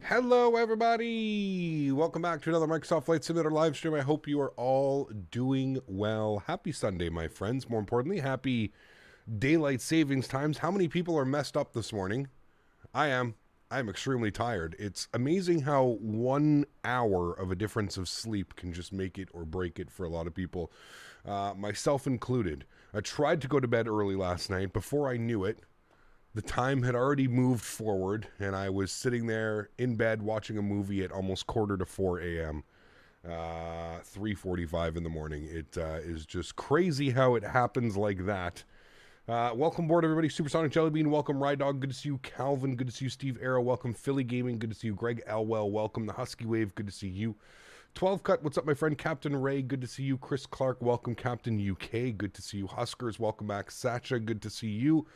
Hello, everybody. Welcome back to another Microsoft Flight Simulator live stream. I hope you are all doing well. Happy Sunday, my friends. More importantly, happy daylight savings times. How many people are messed up this morning? I am. I'm extremely tired. It's amazing how 1 hour of a difference of sleep can just make it or break it for a lot of people, myself included. I tried to go to bed early last night. Before I knew it, the time had already moved forward, and I was sitting there in bed watching a movie at almost 3:45 a.m., 3:45 in the morning. It is just crazy how it happens like that. Welcome aboard, everybody. Supersonic Jellybean, welcome. Rydog, good to see you. Calvin, good to see you. Steve Arrow, welcome. Philly Gaming, good to see you. Greg Elwell, welcome. The Husky Wave, good to see you. 12 Cut, what's up, my friend? Captain Ray, good to see you. Chris Clark, welcome. Captain UK, good to see you. Huskers, welcome back. Sacha, good to see you.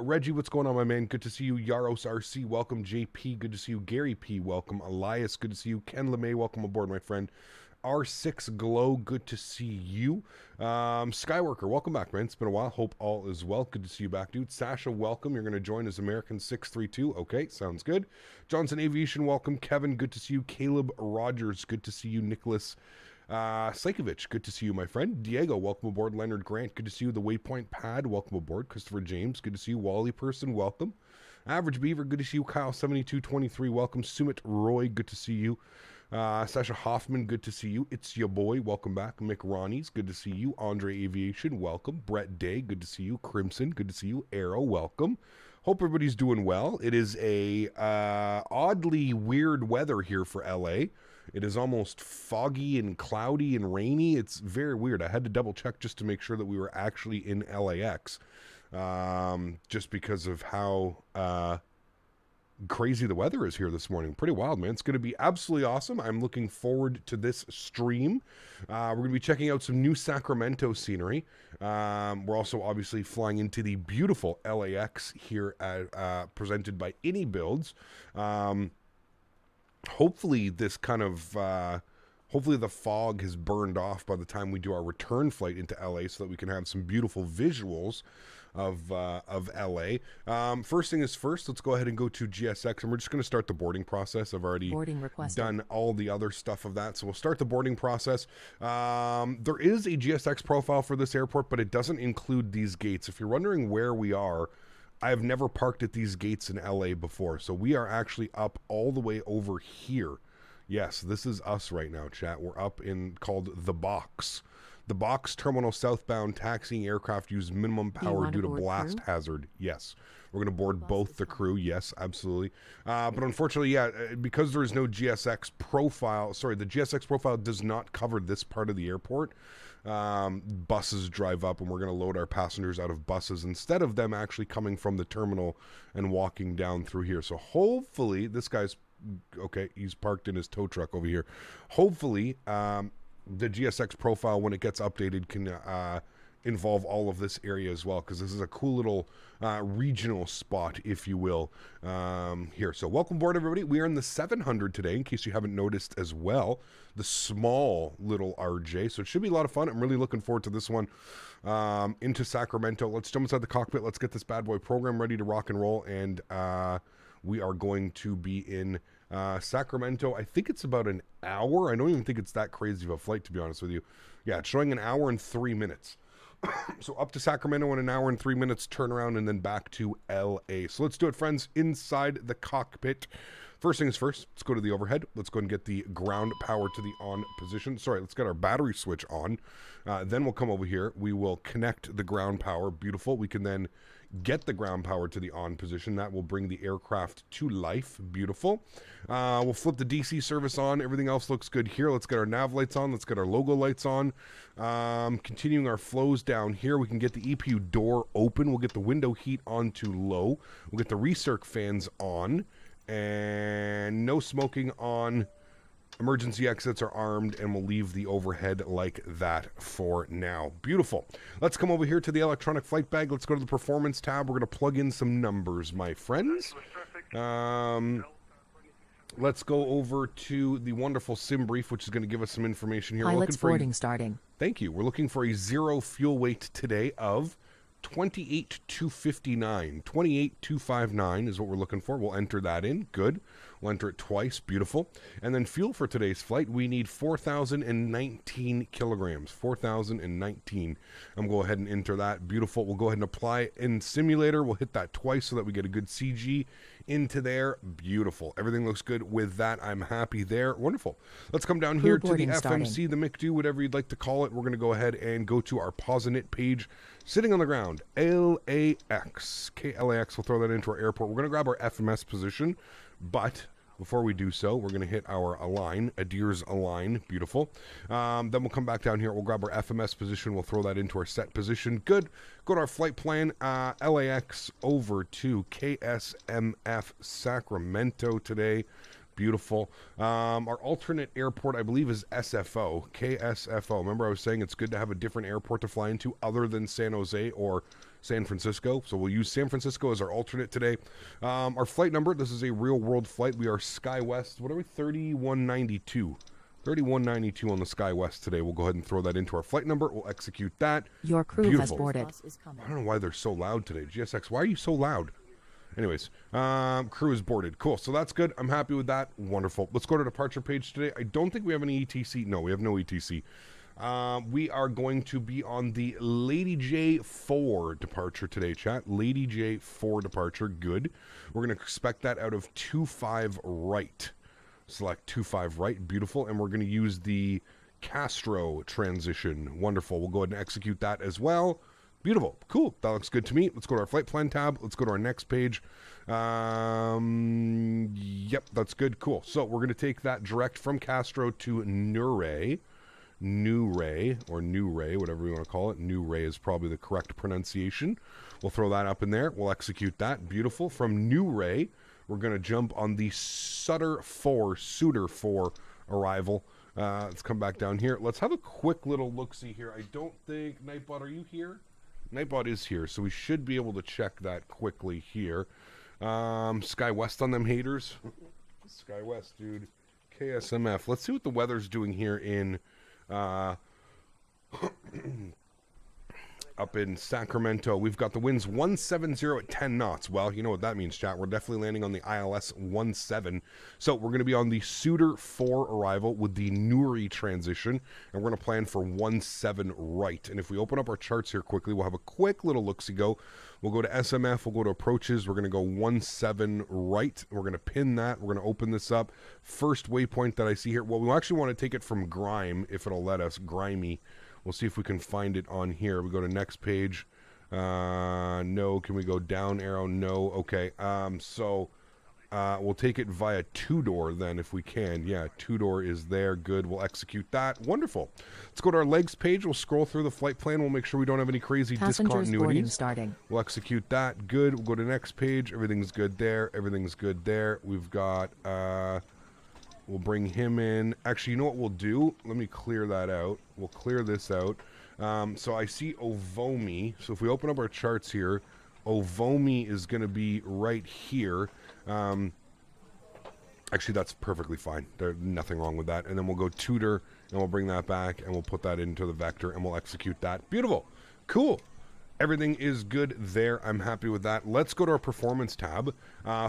Reggie, what's going on, my man? Good to see you. Yaros RC, welcome. JP, good to see you. Gary P, welcome. Elias, good to see you. Ken LeMay, welcome aboard, my friend. R6 Glow, good to see you. Skyworker, welcome back, man. It's been a while. Hope all is well. Good to see you back, dude. Sasha, welcome. You're going to join as American 632. Okay, sounds good. Johnson Aviation, welcome. Kevin, good to see you. Caleb Rogers, good to see you. Nicholas Sajkovic, good to see you, my friend. Diego, welcome aboard. Leonard Grant, good to see you. The Waypoint Pad, welcome aboard. Christopher James, good to see you. Wally Person, welcome. Average Beaver, good to see you. Kyle 7223, welcome. Sumit Roy, good to see you. Sasha Hoffman, good to see you. It's your boy, welcome back. Mick Ronnies, good to see you. Andre Aviation, welcome. Brett Day, good to see you. Crimson, good to see you. Arrow, welcome. Hope everybody's doing well. It is a oddly weird weather here for LA. It is almost foggy and cloudy and rainy. It's very weird. I had to double check just to make sure that we were actually in LAX, just because of how crazy the weather is here this morning. Pretty wild, man. It's going to be absolutely awesome. I'm looking forward to this stream. We're going to be checking out some new Sacramento scenery. We're also obviously flying into the beautiful LAX here at, presented by iniBuilds. Hopefully this kind of hopefully the fog has burned off by the time we do our return flight into LA, so that we can have some beautiful visuals of LA. First thing is first, let's go ahead and go to GSX, and we're just going to start the boarding process. I've already done all the other stuff of that, so we'll start the boarding process. There is a GSX profile for this airport, but it doesn't include these gates. If you're wondering where we are, I have never parked at these gates in LA before, so we are actually up all the way over here. Yes, this is us right now, chat. We're up in called The Box. The Box Terminal southbound taxiing aircraft use minimum power due to blast hazard. Yes. We're going to board both the crew. Yes, absolutely. But unfortunately, yeah, because there is no GSX profile, sorry, the GSX profile does not cover this part of the airport. Buses drive up, and we're going to load our passengers out of buses instead of them actually coming from the terminal and walking down through here. So hopefully, this guy's, okay, he's parked in his tow truck over here. Hopefully, the GSX profile, when it gets updated, can involve all of this area as well, because this is a cool little regional spot, if you will, here. So welcome aboard, everybody. We are in the 700 today, in case you haven't noticed as well, the small little RJ. So it should be a lot of fun. I'm really looking forward to this one. Into Sacramento. Let's jump inside the cockpit. Let's get this bad boy program ready to rock and roll, and we are going to be in Sacramento. I think it's about an hour. I don't even think it's that crazy of a flight, to be honest with you. Yeah, it's showing an hour and 3 minutes. So up to Sacramento in an hour and 3 minutes, turn around, and then back to LA. So let's do it, friends, inside the cockpit. First things first, let's go to the overhead. Let's go and get the ground power to the on position. Sorry, let's get our battery switch on. Then we'll come over here. We will connect the ground power. Beautiful. We can then get the ground power to the on position. That will bring the aircraft to life. Beautiful. We'll flip the DC service on. Everything else looks good here. Let's get our nav lights on. Let's get our logo lights on. Continuing our flows down here, we can get the EPU door open. We'll get the window heat on to low. We'll get the recirc fans on. And no smoking on. Emergency exits are armed, and we'll leave the overhead like that for now. Beautiful. Let's come over here to the electronic flight bag. Let's go to the performance tab. We're going to plug in some numbers, my friends. Let's go over to the wonderful sim brief, which is going to give us some information here. Pilot's boarding starting. Thank you. We're looking for a 0 fuel weight today of 28,259. 28,259 is what we're looking for. We'll enter that in. Good. We'll enter it twice. Beautiful. And then fuel for today's flight, we need 4,019 kilograms. 4,019. I'm going to go ahead and enter that. Beautiful. We'll go ahead and apply in simulator. We'll hit that twice so that we get a good CG into there. Beautiful. Everything looks good with that. I'm happy there. Wonderful. Let's come down here to the FMC, the MICDO, whatever you'd like to call it. We're going to go ahead and go to our Posinit page. Sitting on the ground, LAX. KLAX, we'll throw that into our airport. We're going to grab our FMS position, but before we do so, we're going to hit our align, Adir's align. Beautiful. Then we'll come back down here. We'll grab our FMS position. We'll throw that into our set position. Good. Go to our flight plan. LAX over to KSMF Sacramento today. Beautiful. Our alternate airport, I believe, is SFO, KSFO. Remember I was saying it's good to have a different airport to fly into other than San Jose or San Francisco. So we'll use San Francisco as our alternate today. Our flight number, this is a real-world flight. We are Skywest, what are we, 3192. 3192 on the Skywest today. We'll go ahead and throw that into our flight number. We'll execute that. Your crew Beautiful. has boarded. I don't know why they're so loud today. GSX, why are you so loud? Anyways, crew is boarded. Cool. So that's good. I'm happy with that. Wonderful. Let's go to departure page today. I don't think we have any ETC. No, we have no ETC. We are going to be on the Lady J4 departure today, chat. Lady J4 departure. Good. We're going to expect that out of 25 right. Select 25 right. Beautiful. And we're going to use the Castro transition. Wonderful. We'll go ahead and execute that as well. Beautiful. Cool. That looks good to me. Let's go to our flight plan tab. Let's go to our next page. Yep, that's good. Cool. So we're going to take that direct from Castro to Nure, or Nure, whatever you want to call it. Nure is probably the correct pronunciation. We'll throw that up in there. We'll execute that. Beautiful. From Nure, we're going to jump on the Sutter 4 arrival. Let's come back down here. Let's have a quick little look-see here. I don't think... Nightbot, are you here? Nightbot is here, so we should be able to check that quickly here. Skywest on them haters. Skywest, dude. KSMF. Let's see what the weather's doing here in... up in Sacramento. We've got the winds 170 at 10 knots. Well, you know what that means, chat. We're definitely landing on the ILS 17. So we're going to be on the Sutter 4 arrival with the Nuri transition, and we're going to plan for 17 right. And if we open up our charts here quickly, we'll have a quick little look-see-go. We'll go to SMF, we'll go to approaches, we're going to go 17 right. We're going to pin that, we're going to open this up. First waypoint that I see here, well, we actually want to take it from Grime, if it'll let us, Grimey. We'll see if we can find it on here. We go to next page. No. Can we go down arrow? No. Okay. We'll take it via two-door then if we can. Yeah, two-door is there. Good. We'll execute that. Wonderful. Let's go to our legs page. We'll scroll through the flight plan. We'll make sure we don't have any crazy discontinuities. Starting. We'll execute that. Good. We'll go to next page. Everything's good there. Everything's good there. We've got... We'll bring him in. Actually, you know what we'll do? Let me clear that out. We'll clear this out. So I see Ovomi. So if we open up our charts here, Ovomi is going to be right here. Actually, that's perfectly fine. There's nothing wrong with that. And then we'll go tutor, and we'll bring that back, and we'll put that into the vector, and we'll execute that. Beautiful. Cool. Everything is good there. I'm happy with that. Let's go to our performance tab.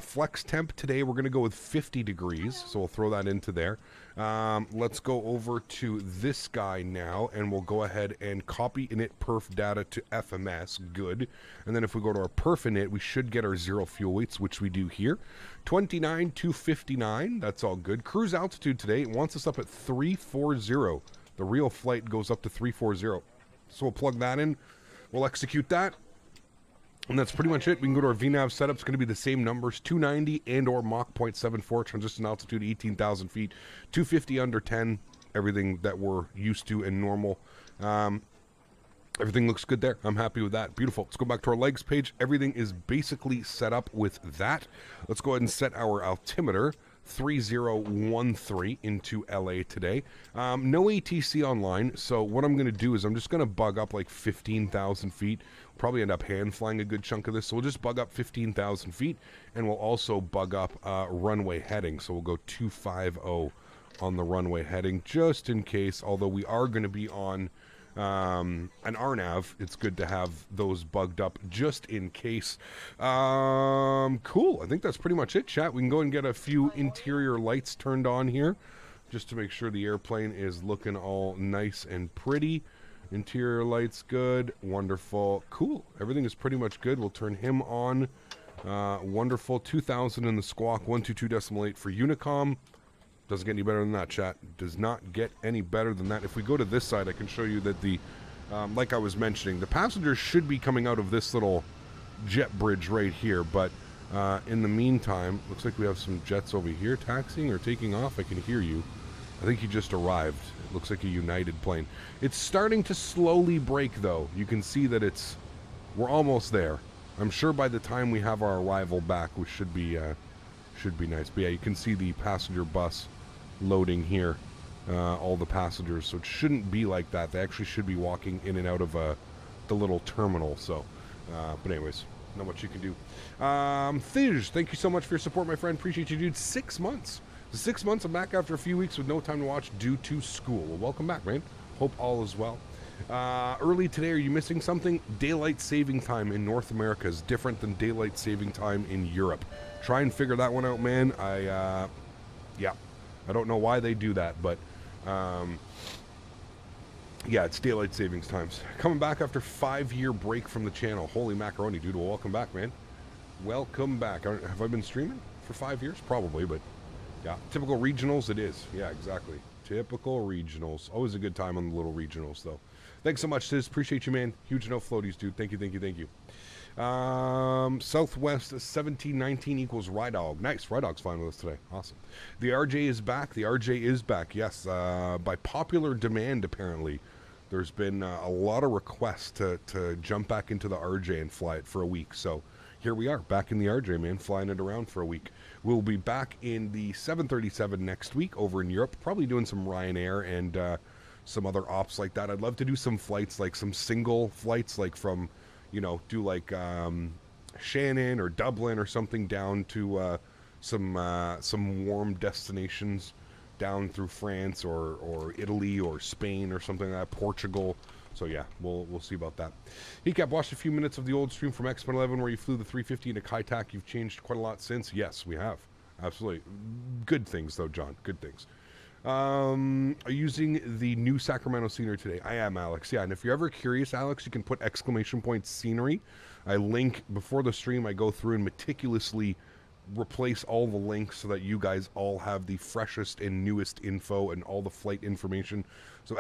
Flex temp today, we're going to go with 50 degrees. So we'll throw that into there. Let's go over to this guy now, and we'll go ahead and copy init perf data to FMS. Good. And then if we go to our perf init, we should get our zero fuel weights, which we do here. 29,259. That's all good. Cruise altitude today wants us up at 340. The real flight goes up to 340. So we'll plug that in. We'll execute that, and that's pretty much it. We can go to our VNAV setup. It's going to be the same numbers, 290 and or Mach 0.74, transition altitude 18,000 feet, 250 under 10, everything that we're used to and normal. Everything looks good there. I'm happy with that. Beautiful. Let's go back to our legs page. Everything is basically set up with that. Let's go ahead and set our altimeter. 3013 into LA today. No ATC online, so what I'm going to do is I'm just going to bug up like 15,000 feet. Probably end up hand flying a good chunk of this, so we'll just bug up 15,000 feet, and we'll also bug up runway heading, so we'll go 250 on the runway heading, just in case, although we are going to be on an RNAV, it's good to have those bugged up just in case. Cool. I think that's pretty much it, chat. We can go and get a few interior lights turned on here just to make sure the airplane is looking all nice and pretty. Interior lights good. Wonderful. Cool. Everything is pretty much good. We'll turn him on. Wonderful. 2000 in the squawk. 122.8 for Unicom. Doesn't get any better than that, chat. Does not get any better than that. If we go to this side, I can show you that the, like I was mentioning, the passengers should be coming out of this little jet bridge right here. But in the meantime, looks like we have some jets over here taxiing or taking off. I can hear you. I think he just arrived. It looks like a United plane. It's starting to slowly break, though. You can see that we're almost there. I'm sure by the time we have our arrival back, we should be nice. But yeah, you can see the passenger bus loading here, all the passengers. So it shouldn't be like that. They actually should be walking in and out of the little terminal. So, but anyways, not much you can do. Thij, thank you so much for your support, my friend. Appreciate you, dude. 6 months. 6 months. I'm back after a few weeks with no time to watch due to school. Well, welcome back, man. Hope all is well. Early today, are you missing something? Daylight saving time in North America is different than daylight saving time in Europe. Try and figure that one out, man. Yeah, I don't know why they do that, but yeah, it's daylight savings times. Coming back after 5-year break from the channel. Holy macaroni, dude. Well, welcome back, man. Welcome back. Have I been streaming for 5 years? Probably, but yeah, typical regionals it is. Yeah, exactly. Typical regionals. Always a good time on the little regionals, though. Thanks so much, Tiz. Appreciate you, man. Huge no floaties, dude. Thank you, thank you, thank you. Southwest 1719 equals Rydog. Nice. Rydog's flying with us today. Awesome. The RJ is back. The RJ is back. Yes. By popular demand, apparently, there's been a lot of requests to jump back into the RJ and fly it for a week. So here we are, back in the RJ, man, flying it around for a week. We'll be back in the 737 next week over in Europe, probably doing some Ryanair and some other ops like that. I'd love to do some flights, like some single flights, like from, you know, do like Shannon or Dublin or something down to some warm destinations down through France or Italy or Spain or something like that, Portugal. So yeah, we'll see about that. Hecap, watched a few minutes of the old stream from X-Men 11 where you flew the 350 into Kaitac. You've changed quite a lot since. Yes, we have. Absolutely. Good things, though, John. Good things. Are you using the new Sacramento scenery today? I am, Alex. Yeah, and if you're ever curious, Alex, you can put ! scenery. I link before the stream. I go through and meticulously replace all the links so that you guys all have the freshest and newest info and all the flight information. So !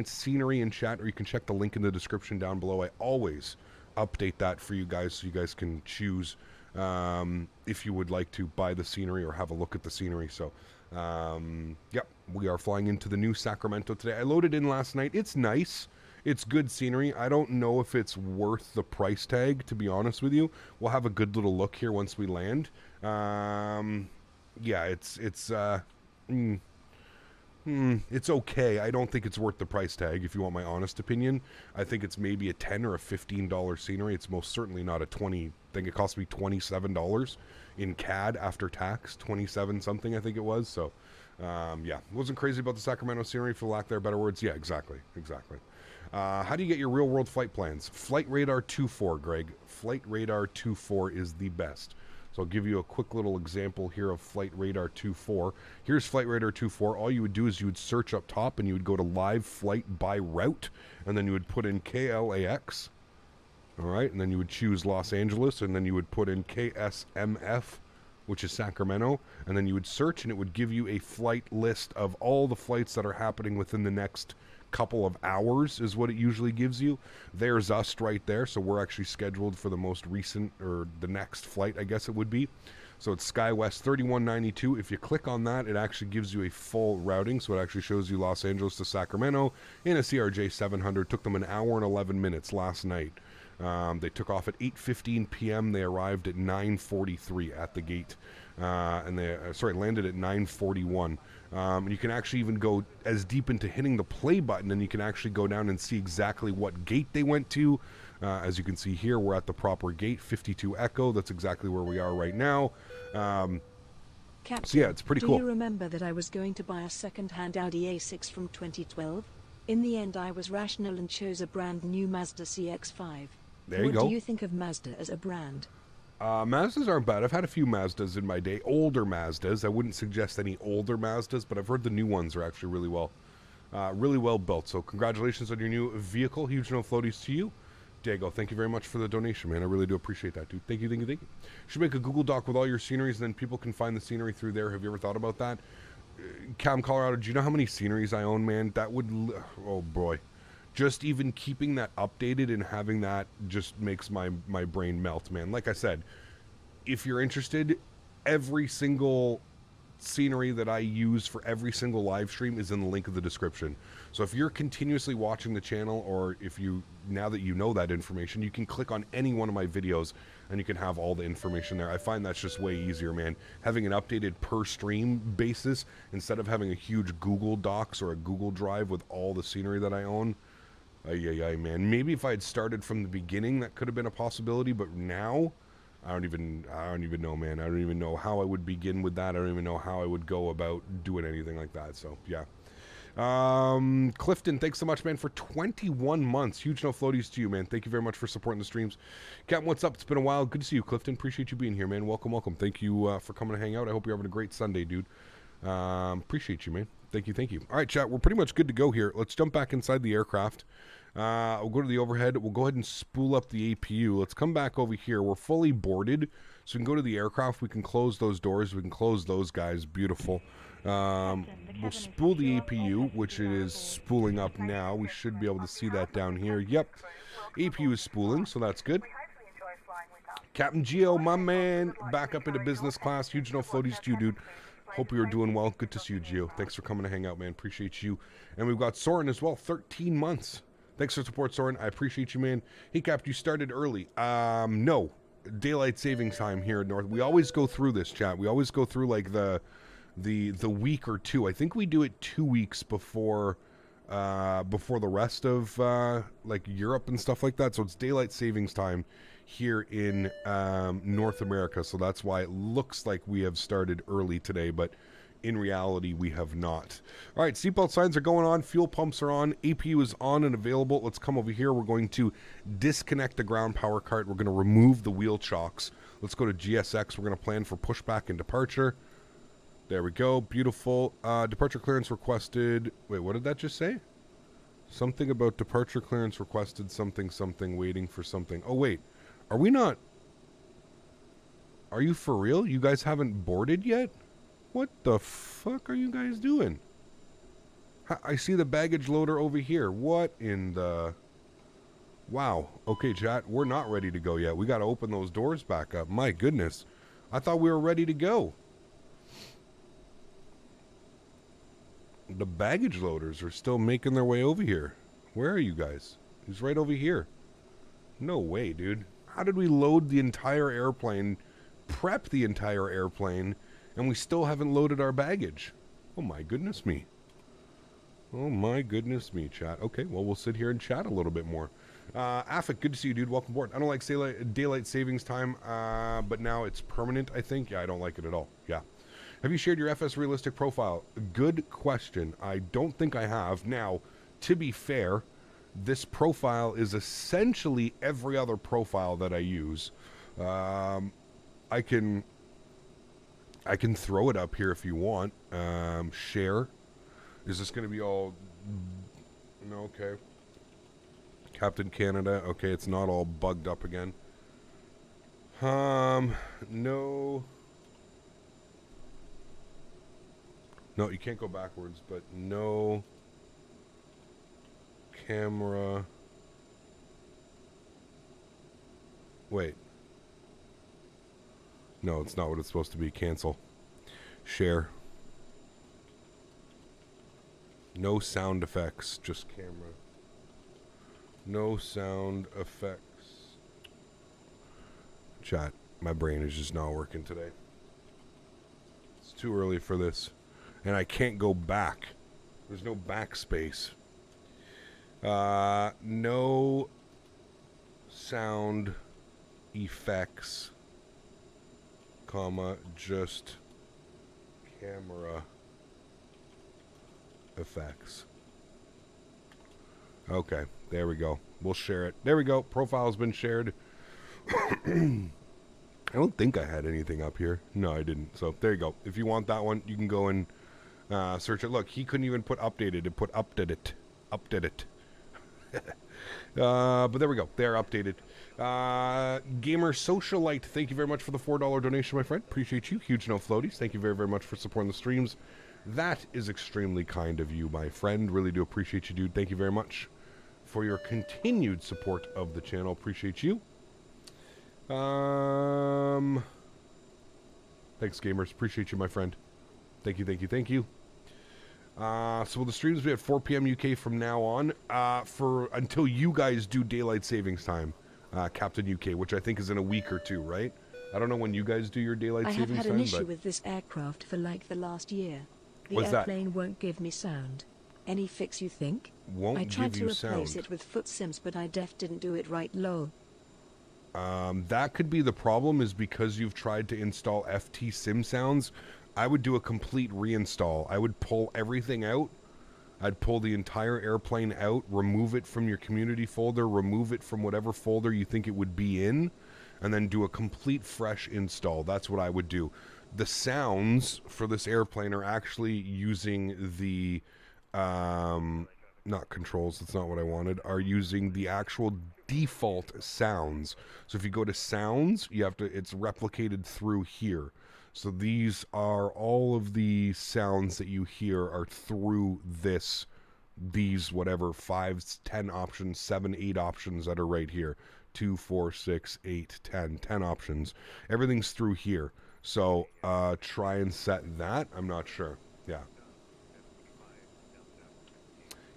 Scenery in chat, or you can check the link in the description down below. I always update that for you guys so you guys can choose if you would like to buy the scenery or have a look at the scenery. So yep, we are flying into the new Sacramento today. I loaded in last night. It's nice. It's good scenery. I don't know if it's worth the price tag, to be honest with you. We'll have a good little look here once we land. Yeah, it's okay. I don't think it's worth the price tag, if you want my honest opinion. I think it's maybe a $10 or a $15 scenery. It's most certainly not a $20. I think it cost me $27 in CAD after tax, 27 something I think it was. So yeah, wasn't crazy about the Sacramento scenery, for lack of better words. Yeah, exactly. How do you get your real world flight plans? Flight Radar 2.4, Greg. Flight Radar 2.4 is the best. So I'll give you a quick little example here of Flight Radar 2.4. Here's Flight Radar 2.4. All you would do is you would search up top and you would go to live flight by route, and then you would put in KLAX. All right, and then you would choose Los Angeles, and then you would put in KSMF, which is Sacramento, and then you would search, and it would give you a flight list of all the flights that are happening within the next couple of hours is what it usually gives you. There's us right there, so we're actually scheduled for the most recent, or the next flight, I guess it would be. So it's Skywest 3192. If you click on that, it actually gives you a full routing, so it actually shows you Los Angeles to Sacramento in a CRJ-700. Took them an hour and 11 minutes last night. They took off at 8:15 p.m. They arrived at 9:43 at the gate, and they landed at 9:41. And you can actually even go as deep into hitting the play button, and you can actually go down and see exactly what gate they went to. As you can see here, we're at the proper gate, 52 Echo. That's exactly where we are right now. Captain, so yeah, it's pretty cool. Do you remember that I was going to buy a second-hand Audi A6 from 2012? In the end I was rational and chose a brand new Mazda CX-5. There you go. What do you think of Mazda as a brand? Mazdas aren't bad. I've had a few Mazdas in my day. Older Mazdas. I wouldn't suggest any older Mazdas, but I've heard the new ones are actually really well built. So congratulations on your new vehicle. Huge no floaties to you. Diego, thank you very much for the donation, man. I really do appreciate that, dude. Thank you, thank you, thank you. Should make a Google Doc with all your sceneries, and then people can find the scenery through there. Have you ever thought about that? Cam, Colorado, do you know how many sceneries I own, man? That would, oh boy. Just even keeping that updated and having that just makes my brain melt, man. Like I said, if you're interested, every single scenery that I use for every single live stream is in the link of the description. So if you're continuously watching the channel, or if you, now that you know that information, you can click on any one of my videos and you can have all the information there. I find that's just way easier, man. Having an updated per stream basis instead of having a huge Google Docs or a Google Drive with all the scenery that I own. Ay, man. Maybe if I had started from the beginning, that could have been a possibility, but now I don't even know, man. I don't even know how I would begin with that. I don't even know how I would go about doing anything like that. So, yeah. Clifton, thanks so much, man, for 21 months. Huge no floaties to you, man. Thank you very much for supporting the streams. Captain, what's up? It's been a while. Good to see you, Clifton. Appreciate you being here, man. Welcome, welcome. Thank you for coming to hang out. I hope you're having a great Sunday, dude. Appreciate you, man. Thank you, thank you. All right, chat, we're pretty much good to go here. Let's jump back inside the aircraft. We'll go to the overhead. We'll go ahead and spool up the APU. Let's come back over here. We're fully boarded, so we can go to the aircraft. We can close those doors. We can close those guys. Beautiful. We'll spool the APU, which it is spooling up now. We should be able to see that down here. Yep. APU is spooling, so that's good. Captain Geo, my man, back up into business class. Huge no floaties to you, dude. Hope you're doing well. Good to see you, Geo. Thanks for coming to hang out, man. Appreciate you. And we've got Soren as well. 13 months. Thanks for support, Soren. I appreciate you, man. Hey, Cap, you started early. No. Daylight savings time here in North. We always go through this, chat. We always go through, like, the week or two. I think we do it 2 weeks before the rest of, like, Europe and stuff like that. So it's daylight savings time here in North America, so that's why it looks like we have started early today, but in reality we have not. All right, seatbelt signs are going on, fuel pumps are on, APU is on and available. Let's come over here. We're going to disconnect the ground power cart. We're going to remove the wheel chocks. Let's go to GSX. We're going to plan for pushback and departure. There we go. Beautiful. Departure clearance requested. Wait, what did that just say? Something about departure clearance requested, something waiting for something. Oh wait, are we not? Are you for real? You guys haven't boarded yet? What the fuck are you guys doing? I see the baggage loader over here. What in the... Wow. Okay, chat, we're not ready to go yet. We got to open those doors back up. My goodness. I thought we were ready to go. The baggage loaders are still making their way over here. Where are you guys? He's right over here. No way, dude. How did we load the entire airplane, prep the entire airplane, and we still haven't loaded our baggage? Oh my goodness me. Oh my goodness me, chat. Okay, well, we'll sit here and chat a little bit more. Afik, good to see you, dude. Welcome aboard. I don't like daylight savings time, but now it's permanent, I think. Yeah, I don't like it at all. Yeah. Have you shared your FS realistic profile? Good question. I don't think I have. Now, to be fair, this profile is essentially every other profile that I use. I can throw it up here if you want. Share. Is this going to be all... No, okay. Captain Canada. Okay, it's not all bugged up again. No... No, you can't go backwards, but no camera. Wait. No, it's not what it's supposed to be. Cancel. Share. No sound effects, just camera. No sound effects. Chat, my brain is just not working today. It's too early for this. And I can't go back. There's no backspace. No sound effects, comma, just camera effects. Okay, there we go. We'll share it. There we go. Profile's been shared. I don't think I had anything up here. No, I didn't. So there you go. If you want that one, you can go and search it. Look, he couldn't even put updated. It put updated. Updated. But there we go. They're updated. Gamer Socialite, thank you very much for the $4 donation, my friend. Appreciate you. Huge No Floaties. Thank you very, very much for supporting the streams. That is extremely kind of you, my friend. Really do appreciate you, dude. Thank you very much for your continued support of the channel. Appreciate you. Thanks, gamers. Appreciate you, my friend. Thank you, thank you, thank you. So the streams will be at 4 p.m. UK from now on, until you guys do daylight savings time, Captain UK, which I think is in a week or two, right? I don't know when you guys do your daylight savings time. I have had an issue with this aircraft for like the last year. The airplane won't give me sound. Any fix you think? I tried to replace it with foot sims, but I didn't do it right. Lol. That could be the problem, is because you've tried to install FT sim sounds. I would do a complete reinstall. I would pull everything out. I'd pull the entire airplane out, remove it from your community folder, remove it from whatever folder you think it would be in, and then do a complete fresh install. That's what I would do. The sounds for this airplane are actually using the, not controls, that's not what I wanted, are using the actual default sounds. So if you go to sounds, you have to, it's replicated through here. So these are all of the sounds that you hear are through these whatever 5, 10 options, 7, 8 options that are right here. 2, 4, 6, 8, 10 options. Everything's through here. So try and set that. I'm not sure. Yeah.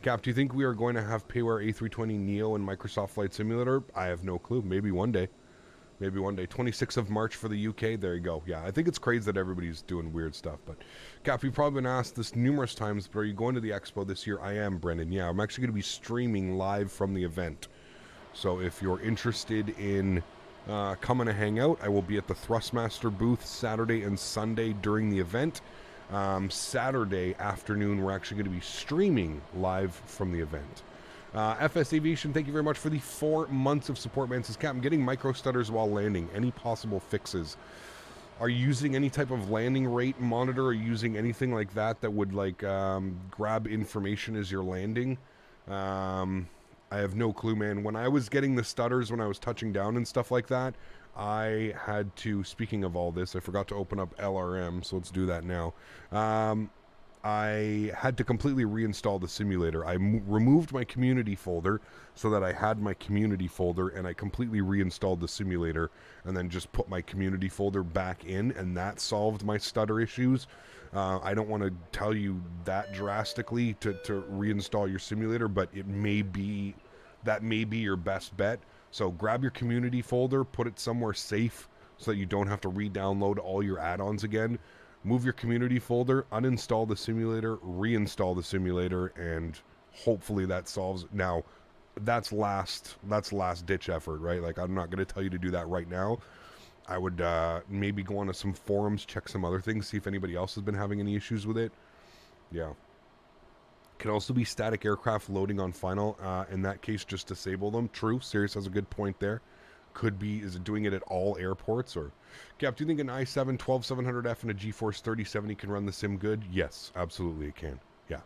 Cap, do you think we are going to have payware A320neo and Microsoft Flight Simulator? I have no clue. Maybe one day. Maybe one day. 26th of March for the UK. There you go. Yeah, I think it's crazy that everybody's doing weird stuff. But, Cap, you've probably been asked this numerous times, but are you going to the expo this year? I am, Brendan. Yeah, I'm actually going to be streaming live from the event. So if you're interested in coming to hang out, I will be at the Thrustmaster booth Saturday and Sunday during the event. Saturday afternoon, we're actually going to be streaming live from the event. FS Aviation, thank you very much for the 4 months of support, man. Says, Cap, I'm getting micro stutters while landing. Any possible fixes? Are you using any type of landing rate monitor? Or using anything like that that would like grab information as you're landing? I have no clue, man. When I was getting the stutters when I was touching down and stuff like that, I had to, speaking of all this, I forgot to open up LRM, so let's do that now. I had to completely reinstall the simulator. I removed my community folder so that I had my community folder, and I completely reinstalled the simulator and then just put my community folder back in, and that solved my stutter issues. I don't want to tell you that drastically to reinstall your simulator, but it may be, that may be your best bet. So grab your community folder, put it somewhere safe so that you don't have to re-download all your add-ons again. Move your community folder, uninstall the simulator, reinstall the simulator, and hopefully that solves it. Now, that's last ditch effort, right? Like, I'm not going to tell you to do that right now. I would maybe go onto some forums, check some other things, see if anybody else has been having any issues with it. Yeah. Can also be static aircraft loading on final. In that case, just disable them. True. Sirius has a good point there. Could be, is it doing it at all airports? Or, Cap, do you think an i7 12700F and a GeForce 3070 can run the sim good? Yes, absolutely it can. Yeah.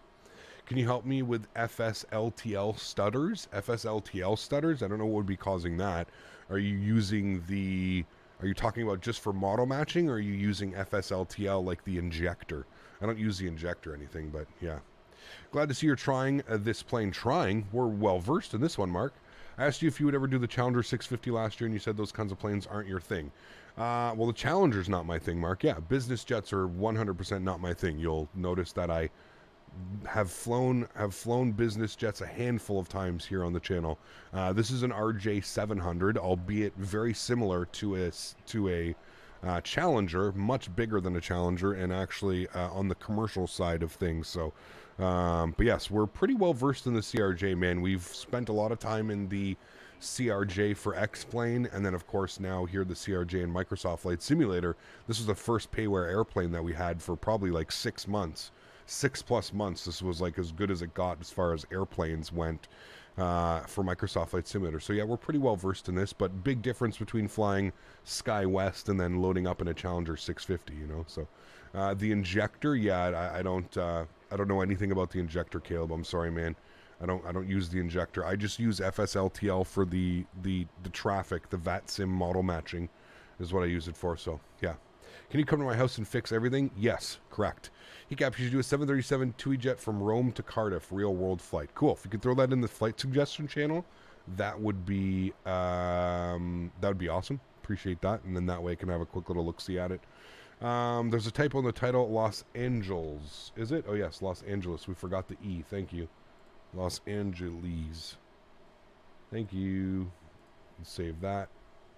Can you help me with FSLTL stutters? FSLTL stutters? I don't know what would be causing that. Are you using the, are you talking about just for model matching, or are you using FSLTL like the injector? I don't use the injector or anything, but yeah. Glad to see you're trying this plane. Trying? We're well versed in this one, Mark. I asked you if you would ever do the Challenger 650 last year, and you said those kinds of planes aren't your thing. Well, the Challenger's not my thing, Mark. Yeah, business jets are 100% not my thing. You'll notice that I have flown business jets a handful of times here on the channel. This is an CRJ-700, albeit very similar to a Challenger, much bigger than a Challenger, and actually on the commercial side of things. So. But yes, we're pretty well versed in the CRJ, man. We've spent a lot of time in the CRJ for X-Plane, and then of course now here the CRJ and Microsoft Flight Simulator. This was the first payware airplane that we had for probably like 6 months, 6+ months. This was like as good as it got as far as airplanes went. for Microsoft Flight Simulator. So yeah, we're pretty well versed in this, but big difference between flying Skywest and then loading up in a Challenger 650, you know. So the injector, yeah, I don't know anything about the injector, Caleb. I'm sorry, man. I don't use the injector. I just use FSLTL for the traffic, the VATSIM model matching is what I use it for. So yeah. Can you come to my house and fix everything? Yes, correct. He caps, you should do a 737 TUI jet from Rome to Cardiff, real world flight. Cool. If you could throw that in the flight suggestion channel, that would be awesome. Appreciate that. And then that way I can have a quick little look-see at it. There's a typo in the title, Los Angeles. Is it? Oh yes, Los Angeles. We forgot the E. Thank you. Los Angeles. Thank you. Save that.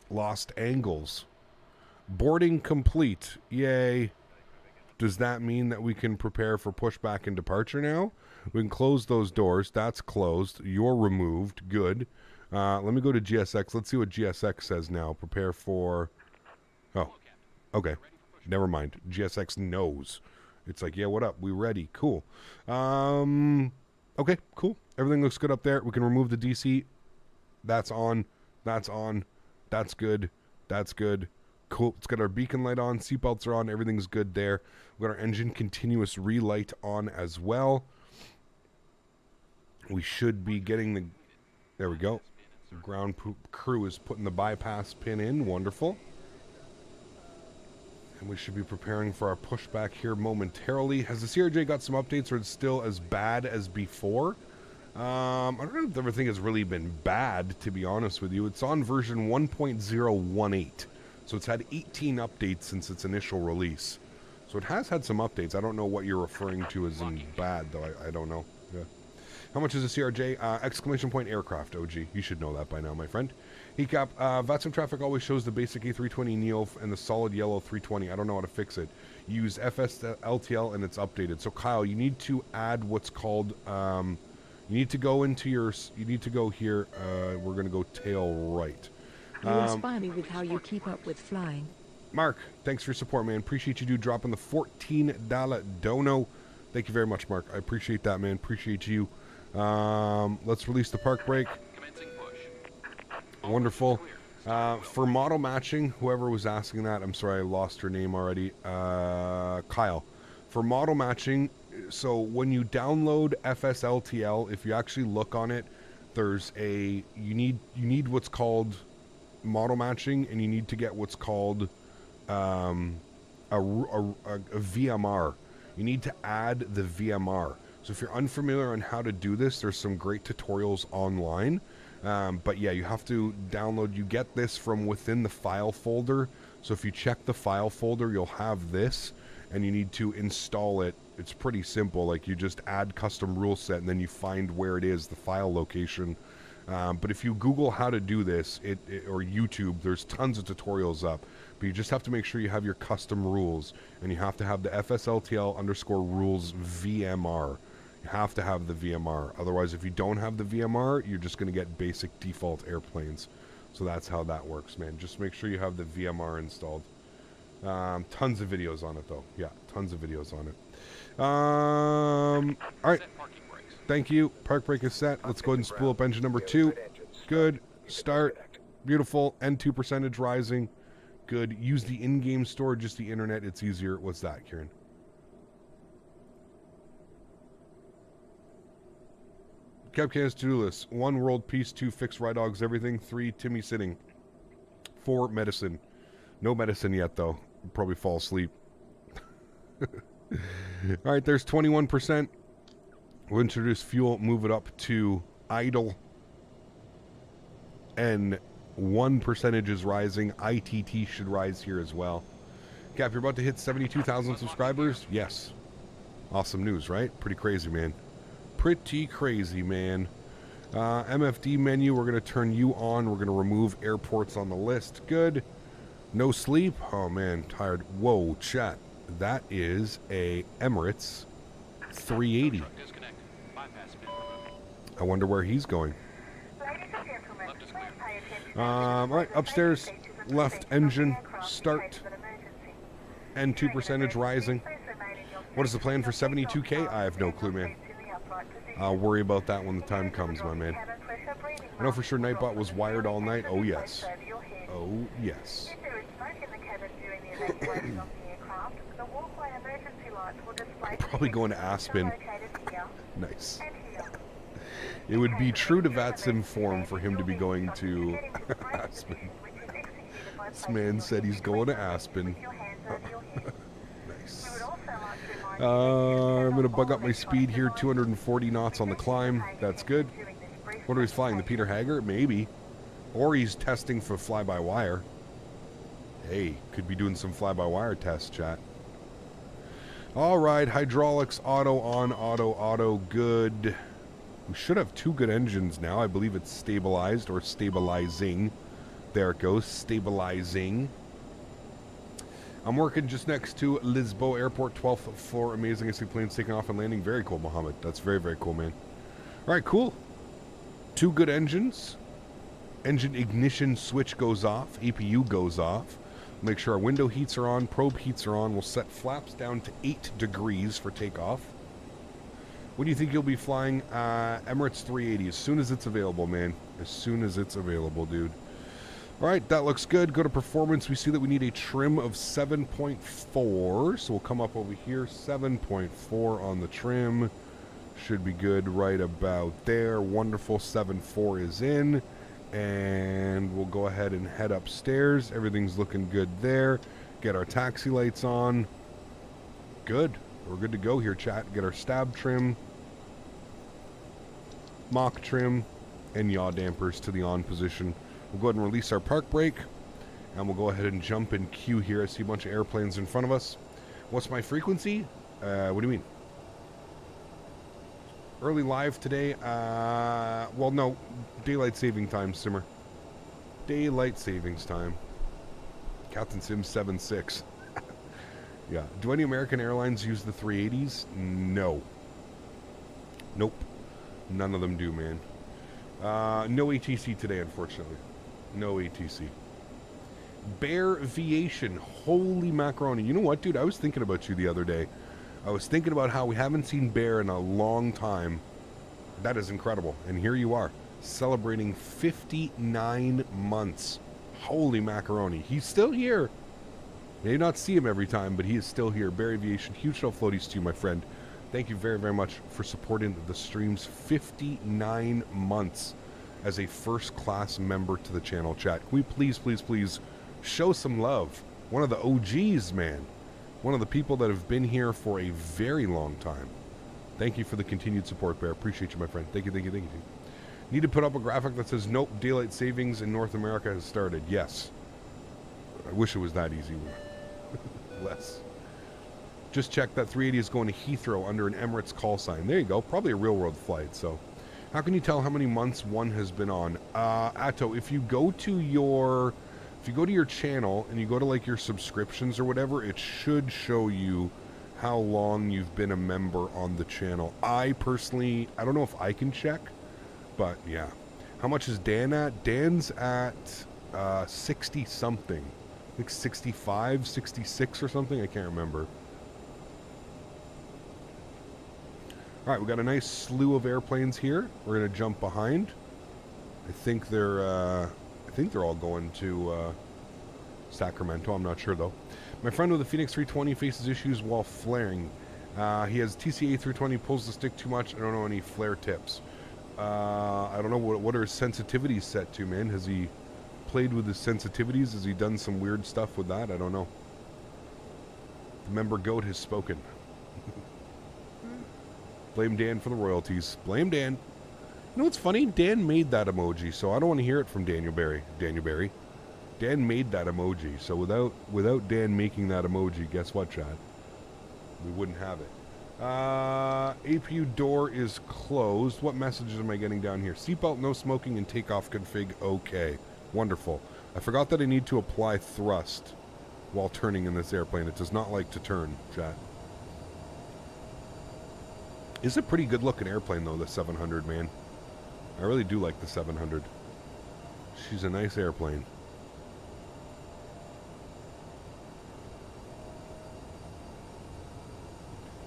Lost Angles. Boarding complete. Yay. Does that mean that we can prepare for pushback and departure now? We can close those doors. That's closed. You're removed. Good. Let me go to GSX. Let's see what GSX says now. Prepare for... Oh, okay. Never mind. GSX knows. It's like, yeah, what up? We ready. Cool. Okay, cool. Everything looks good up there. We can remove the DC. That's on. That's on. That's good. That's good. Cool. It's got our beacon light on. Seatbelts are on. Everything's good there. We've got our engine continuous relight on as well. We should be getting the... There we go. The ground crew is putting the bypass pin in. Wonderful. And we should be preparing for our pushback here momentarily. Has the CRJ got some updates, or it's still as bad as before? I don't know if everything has really been bad, to be honest with you. It's on version 1.018. So it's had 18 updates since its initial release. So it has had some updates. I don't know what you're referring to as in bad, though. I don't know. Yeah. How much is a CRJ? Exclamation point aircraft, OG. You should know that by now, my friend. Hecap, VATSIM traffic always shows the basic A320neo and the solid yellow 320. I don't know how to fix it. Use FSLTL and it's updated. So Kyle, you need to add what's called... you need to go into your... You need to go here. We're going to go tail right. You inspire me with how you keep up with flying. Mark, thanks for your support, man. Appreciate you dropping the $14 dono. Thank you very much, Mark. I appreciate that, man. Appreciate you. Let's release the park brake. Wonderful. For model matching, whoever was asking that, I'm sorry, I lost her name already. Kyle. For model matching, so when you download FSLTL, if you actually look on it, there's a you need what's called model matching, and you need to get what's called a VMR. You need to add the VMR. So if you're unfamiliar on how to do this, there's some great tutorials online. But yeah, you have to download. You get this from within the file folder. So if you check the file folder, you'll have this, and you need to install it. It's pretty simple. Like, you just add custom rule set, and then you find where it is, the file location. But if you Google how to do this, or YouTube, there's tons of tutorials up. But you just have to make sure you have your custom rules, and you have to have the FSLTL_rules VMR. You have to have the VMR. Otherwise, if you don't have the VMR, you're just going to get basic default airplanes. So that's how that works, man. Just make sure you have the VMR installed. Tons of videos on it, though. Yeah, tons of videos on it. All right. Thank you. Park brake is set. Let's go ahead and spool up engine number 2. Good. Start. Beautiful. N2 percentage rising. Good. Use the in-game storage, just the internet. It's easier. What's that, Kieran? Capcan's to-do list. 1, world peace. 2, fix ride dogs, everything. 3, Timmy sitting. 4, medicine. No medicine yet, though. Probably fall asleep. All right, there's 21%. We'll introduce fuel, move it up to idle. And 1% is rising. ITT should rise here as well. Cap, you're about to hit 72,000 subscribers? Yes. Awesome news, right? Pretty crazy, man. Pretty crazy, man. MFD menu, we're going to turn you on. We're going to remove airports on the list. Good. No sleep? Oh, man, tired. Whoa, chat. That is a Emirates 380. I wonder where he's going. All right, upstairs, left engine, start. N2 percentage rising. What is the plan for 72K? I have no clue, man. I'll worry about that when the time comes, my man. I know for sure Nightbot was wired all night. Oh, yes. Oh, yes. I'm probably going to Aspen. Nice. It would be true to Vatsim form for him to be going to Aspen. This man said he's going to Aspen. Nice. I'm going to bug up my speed here. 240 knots on the climb. That's good. What are he flying? The Peter Haggard? Maybe. Or he's testing for fly-by-wire. Hey, could be doing some fly-by-wire tests, chat. All right, hydraulics, auto on, auto, good. We should have 2 good engines now. I believe it's stabilized or stabilizing. There it goes, stabilizing. I'm working just next to Lisboa Airport, 12th floor. Amazing. I see planes taking off and landing. Very cool, Mohammed. That's very, very cool, man. All right, cool. 2 good engines. Engine ignition switch goes off. APU goes off. Make sure our window heats are on. Probe heats are on. We'll set flaps down to 8 degrees for takeoff. When do you think you'll be flying? Emirates 380 as soon as it's available, man. As soon as it's available, dude. All right, that looks good. Go to performance. We see that we need a trim of 7.4. So we'll come up over here. 7.4 on the trim. Should be good right about there. Wonderful. 7.4 is in. And we'll go ahead and head upstairs. Everything's looking good there. Get our taxi lights on. Good. We're good to go here, chat. Get our stab trim. Mock trim. And yaw dampers to the on position. We'll go ahead and release our park brake, and we'll go ahead and jump in queue here. I see a bunch of airplanes in front of us. What's my frequency? What do you mean? Early live today? Well, no. Daylight saving time, Simmer. Daylight savings time. Captain Sim 7.6. Yeah. Do any American airlines use the 380s? No. Nope. None of them do, man. No ATC today, unfortunately. No ATC. Bear Aviation. Holy macaroni. You know what, dude? I was thinking about you the other day. I was thinking about how we haven't seen Bear in a long time. That is incredible. And here you are, celebrating 59 months. Holy macaroni. He's still here. You may not see him every time, but he is still here. Bear Aviation. Huge show floaties to you, my friend. Thank you very, very much for supporting the streams. 59 months as a first-class member to the channel, chat. Can we please, please, please show some love? One of the OGs, man. One of the people that have been here for a very long time. Thank you for the continued support, Bear. Appreciate you, my friend. Thank you, thank you, thank you. Need to put up a graphic that says, nope, daylight savings in North America has started. Yes. I wish it was that easy. Less. Just check that 380 is going to Heathrow under an Emirates call sign. There you go. Probably a real-world flight. So, how can you tell how many months one has been on? Atto, if you go to your channel and you go to like your subscriptions or whatever, it should show you how long you've been a member on the channel. I personally, I don't know if I can check, but yeah. How much is Dan at? Dan's at 60 something. I think 65, 66 or something. I can't remember. All right, we got a nice slew of airplanes here. We're gonna jump behind. I think they're all going to Sacramento. I'm not sure though. My friend with the Phoenix 320 faces issues while flaring. He has TCA 320, pulls the stick too much. I don't know any flare tips. I don't know what are his sensitivities set to, man. Has he played with his sensitivities? Has he done some weird stuff with that? I don't know. The member goat has spoken. Blame Dan for the royalties. Blame Dan. You know what's funny? Dan made that emoji, so I don't want to hear it from Daniel Barry. Dan made that emoji, so without Dan making that emoji, guess what, Chad? We wouldn't have it. APU door is closed. What messages am I getting down here? Seatbelt, no smoking, and takeoff config okay. Wonderful. I forgot that I need to apply thrust while turning in this airplane. It does not like to turn, Chad. It's a pretty good looking airplane though, the 700, man. I really do like the 700. She's a nice airplane.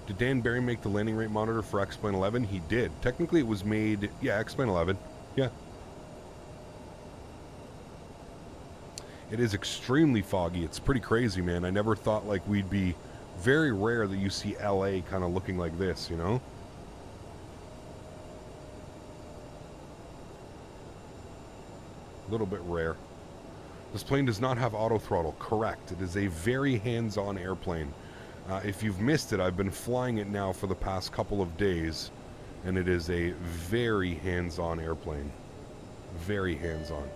Did Dan Barry make the landing rate monitor for X-Plane 11? He did. Technically it was made, yeah, X-Plane 11. Yeah. It is extremely foggy. It's pretty crazy, man. I never thought like we'd be very rare that you see LA kind of looking like this, you know? A little bit rare. This plane does not have auto throttle. Correct. It is a very hands-on airplane. If you've missed it, I've been flying it now for the past couple of days, and it is a very hands-on airplane. Very hands-on.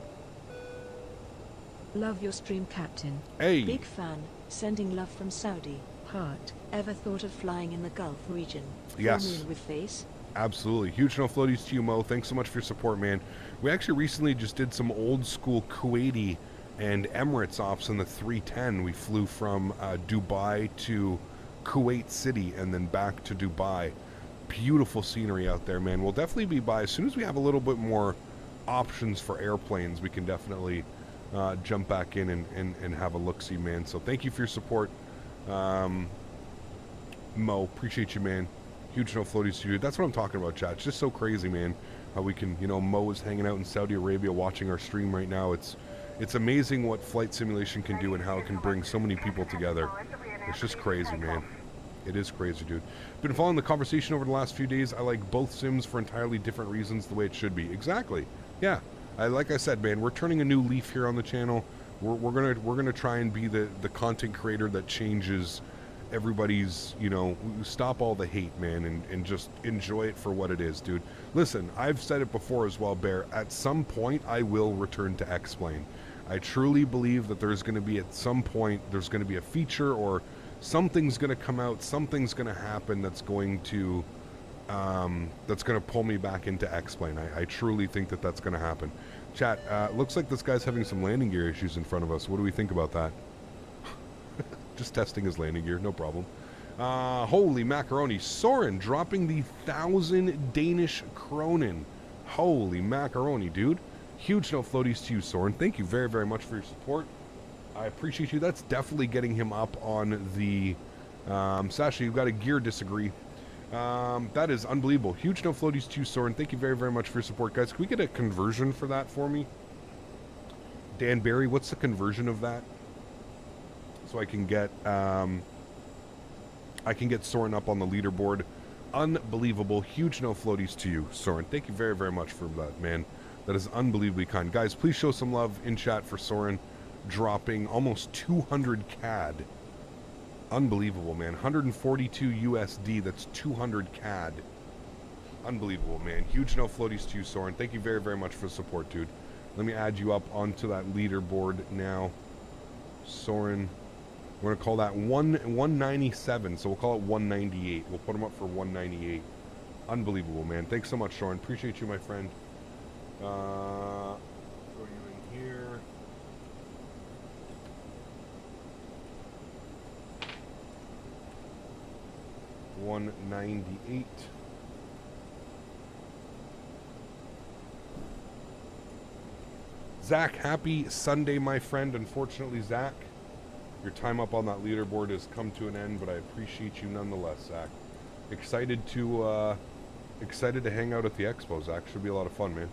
Love your stream, Captain. Hey! Big fan. Sending love from Saudi. Heart. Ever thought of flying in the Gulf region? Yes. Full moon with face? Absolutely. Huge no floaties to you, Mo. Thanks so much for your support, man. We actually recently just did some old school Kuwaiti and Emirates ops in the 310. We flew from Dubai to Kuwait City and then back to Dubai. Beautiful scenery out there, man. We'll definitely be by. As soon as we have a little bit more options for airplanes, we can definitely jump back in and have a look-see, man. So thank you for your support. Mo, appreciate you, man. Huge no floaties to you. That's what I'm talking about, chat. It's just so crazy, man. How we can, you know, Mo is hanging out in Saudi Arabia watching our stream right now. It's amazing what flight simulation can do and how it can bring so many people together. It's just crazy, man. It is crazy, dude. Been following the conversation over the last few days. I like both sims for entirely different reasons, the way it should be. Exactly. Yeah. Like I said, man, we're turning a new leaf here on the channel. We're gonna try and be the content creator that changes everybody's, you know, stop all the hate, man, and just enjoy it for what it is, dude. Listen, I've said it before as well, Bear. At some point, I will return to X-Plane. I truly believe that there's going to be, at some point, there's going to be a feature or something's going to come out, something's going to happen that's going to pull me back into X-Plane. I truly think that that's going to happen. Chat, looks like this guy's having some landing gear issues in front of us. What do we think about that? Just testing his landing gear, no problem. Holy macaroni. Soren dropping the 1,000 Danish kronen. Holy macaroni, dude. Huge no floaties to you, Soren. Thank you very, very much for your support. I appreciate you. That's definitely getting him up on the... Sasha, you've got a gear disagree. That is unbelievable. Huge no floaties to you, Soren. Thank you very, very much for your support. Guys, can we get a conversion for that for me? Dan Barry, what's the conversion of that? So I can get Soren up on the leaderboard. Unbelievable. Huge no floaties to you, Soren. Thank you very, very much for that, man. That is unbelievably kind. Guys, please show some love in chat for Soren dropping almost 200 CAD. Unbelievable, man. 142 USD. That's 200 CAD. Unbelievable, man. Huge no floaties to you, Soren. Thank you very, very much for the support, dude. Let me add you up onto that leaderboard now. Soren. We're going to call that 197, so we'll call it 198. We'll put him up for 198. Unbelievable, man. Thanks so much, Soren. Appreciate you, my friend. Throw you in here. $198. Zach, happy Sunday, my friend. Unfortunately, Zach, your time up on that leaderboard has come to an end, but I appreciate you nonetheless, Zach. Excited to hang out at the expo, Zach. Should be a lot of fun, man.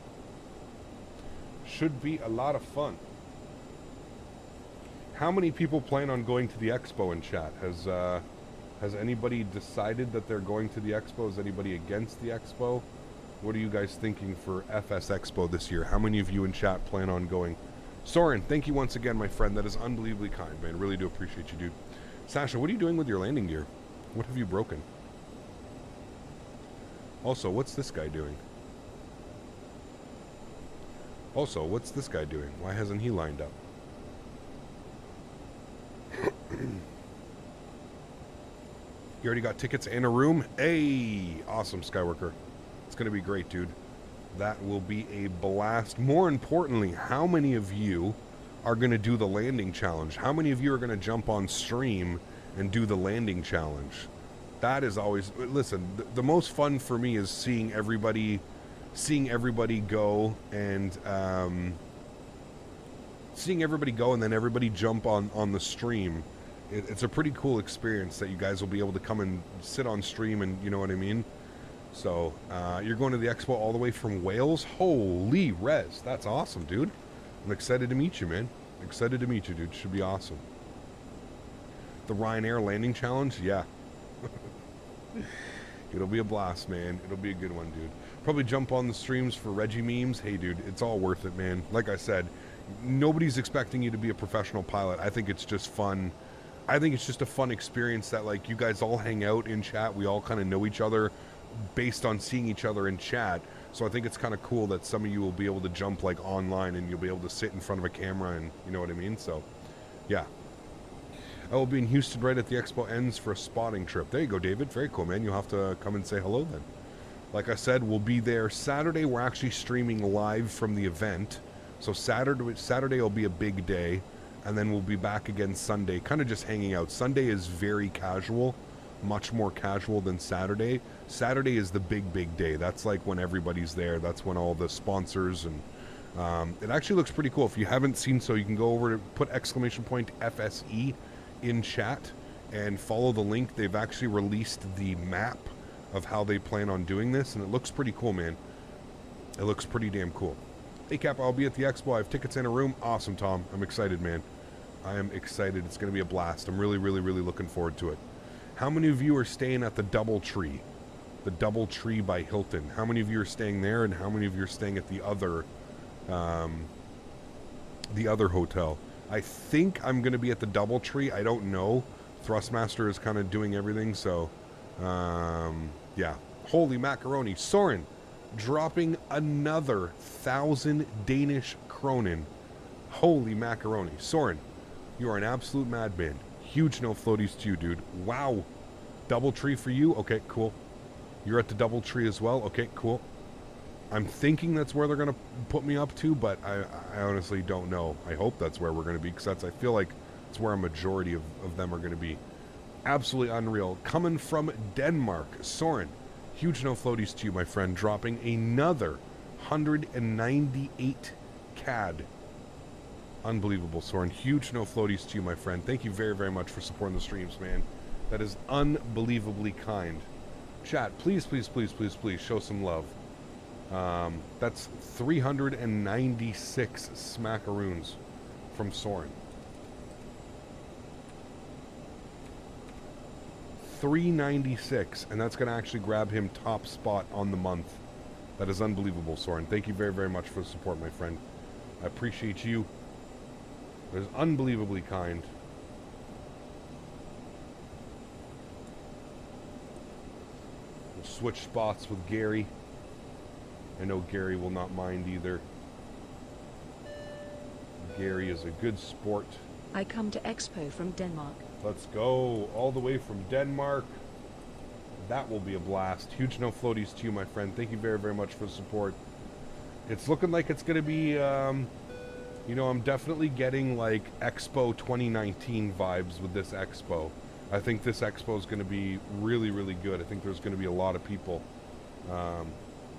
Should be a lot of fun. How many people plan on going to the expo in chat? Has anybody decided that they're going to the expo? Is anybody against the expo? What are you guys thinking for FS Expo this year? How many of you in chat plan on going? Soren, thank you once again, my friend. That is unbelievably kind, man. Really do appreciate you, dude. Sasha, what are you doing with your landing gear? What have you broken? Also, what's this guy doing? Also, what's this guy doing? Why hasn't he lined up? You already got tickets and a room? Hey, awesome, Skyworker. It's going to be great, dude. That will be a blast. More importantly, how many of you are going to do the landing challenge? How many of you are going to jump on stream and do the landing challenge? That is always... Listen, the most fun for me is seeing everybody go and... seeing everybody go and then everybody jump on the stream. It's a pretty cool experience that you guys will be able to come and sit on stream and, you know what I mean? So, you're going to the expo all the way from Wales? Holy res, that's awesome, dude. I'm excited to meet you, man. Excited to meet you, dude. Should be awesome. The Ryanair landing challenge? Yeah. It'll be a blast, man. It'll be a good one, dude. Probably jump on the streams for Reggie memes. Hey, dude, it's all worth it, man. Like I said, nobody's expecting you to be a professional pilot. I think it's just fun. I think it's just a fun experience that, like, you guys all hang out in chat. We all kind of know each other based on seeing each other in chat. So I think it's kind of cool that some of you will be able to jump, like, online, and you'll be able to sit in front of a camera, and you know what I mean? So, yeah. I will be in Houston right at the expo ends for a spotting trip. There you go, David. Very cool, man. You'll have to come and say hello then. Like I said, we'll be there Saturday. We're actually streaming live from the event. So Saturday will be a big day. And then we'll be back again Sunday, kind of just hanging out. Sunday is very casual, much more casual than Saturday. Saturday is the big day. That's like when everybody's there. That's when all the sponsors and it actually looks pretty cool. If you haven't seen, so you can go over to put !FSE in chat and follow the link. They've actually released the map of how they plan on doing this, and it looks pretty cool, man. It looks pretty damn cool. Hey, Cap, I'll be at the expo. I have tickets in a room. Awesome, Tom. I'm excited, man. I am excited. It's going to be a blast. I'm really looking forward to it. How many of you are staying at the DoubleTree? The DoubleTree by Hilton. How many of you are staying there, and how many of you are staying at the other hotel? I think I'm going to be at the DoubleTree. I don't know. Thrustmaster is kind of doing everything, so yeah. Holy macaroni. Soren dropping another 1,000 Danish kronen. Holy macaroni. Soren, you are an absolute madman. Huge no floaties to you, dude. Wow. DoubleTree for you? Okay, cool. You're at the DoubleTree as well? Okay, cool. I'm thinking that's where they're going to put me up to, but I honestly don't know. I hope that's where we're going to be, because I feel like it's where a majority of them are going to be. Absolutely unreal. Coming from Denmark, Soren, huge no floaties to you, my friend, dropping another 198 CAD. Unbelievable, Soren. Huge no floaties to you, my friend. Thank you very much for supporting the streams, man. That is unbelievably kind. Chat, please show some love. That's 396 smackaroons from Soren. 396, and that's going to actually grab him top spot on the month. That is unbelievable, Soren. Thank you very much for the support, my friend. I appreciate you. That is unbelievably kind. We'll switch spots with Gary. I know Gary will not mind either. Gary is a good sport. I come to Expo from Denmark. Let's go. All the way from Denmark. That will be a blast. Huge no floaties to you, my friend. Thank you very much for the support. It's looking like it's going to be, you know, I'm definitely getting like Expo 2019 vibes with this Expo. I think this Expo is going to be really good. I think there's going to be a lot of people.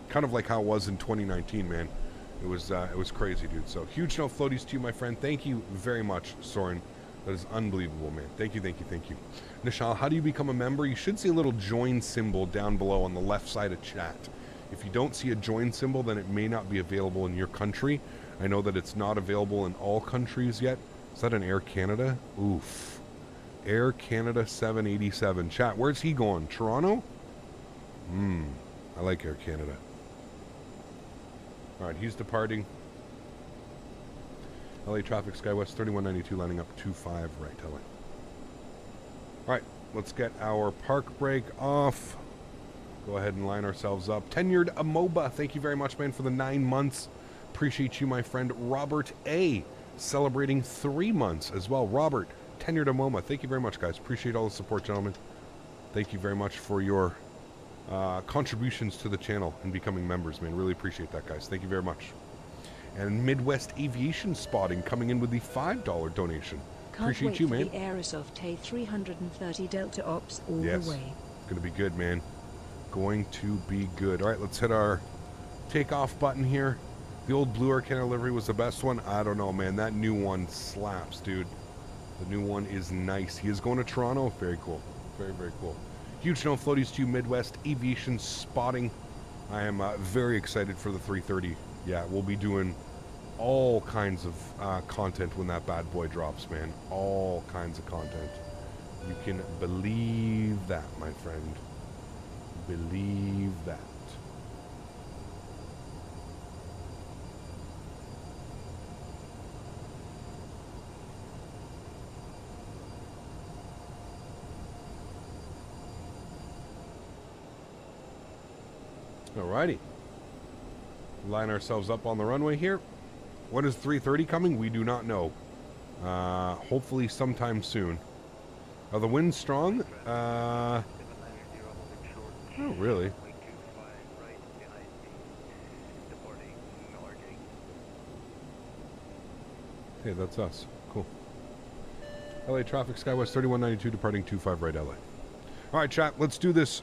Kind of like how it was in 2019, man. It was crazy, dude. So huge no floaties to you, my friend. Thank you very much, Soren. That is unbelievable, man. Thank you. Nishal, how do you become a member? You should see a little join symbol down below on the left side of chat. If you don't see a join symbol, then it may not be available in your country. I know that it's not available in all countries yet. Is that an Air Canada? Oof. Air Canada 787. Chat, where's he going? Toronto? I like Air Canada. Alright, he's departing. LA traffic, Skywest 3192, lining up 25 right, LA. Alright, let's get our park brake off. Go ahead and line ourselves up. Tenured Amoba, thank you very much, man, for the 9 months. Appreciate you, my friend. Robert A, celebrating 3 months as well. Robert, Tenured Amoba, thank you very much, guys. Appreciate all the support, gentlemen. Thank you very much for your contributions to the channel and becoming members, man. Really appreciate that, guys. Thank you very much. And Midwest Aviation Spotting coming in with the $5 donation. Appreciate you, man. The Aerosoft A330 Delta Ops all the way. Going to be good, man. Going to be good. All right, let's hit our takeoff button here. The old Blue Air Canada livery was the best one. I don't know, man. That new one slaps, dude. The new one is nice. He is going to Toronto. Very cool. Very cool. Huge no floaties to you, Midwest Aviation Spotting. I am very excited for the 330. Yeah, we'll be doing all kinds of content when that bad boy drops, man. All kinds of content. You can believe that, my friend. Believe that. Alrighty. Line ourselves up on the runway here. When is 3:30 coming? We do not know. Hopefully sometime soon. Are the winds strong? Oh, really? Hey, that's us. Cool. LA traffic, Skywest 3192, departing 25 right LA. Alright, chat, let's do this.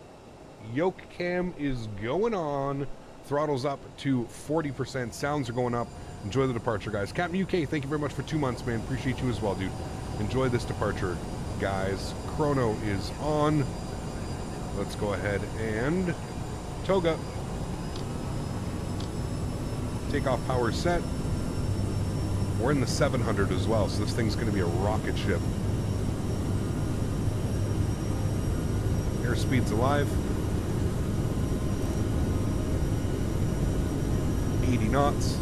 Yoke cam is going on. Throttle's up to 40%. Sounds are going up. Enjoy the departure, guys. Captain UK, thank you very much for 2 months, man. Appreciate you as well, dude. Enjoy this departure, guys. Chrono is on. Let's go ahead and toga. Takeoff power set. We're in the 700 as well, so this thing's going to be a rocket ship. Airspeed's alive. 80 knots.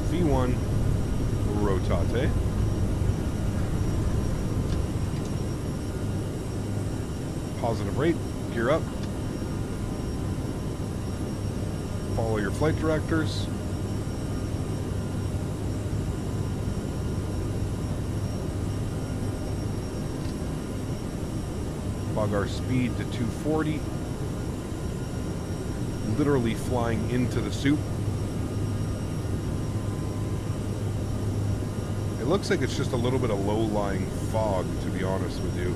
V1 rotate. Positive rate, gear up. Follow your flight directors. Bug our speed to 240. Literally flying into the soup. It looks like it's just a little bit of low-lying fog, to be honest with you.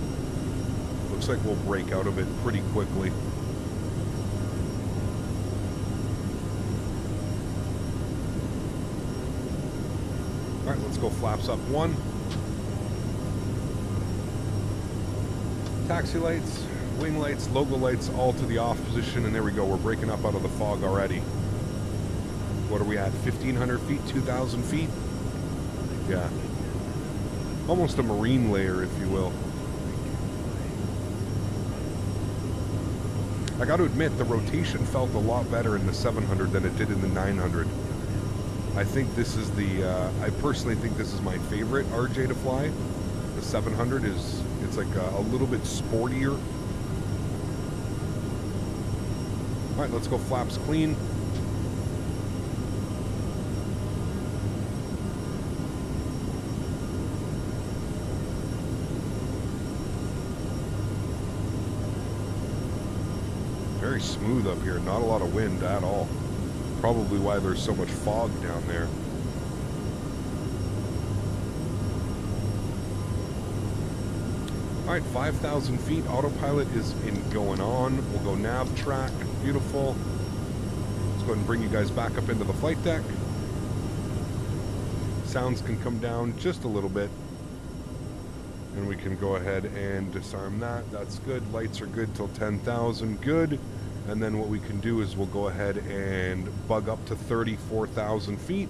Looks like we'll break out of it pretty quickly. Alright, let's go flaps up 1. Taxi lights, wing lights, logo lights, all to the off position, and there we go. We're breaking up out of the fog already. What are we at? 1,500 feet, 2,000 feet? Yeah. Almost a marine layer, if you will. I got to admit, the rotation felt a lot better in the 700 than it did in the 900. I think this is the, I personally think this is my favorite RJ to fly. The 700 is, it's like a little bit sportier. All right, let's go flaps clean. Very smooth up here, not a lot of wind at all. Probably why there's so much fog down there. All right, 5,000 feet. Autopilot is going on. We'll go nav track. Beautiful. Let's go ahead and bring you guys back up into the flight deck. Sounds can come down just a little bit. And we can go ahead and disarm that. That's good. Lights are good till 10,000. Good. And then what we can do is we'll go ahead and bug up to 34,000 feet,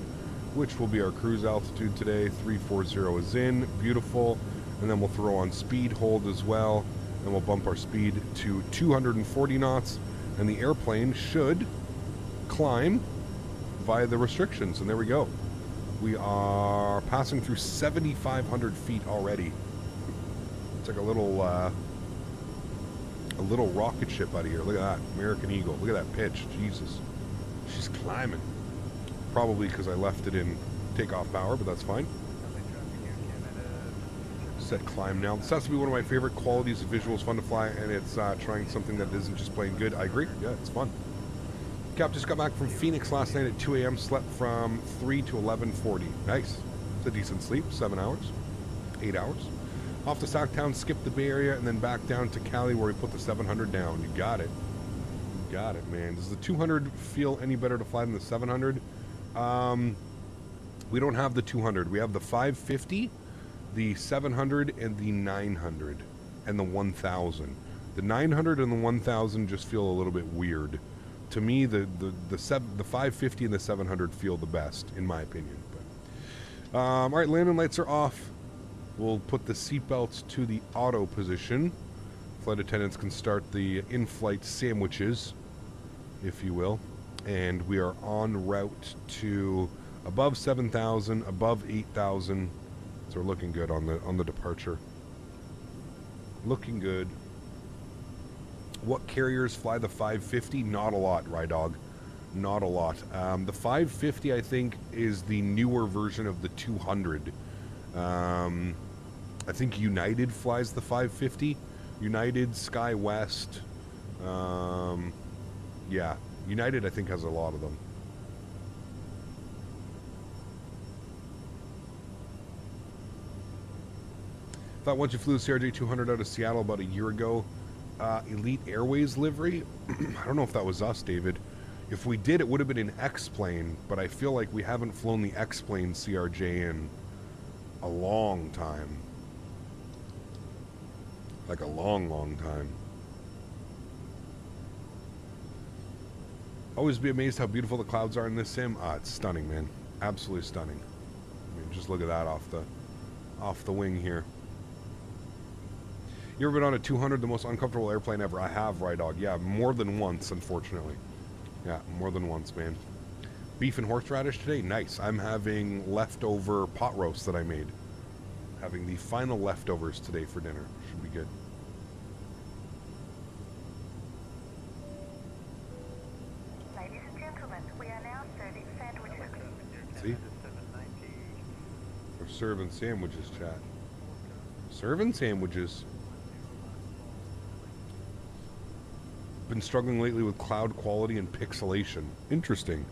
which will be our cruise altitude today. 340 is in. Beautiful. And then we'll throw on speed hold as well. And we'll bump our speed to 240 knots. And the airplane should climb via the restrictions. And there we go. We are passing through 7,500 feet already. It's like a little rocket ship out of here. Look at that. American Eagle. Look at that pitch. Jesus. She's climbing. Probably because I left it in takeoff power, but that's fine. Set climb now. This has to be one of my favorite qualities of visuals. Fun to fly, and it's trying something that isn't just plain good. I agree. Yeah, it's fun. Cap just got back from Phoenix last night at 2 a.m. Slept from 3 to 11:40. Nice. It's a decent sleep. 7 hours. 8 hours. Off to Sacktown, skip the Bay Area, and then back down to Cali where we put the 700 down. You got it. You got it, man. Does the 200 feel any better to fly than the 700? We don't have the 200. We have the 550, the 700, and the 900, and the 1000. The 900 and the 1000 just feel a little bit weird. To me, the 550 and the 700 feel the best, in my opinion. But, all right, landing lights are off. We'll put the seatbelts to the auto position. Flight attendants can start the in-flight sandwiches, if you will. And we are en route to above 7,000, above 8,000. So we're looking good on the departure. Looking good. What carriers fly the 550? Not a lot, Rydog. Not a lot. The 550, I think, is the newer version of the 200. I think United flies the 550. United, Skywest. Yeah, United, I think, has a lot of them. Thought once you flew the CRJ-700 out of Seattle about a year ago, Elite Airways livery. I don't know if that was us, David. If we did, it would have been an X-plane, but I feel like we haven't flown the X-plane CRJ in a long time. Like a long, long time. Always be amazed how beautiful the clouds are in this sim. It's stunning, man. Absolutely stunning. I mean, just look at that off the wing here. You ever been on a 200, the most uncomfortable airplane ever? I have, Rydog. Yeah, more than once, unfortunately. Yeah, more than once, man. Beef and horseradish today? Nice. I'm having leftover pot roast that I made. Having the final leftovers today for dinner. Should be good. Ladies and gentlemen, we are now serving sandwiches. See? We're serving sandwiches, chat. Serving sandwiches. Been struggling lately with cloud quality and pixelation. Interesting.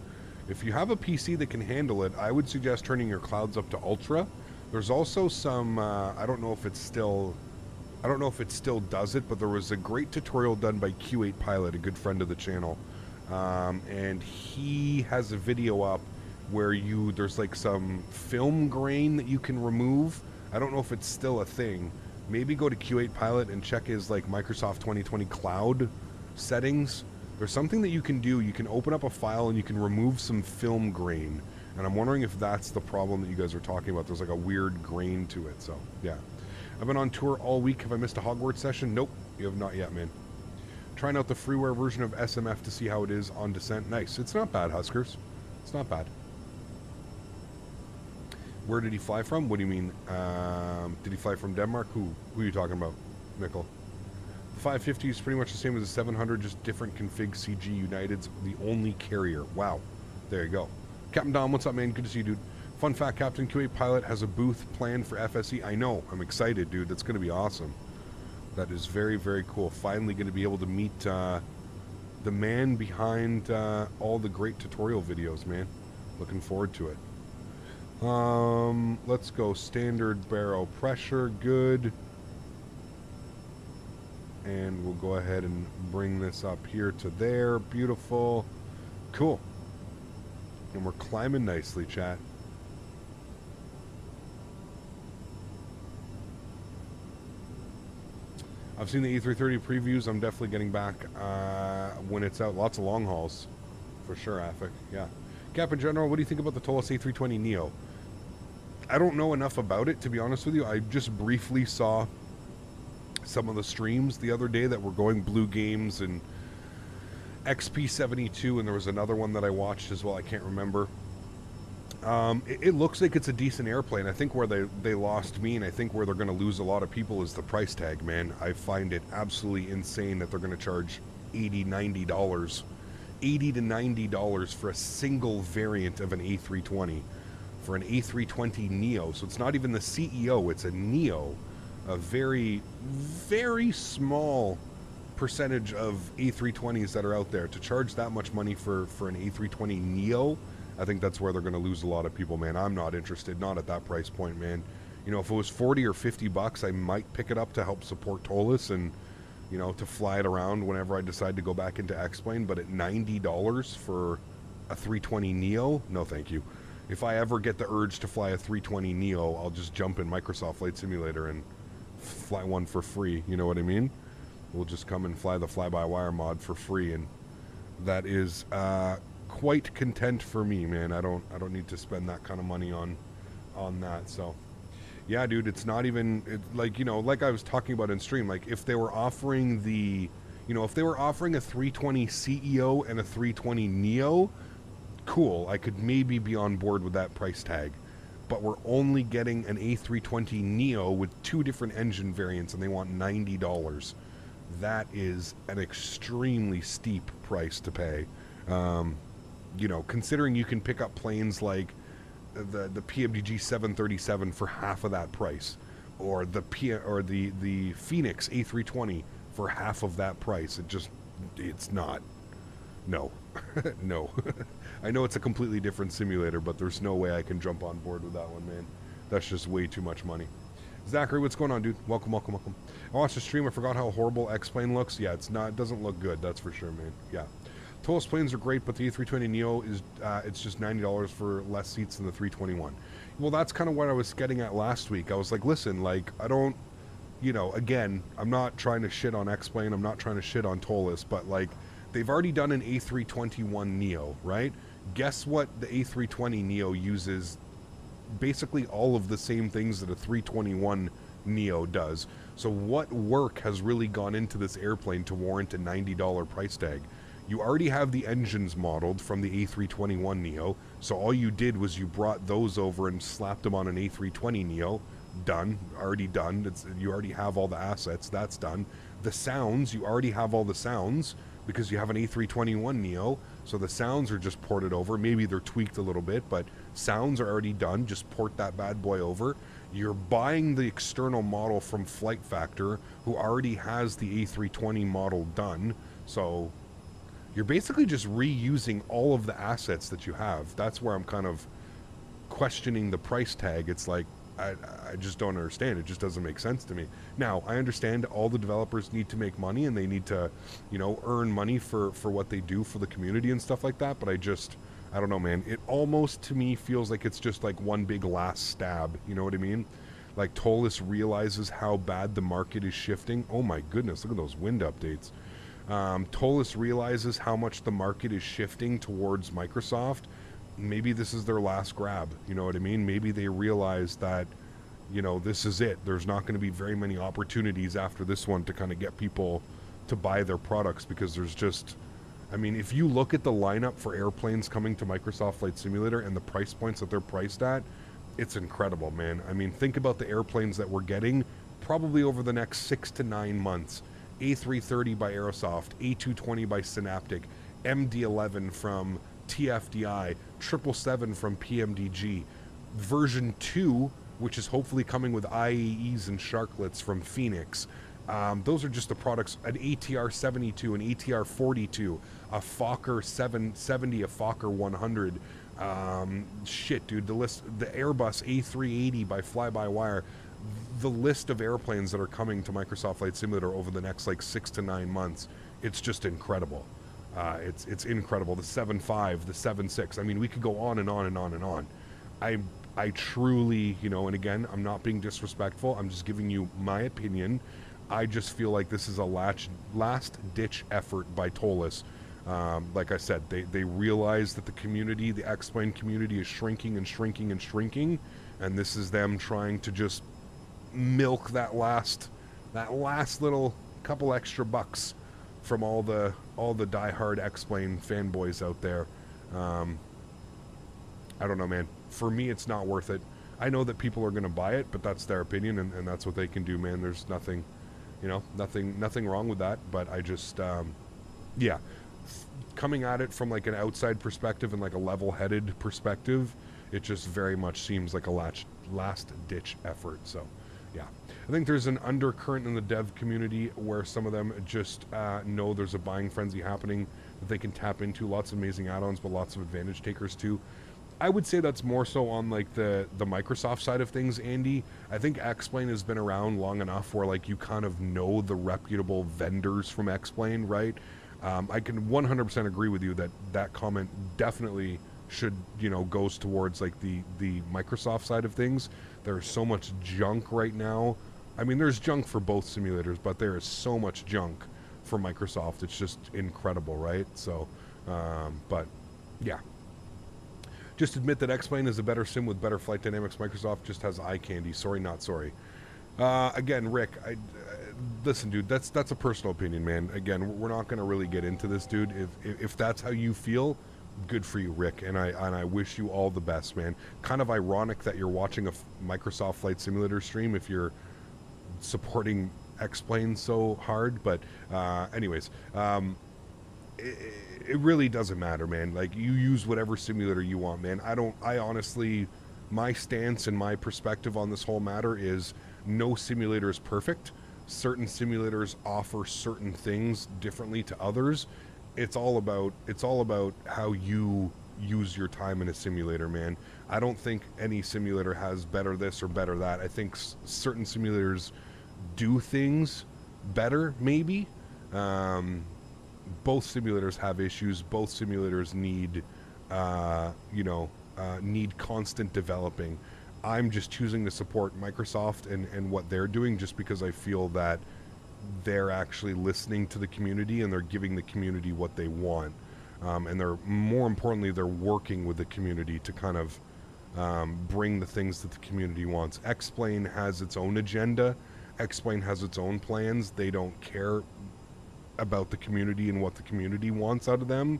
If you have a PC that can handle it, I would suggest turning your clouds up to ultra. There's also some I don't know if it still does it, but there was a great tutorial done by Q8 Pilot, a good friend of the channel, and he has a video up where there's like some film grain that you can remove. I don't know if it's still a thing. Maybe go to Q8 Pilot and check his like Microsoft 2020 cloud settings. There's something that you can do. You can open up a file and you can remove some film grain, and I'm wondering if that's the problem that you guys are talking about. There's like a weird grain to it. So yeah, I've been on tour all week. Have I missed a Hogwarts session? Nope, you have not yet, man. Trying out the freeware version of SMF to see how it is on descent. Nice. It's not bad, Huskers. It's not bad. Where did he fly from? What do you mean? Did he fly from Denmark? Who are you talking about, Mikkel? The 550 is pretty much the same as the 700, just different config. CG United's the only carrier. Wow. There you go. Captain Dom, what's up, man? Good to see you, dude. Fun fact, Captain Q8 Pilot has a booth planned for FSE. I know. I'm excited, dude. That's going to be awesome. That is very, very cool. Finally going to be able to meet the man behind all the great tutorial videos, man. Looking forward to it. Let's go standard barrel pressure. Good. And we'll go ahead and bring this up here to there. Beautiful. Cool. And we're climbing nicely, chat. I've seen the E330 previews. I'm definitely getting back when it's out. Lots of long hauls. For sure, Afik. Yeah. Cap in general, what do you think about the Tolos A320 Neo? I don't know enough about it, to be honest with you. I just briefly saw some of the streams the other day that were going Blue Games and XP72, and there was another one that I watched as well. I can't remember. It looks like it's a decent airplane. I think where they lost me, and I think where they're going to lose a lot of people, is the price tag, man. I find it absolutely insane that they're going to charge $80, $90, $80 to $90 for a single variant of an A320, for an A320 Neo. So it's not even the CEO, it's a Neo. A very, very small percentage of A320s that are out there. To charge that much money for an A320 Neo, I think that's where they're going to lose a lot of people, man. I'm not interested, not at that price point, man. You know, if it was 40 or 50 bucks, I might pick it up to help support Tolos and, you know, to fly it around whenever I decide to go back into X-Plane. But at $90 for a 320 Neo, no thank you. If I ever get the urge to fly a 320 Neo, I'll just jump in Microsoft Flight Simulator and fly one for free, you know what I mean? will just come and fly the fly-by-wire mod for free, and that is quite content for me, man. I don't need to spend that kind of money on that. So yeah, dude, it's not even like, you know, like I was talking about in stream, like if they were offering the, you know, if they were offering a 320 CEO and a 320 Neo, cool, I could maybe be on board with that price tag. But we're only getting an A320 Neo with 2 different engine variants, and they want $90. That is an extremely steep price to pay. You know, considering you can pick up planes like the PMDG 737 for half of that price, or the Phoenix A320 for half of that price. It's not. No. No. I know it's a completely different simulator, but there's no way I can jump on board with that one, man. That's just way too much money. Zachary, what's going on, dude? Welcome, welcome, welcome. I watched the stream. I forgot how horrible X-Plane looks. Yeah, it doesn't look good. That's for sure, man. Yeah. Tolos planes are great, but the A320 Neo is, it's just $90 for less seats than the 321. Well, that's kind of what I was getting at last week. I was like, listen, like, I don't, you know, again, I'm not trying to shit on X-Plane. I'm not trying to shit on Tolos, but like, they've already done an A321 Neo, right? Guess what the A320 Neo uses? Basically all of the same things that a 321 Neo does. So what work has really gone into this airplane to warrant a $90 price tag? You already have the engines modeled from the A321 Neo, so all you did was you brought those over and slapped them on an A320 Neo. Done. Already done. You already have all the assets. That's done. The sounds, you already have all the sounds because you have an A321 Neo, so the sounds are just ported over. Maybe they're tweaked a little bit, but sounds are already done. Just port that bad boy over. You're buying the external model from Flight Factor, who already has the A320 model done, so you're basically just reusing all of the assets that you have. That's where I'm kind of questioning the price tag. It's like, I just don't understand. It just doesn't make sense to me. Now, I understand all the developers need to make money and they need to, you know, earn money for what they do for the community and stuff like that, but I don't know, man. It almost, to me, feels like it's just like one big last stab. You know what I mean? Like, Tolos realizes how bad the market is shifting. Oh my goodness, look at those wind updates. Tolos realizes how much the market is shifting towards Microsoft. Maybe this is their last grab, you know what I mean? Maybe they realize that, you know, this is it. There's not going to be very many opportunities after this one to kind of get people to buy their products, because there's just, I mean, if you look at the lineup for airplanes coming to Microsoft Flight Simulator and the price points that they're priced at, it's incredible, man. I mean, think about the airplanes that we're getting probably over the next 6 to 9 months. A330 by Aerosoft, A220 by Synaptic, MD-11 from TFDI, 777 from PMDG, version 2, which is hopefully coming with IAEs and Sharklets from Phoenix. Those are just the products. An ATR 72, an ATR 42, a Fokker 770, a Fokker 100. Shit, dude, the list, the Airbus A380 by Fly-by-Wire. The list of airplanes that are coming to Microsoft Flight Simulator over the next like 6 to 9 months, it's just incredible. It's incredible. The 7.5, the 7.6. I mean, we could go on and on and on and on. I truly, you know, and again, I'm not being disrespectful. I'm just giving you my opinion. I just feel like this is a last-ditch effort by Tolos. Like I said, they realize that the community, the X-Plane community, is shrinking and shrinking and shrinking, and this is them trying to just milk that last little couple extra bucks from all the diehard X-Plane fanboys out there. I don't know, man. For me, it's not worth it. I know that people are going to buy it, but that's their opinion, and that's what they can do, man. There's nothing, you know, nothing wrong with that. But I just, yeah, coming at it from like an outside perspective and like a level-headed perspective, it just very much seems like a last-ditch effort. So, yeah. I think there's an undercurrent in the dev community where some of them just know there's a buying frenzy happening that they can tap into. Lots of amazing add-ons, but lots of advantage takers too. I would say that's more so on like the Microsoft side of things, Andy. I think X-Plane has been around long enough where like you kind of know the reputable vendors from X-Plane, right? I can 100% agree with you that comment definitely should, you know, goes towards like the Microsoft side of things. There's so much junk right now I mean, there's junk for both simulators, but there is so much junk for Microsoft. It's just incredible, right? So, but yeah. Just admit that X-Plane is a better sim with better flight dynamics. Microsoft just has eye candy. Sorry, not sorry. Again, Rick, listen, dude, that's a personal opinion, man. Again, we're not going to really get into this, dude. If that's how you feel, good for you, Rick, and I wish you all the best, man. Kind of ironic that you're watching a Microsoft Flight Simulator stream if you're supporting X-Plane so hard, but anyways, it really doesn't matter, man. Like, you use whatever simulator you want, man. I honestly, my stance and my perspective on this whole matter is no simulator is perfect. Certain simulators offer certain things differently to others. It's all about how you use your time in a simulator, man. I don't think any simulator has better this or better that. I think certain simulators do things better, maybe. Both simulators have issues. Both simulators need, need constant developing. I'm just choosing to support Microsoft and what they're doing just because I feel that they're actually listening to the community and they're giving the community what they want. And they're, more importantly, they're working with the community to kind of bring the things that the community wants. X-Plane has its own agenda. X-Plane has its own plans. They don't care about the community and what the community wants out of them.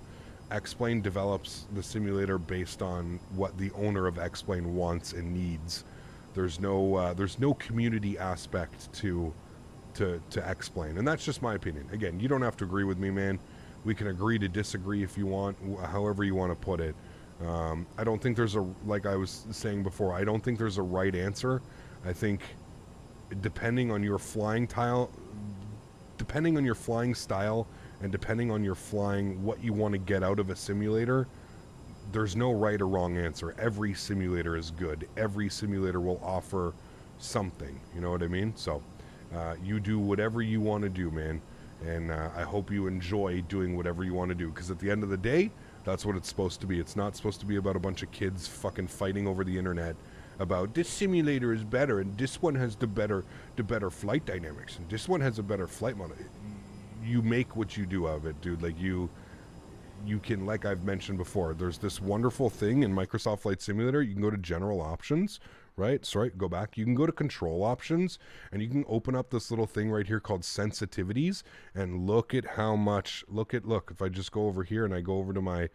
X-Plane develops the simulator based on what the owner of X-Plane wants and needs. There's no community aspect to X-Plane, and that's just my opinion. Again, you don't have to agree with me, man. We can agree to disagree if you want, however you want to put it. I don't think there's like I was saying before, I don't think there's a right answer. I think depending on your flying style, and depending on your flying, what you want to get out of a simulator, there's no right or wrong answer. Every simulator is good. Every simulator will offer something. You know what I mean? So you do whatever you want to do, man. And I hope you enjoy doing whatever you want to do, because at the end of the day, that's what it's supposed to be. It's not supposed to be about a bunch of kids fucking fighting over the internet about this simulator is better and this one has the better flight dynamics and this one has a better flight model. You make what you do of it, dude. Like, you can, like I've mentioned before, there's this wonderful thing in Microsoft Flight Simulator. You can go to general options, right? Sorry, go back. You can go to control options and you can open up this little thing right here called sensitivities and look at how much, look, if I just go over here and I go over to my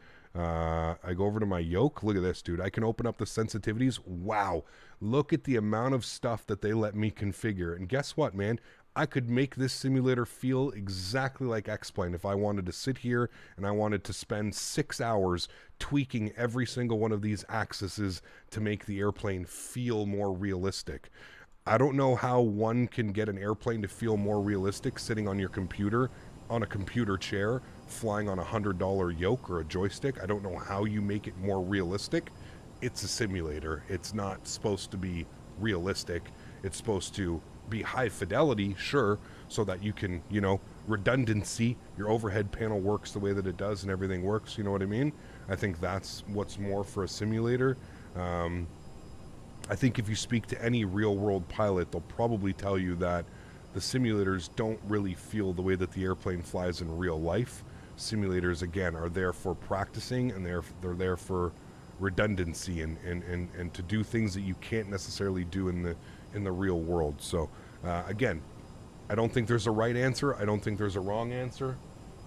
yoke, look at this, dude. I can open up the sensitivities. Wow. Look at the amount of stuff that they let me configure. And guess what, man? I could make this simulator feel exactly like X-Plane if I wanted to sit here and I wanted to spend 6 hours tweaking every single one of these axes to make the airplane feel more realistic. I don't know how one can get an airplane to feel more realistic sitting on your computer, on a computer chair, flying on $100 yoke or a joystick. I don't know how you make it more realistic. It's a simulator. It's not supposed to be realistic. It's supposed to be high fidelity, sure, so that you can, redundancy, your overhead panel works the way that it does and everything works, you know what I mean? I think that's what's more for a simulator. I think if you speak to any real world pilot, they'll probably tell you that the simulators don't really feel the way that the airplane flies in real life. Simulators, again, are there for practicing, and they're there for redundancy and to do things that you can't necessarily do in the real world. So again, I don't think there's a right answer. I don't think there's a wrong answer.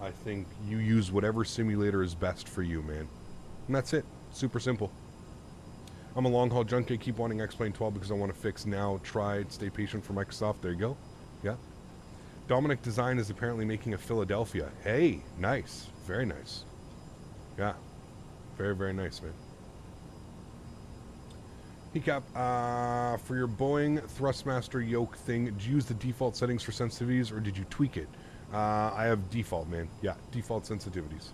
I think you use whatever simulator is best for you, man. And that's it. Super simple. I'm a long haul junkie. Keep wanting X-Plane 12 because I want to fix now. Try. Stay patient for Microsoft. There you go. Yeah. Dominic Design is apparently making a Philadelphia. Hey, nice. Very nice. Yeah. Very, very nice, man. Cap, for your Boeing Thrustmaster yoke thing, did you use the default settings for sensitivities or did you tweak it? I have default, man. Yeah, default sensitivities.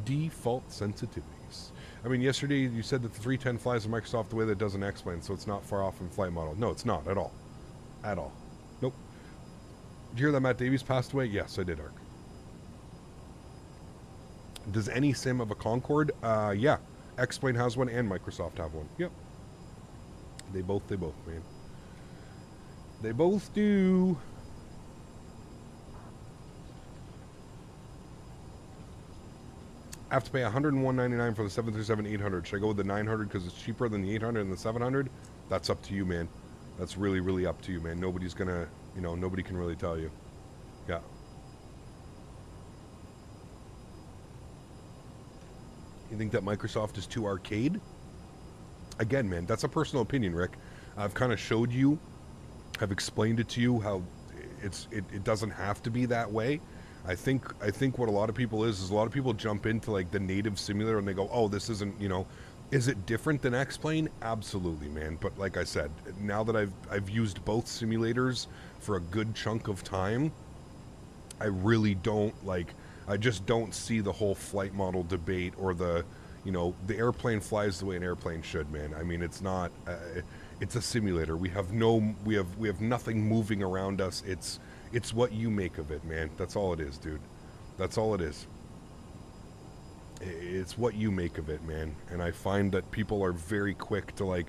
Default sensitivities. I mean, yesterday you said that the 310 flies in Microsoft the way that it does in X-Plane, so it's not far off from flight model. No, it's not at all. At all. Nope. Did you hear that Matt Davies passed away? Yes, I did, Ark. Does any sim have a Concorde? Yeah. X-Plane has one and Microsoft have one. Yep. They both, man. They both do. I have to pay $101.99 for the 737-800. Should I go with the 900 because it's cheaper than the 800 and the 700? That's up to you, man. That's really, really up to you, man. Nobody's gonna, you know, nobody can really tell you. Yeah. You think that Microsoft is too arcade? Again, man, that's a personal opinion, Rick. I've kind of showed you, I've explained it to you how it doesn't have to be that way. I think what a lot of people is a lot of people jump into like the native simulator and they go, oh, this isn't, you know, is it different than X-Plane? Absolutely, man. But like I said, now that I've used both simulators for a good chunk of time, I really don't like, I just don't see the whole flight model debate or the, you know, the airplane flies the way an airplane should, man. I mean, it's not, it's a simulator. We have nothing moving around us. It's what you make of it, man. That's all it is, dude. That's all it is. It's what you make of it, man. And I find that people are very quick to like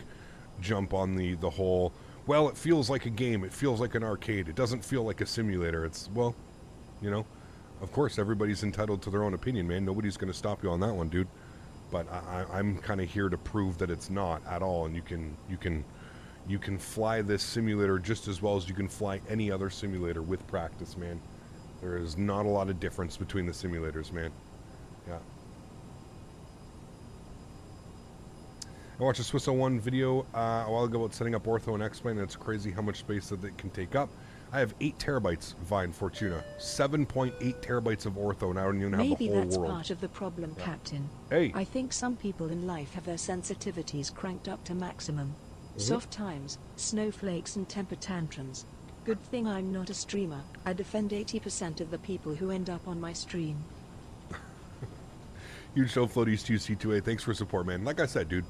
jump on the whole, well, it feels like a game. It feels like an arcade. It doesn't feel like a simulator. It's, well, you know, of course, everybody's entitled to their own opinion, man. Nobody's going to stop you on that one, dude. But I'm kind of here to prove that it's not at all. And you can fly this simulator just as well as you can fly any other simulator with practice, man. There is not a lot of difference between the simulators, man. Yeah. I watched a Swiss 01 video a while ago about setting up ortho and X-Plane, and it's crazy how much space that it can take up. I have 8 terabytes, Vine Fortuna. 7.8 terabytes of ortho, and I don't even have the whole world. Maybe that's part of the problem, yeah. Captain. Hey. I think some people in life have their sensitivities cranked up to maximum. Soft times, snowflakes and temper tantrums. Good thing I'm not a streamer. I defend 80% of the people who end up on my stream. Huge show, Floaties 2C2A. Thanks for support, man. Like I said, dude,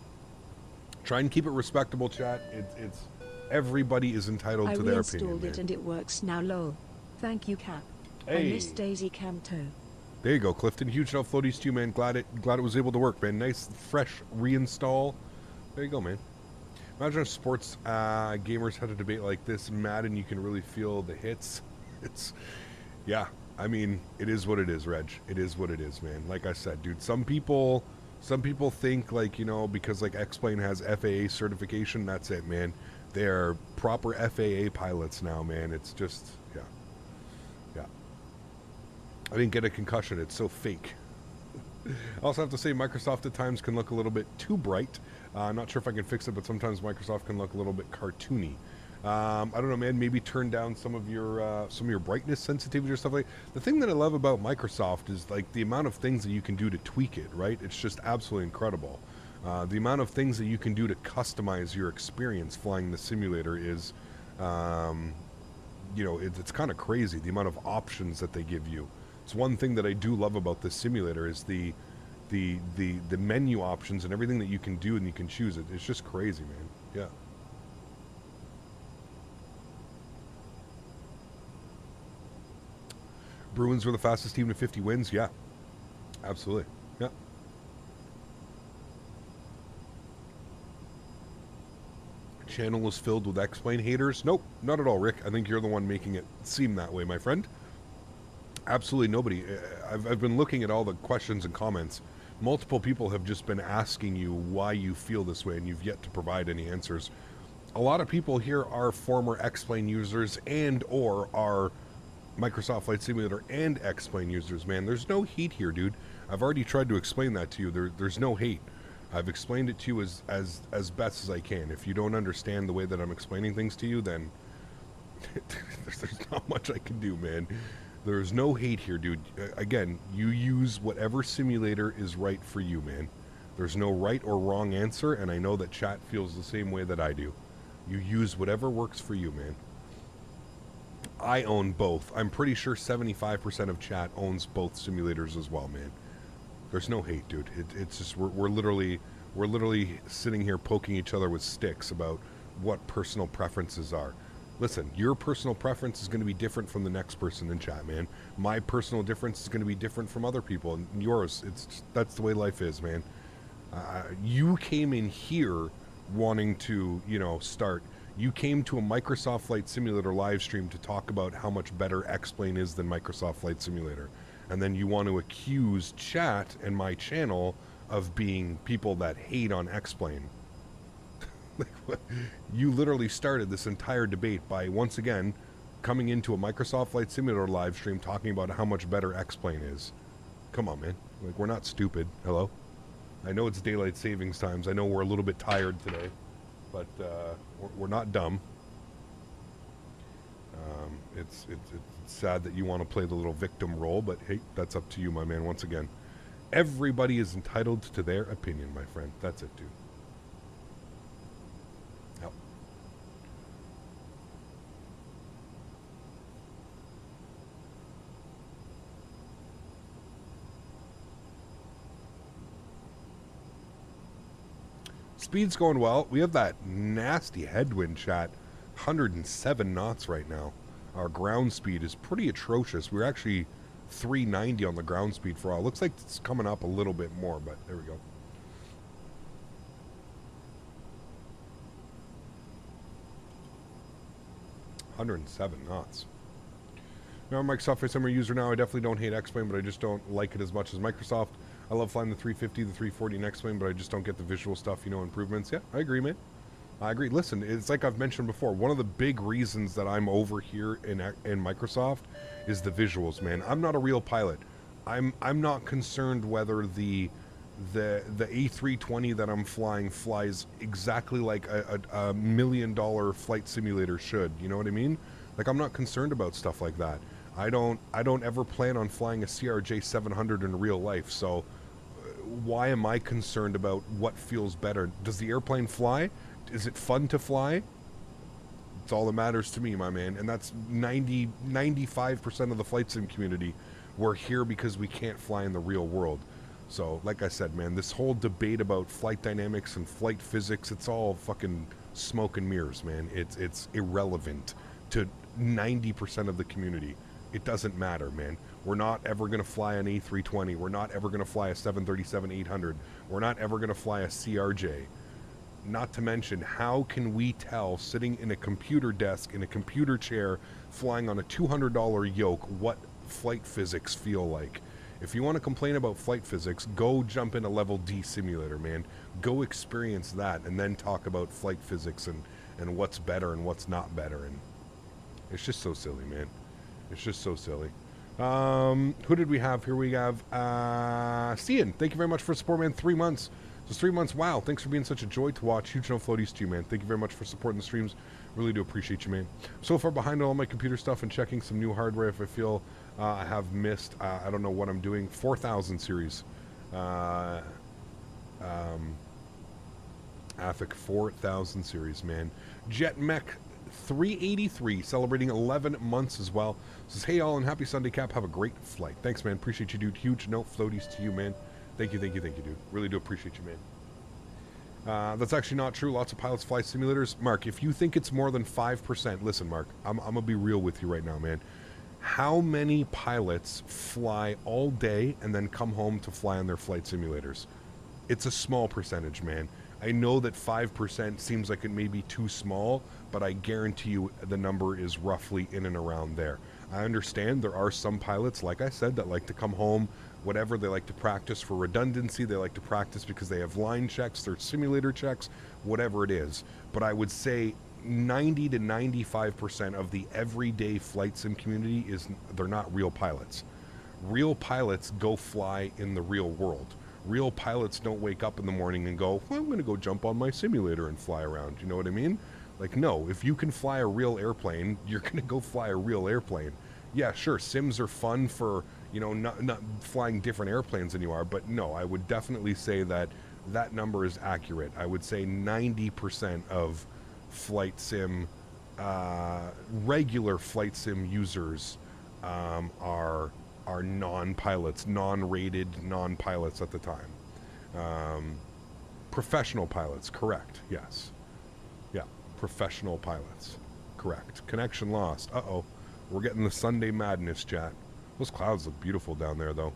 try and keep it respectable, chat. It's everybody is entitled to their opinion. I reinstalled it and it works now, lol. Thank you, Cap. Hey. I miss Daisy Camto. There you go, Clifton. Huge show, Floaties 2, man. Glad it was able to work, man. Nice, fresh reinstall. There you go, man. Imagine if sports gamers had a debate like this. Madden, you can really feel the hits. It's, yeah. I mean, it is what it is, Reg. It is what it is, man. Like I said, dude. Some people think like, you know, because like X-Plane has FAA certification, that's it, man. They're proper FAA pilots now, man. It's just, yeah, yeah. I didn't get a concussion. It's so fake. I also have to say, Microsoft at times can look a little bit too bright. I'm not sure if I can fix it, but sometimes Microsoft can look a little bit cartoony. I don't know, man. Maybe turn down some of your brightness sensitivity or stuff like that. The thing that I love about Microsoft is like the amount of things that you can do to tweak it. Right? It's just absolutely incredible. The amount of things that you can do to customize your experience flying the simulator is, you know, it's kind of crazy. The amount of options that they give you. It's one thing that I do love about this simulator is the menu options and everything that you can do and you can choose it. It's just crazy, man. Yeah. Bruins were the fastest team to 50 wins. Yeah, absolutely. Yeah. Channel is filled with X-Plane haters. Nope, not at all, Rick. I think you're the one making it seem that way, my friend. Absolutely nobody. I've been looking at all the questions and comments. Multiple people have just been asking you why you feel this way, and you've yet to provide any answers. A lot of people here are former X-Plane users and or are Microsoft Flight Simulator and X-Plane users, man. There's no hate here, dude. I've already tried to explain that to you. There's no hate. I've explained it to you as best as I can. If you don't understand the way that I'm explaining things to you, then there's not much I can do, man. There's no hate here, dude. Again, you use whatever simulator is right for you, man. There's no right or wrong answer, and I know that chat feels the same way that I do. You use whatever works for you, man. I own both. I'm pretty sure 75% of chat owns both simulators as well, man. There's no hate, dude. It's just we're literally sitting here poking each other with sticks about what personal preferences are. Listen, your personal preference is going to be different from the next person in chat, man. My personal difference is going to be different from other people, and yours. That's the way life is, man. You came in here wanting to, you know, start You came to a Microsoft Flight Simulator live stream to talk about how much better X-Plane is than Microsoft Flight Simulator. And then you want to accuse chat and my channel of being people that hate on X-Plane. Like, you literally started this entire debate by, once again, coming into a Microsoft Flight Simulator live stream talking about how much better X-Plane is. Come on, man. Like, we're not stupid. Hello? I know it's daylight savings times. I know we're a little bit tired today. But we're not dumb. It's sad that you want to play the little victim role, but hey, that's up to you, my man. Once again, everybody is entitled to their opinion, my friend. That's it, dude. Yep. Speed's going well. We have that nasty headwind, chat. 107 knots right now. Our ground speed is pretty atrocious. We're actually 390 on the ground speed for all. Looks like it's coming up a little bit more, but there we go. $107 knots. Now, I'm a Microsoft Flight Simulator user now. I definitely don't hate X-Plane, but I just don't like it as much as Microsoft. I love flying the 350, the 340 in X-Plane, but I just don't get the visual stuff, you know, improvements. Yeah, I agree, man. I agree. Listen, it's like I've mentioned before. One of the big reasons that I'm over here in Microsoft is the visuals, man. I'm not a real pilot. I'm not concerned whether the A320 that I'm flying flies exactly like a $1 million flight simulator should. You know what I mean? Like, I'm not concerned about stuff like that. I don't ever plan on flying a CRJ-700 in real life. So why am I concerned about what feels better? Does the airplane fly? Is it fun to fly? It's all that matters to me, my man. And that's 95% of the flight sim community. We're here because we can't fly in the real world. So, like I said, man, this whole debate about flight dynamics and flight physics, it's all fucking smoke and mirrors, man. It's irrelevant to 90% of the community. It doesn't matter, man. We're not ever going to fly an A320. We're not ever going to fly a 737-800. We're not ever going to fly a CRJ. Not to mention, how can we tell, sitting in a computer desk, in a computer chair, flying on a $200 yoke, what flight physics feel like? If you want to complain about flight physics, go jump in a level D simulator, man. Go experience that, and then talk about flight physics and what's better and what's not better. And it's just so silly, man. It's just so silly. Who did we have here? We have Cian. Thank you very much for support, man. 3 months. Just 3 months. Wow. Thanks for being such a joy to watch. Huge no floaties to you, man. Thank you very much for supporting the streams. Really do appreciate you, man. So far behind on all my computer stuff and checking some new hardware if I feel I have missed. I don't know what I'm doing. 4000 series. AFIC 4000 series, man. Jet Mech 383 celebrating 11 months as well. Says, hey all, and happy Sunday, Cap. Have a great flight. Thanks, man. Appreciate you, dude. Huge no floaties to you, man. Thank you, dude. Really do appreciate you, man. That's actually not true. Lots of pilots fly simulators. Mark, if you think it's more than 5%, listen, Mark, I'm going to be real with you right now, man. How many pilots fly all day and then come home to fly on their flight simulators? It's a small percentage, man. I know that 5% seems like it may be too small, but I guarantee you the number is roughly in and around there. I understand there are some pilots, like I said, that like to come home, whatever, they like to practice for redundancy, they like to practice because they have line checks, their simulator checks, whatever it is. But I would say 90 to 95% of the everyday flight sim community they're not real pilots. Real pilots go fly in the real world. Real pilots don't wake up in the morning and go, well, I'm going to go jump on my simulator and fly around. You know what I mean? Like, no, if you can fly a real airplane, you're going to go fly a real airplane. Yeah, sure, sims are fun for, you know, not flying different airplanes than you are, but no, I would definitely say that that number is accurate. I would say 90% of flight sim, regular flight sim users are non-pilots, non-rated non-pilots at the time. Professional pilots, correct, yes. Yeah, professional pilots, correct. Connection lost, uh-oh. We're getting the Sunday madness, chat. Those clouds look beautiful down there, though.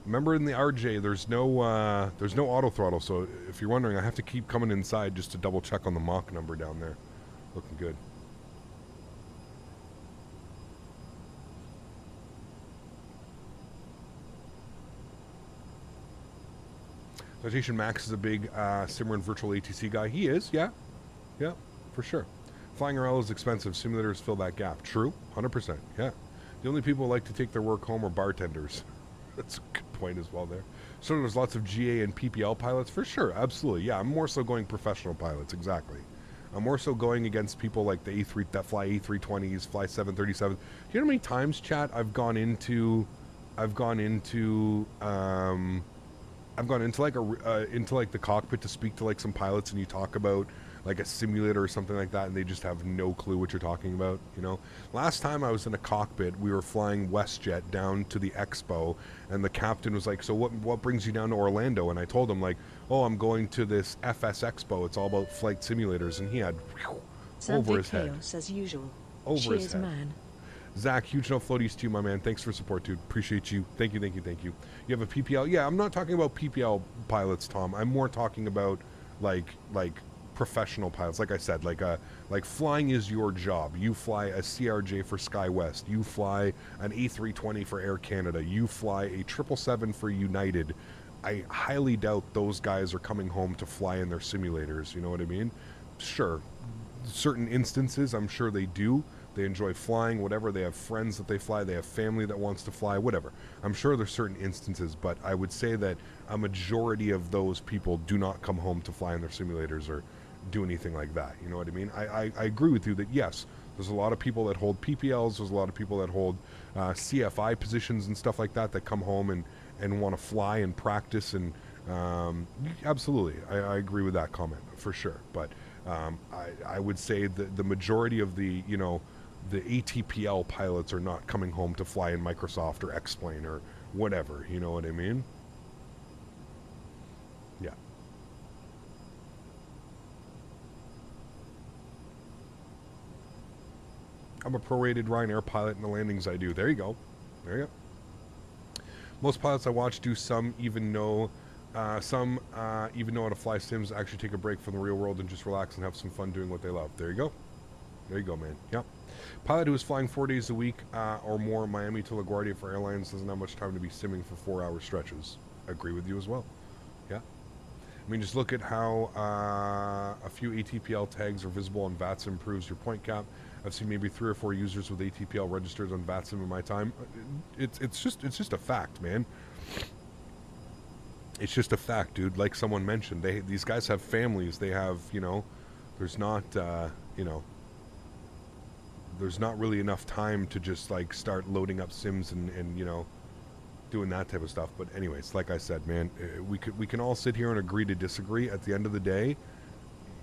Remember in the RJ, there's no auto throttle. So if you're wondering, I have to keep coming inside just to double check on the Mach number down there. Looking good. Citation Max is a big Simran virtual ATC guy. He is, yeah, for sure. Flying RL is expensive. Simulators fill that gap. True, 100%. Yeah. The only people who like to take their work home are bartenders. That's a good point as well there. So there's lots of GA and PPL pilots for sure. Absolutely, yeah. I'm more so going professional pilots. Exactly. I'm more so going against people like the A3 that fly A320s, fly 737. You know how many times, chat, I've gone into like into like the cockpit to speak to like some pilots, and you talk about like a simulator or something like that, and they just have no clue what you're talking about. You know, last time I was in a cockpit, we were flying WestJet down to the expo, and the captain was like, "So what brings you down to Orlando?" And I told him like, "Oh, I'm going to this FS Expo. It's all about flight simulators." And he had over his head. Chaos as usual. Over Cheers, his head. man. Zach, huge no floaties to you, my man. Thanks for support, dude. Appreciate you. Thank you. You have a PPL? Yeah, I'm not talking about PPL pilots, Tom. I'm more talking about like professional pilots. Like I said, like flying is your job. You fly a CRJ for Skywest. You fly an A320 for Air Canada. You fly a 777 for United. I highly doubt those guys are coming home to fly in their simulators. You know what I mean? Sure, certain instances, I'm sure they do. They enjoy flying, whatever. They have friends that they fly. They have family that wants to fly, whatever. I'm sure there's certain instances, but I would say that a majority of those people do not come home to fly in their simulators or do anything like that. You know what I mean? I agree with you that, yes, there's a lot of people that hold PPLs. There's a lot of people that hold CFI positions and stuff like that that come home and want to fly and practice. And absolutely, I agree with that comment for sure. But I would say that the majority of the ATPL pilots are not coming home to fly in Microsoft or X-Plane or whatever, you know what I mean? Yeah. I'm a prorated Ryanair pilot in the landings I do. There you go. There you go. Most pilots I watch do some even know how to fly sims, actually take a break from the real world and just relax and have some fun doing what they love. There you go. There you go, man. Yep. Pilot who is flying 4 days a week or more Miami to LaGuardia for airlines doesn't have much time to be simming for 4-hour stretches. I agree with you as well. Yeah. I mean, just look at how a few ATPL tags are visible on VATSIM improves your point cap. I've seen maybe 3 or 4 users with ATPL registers on VATSIM in my time. It's just a fact, man. It's just a fact, dude. Like someone mentioned, these guys have families. They have, there's not, there's not really enough time to just like start loading up sims and doing that type of stuff. But anyways, like I said, man, we can all sit here and agree to disagree. At the end of the day,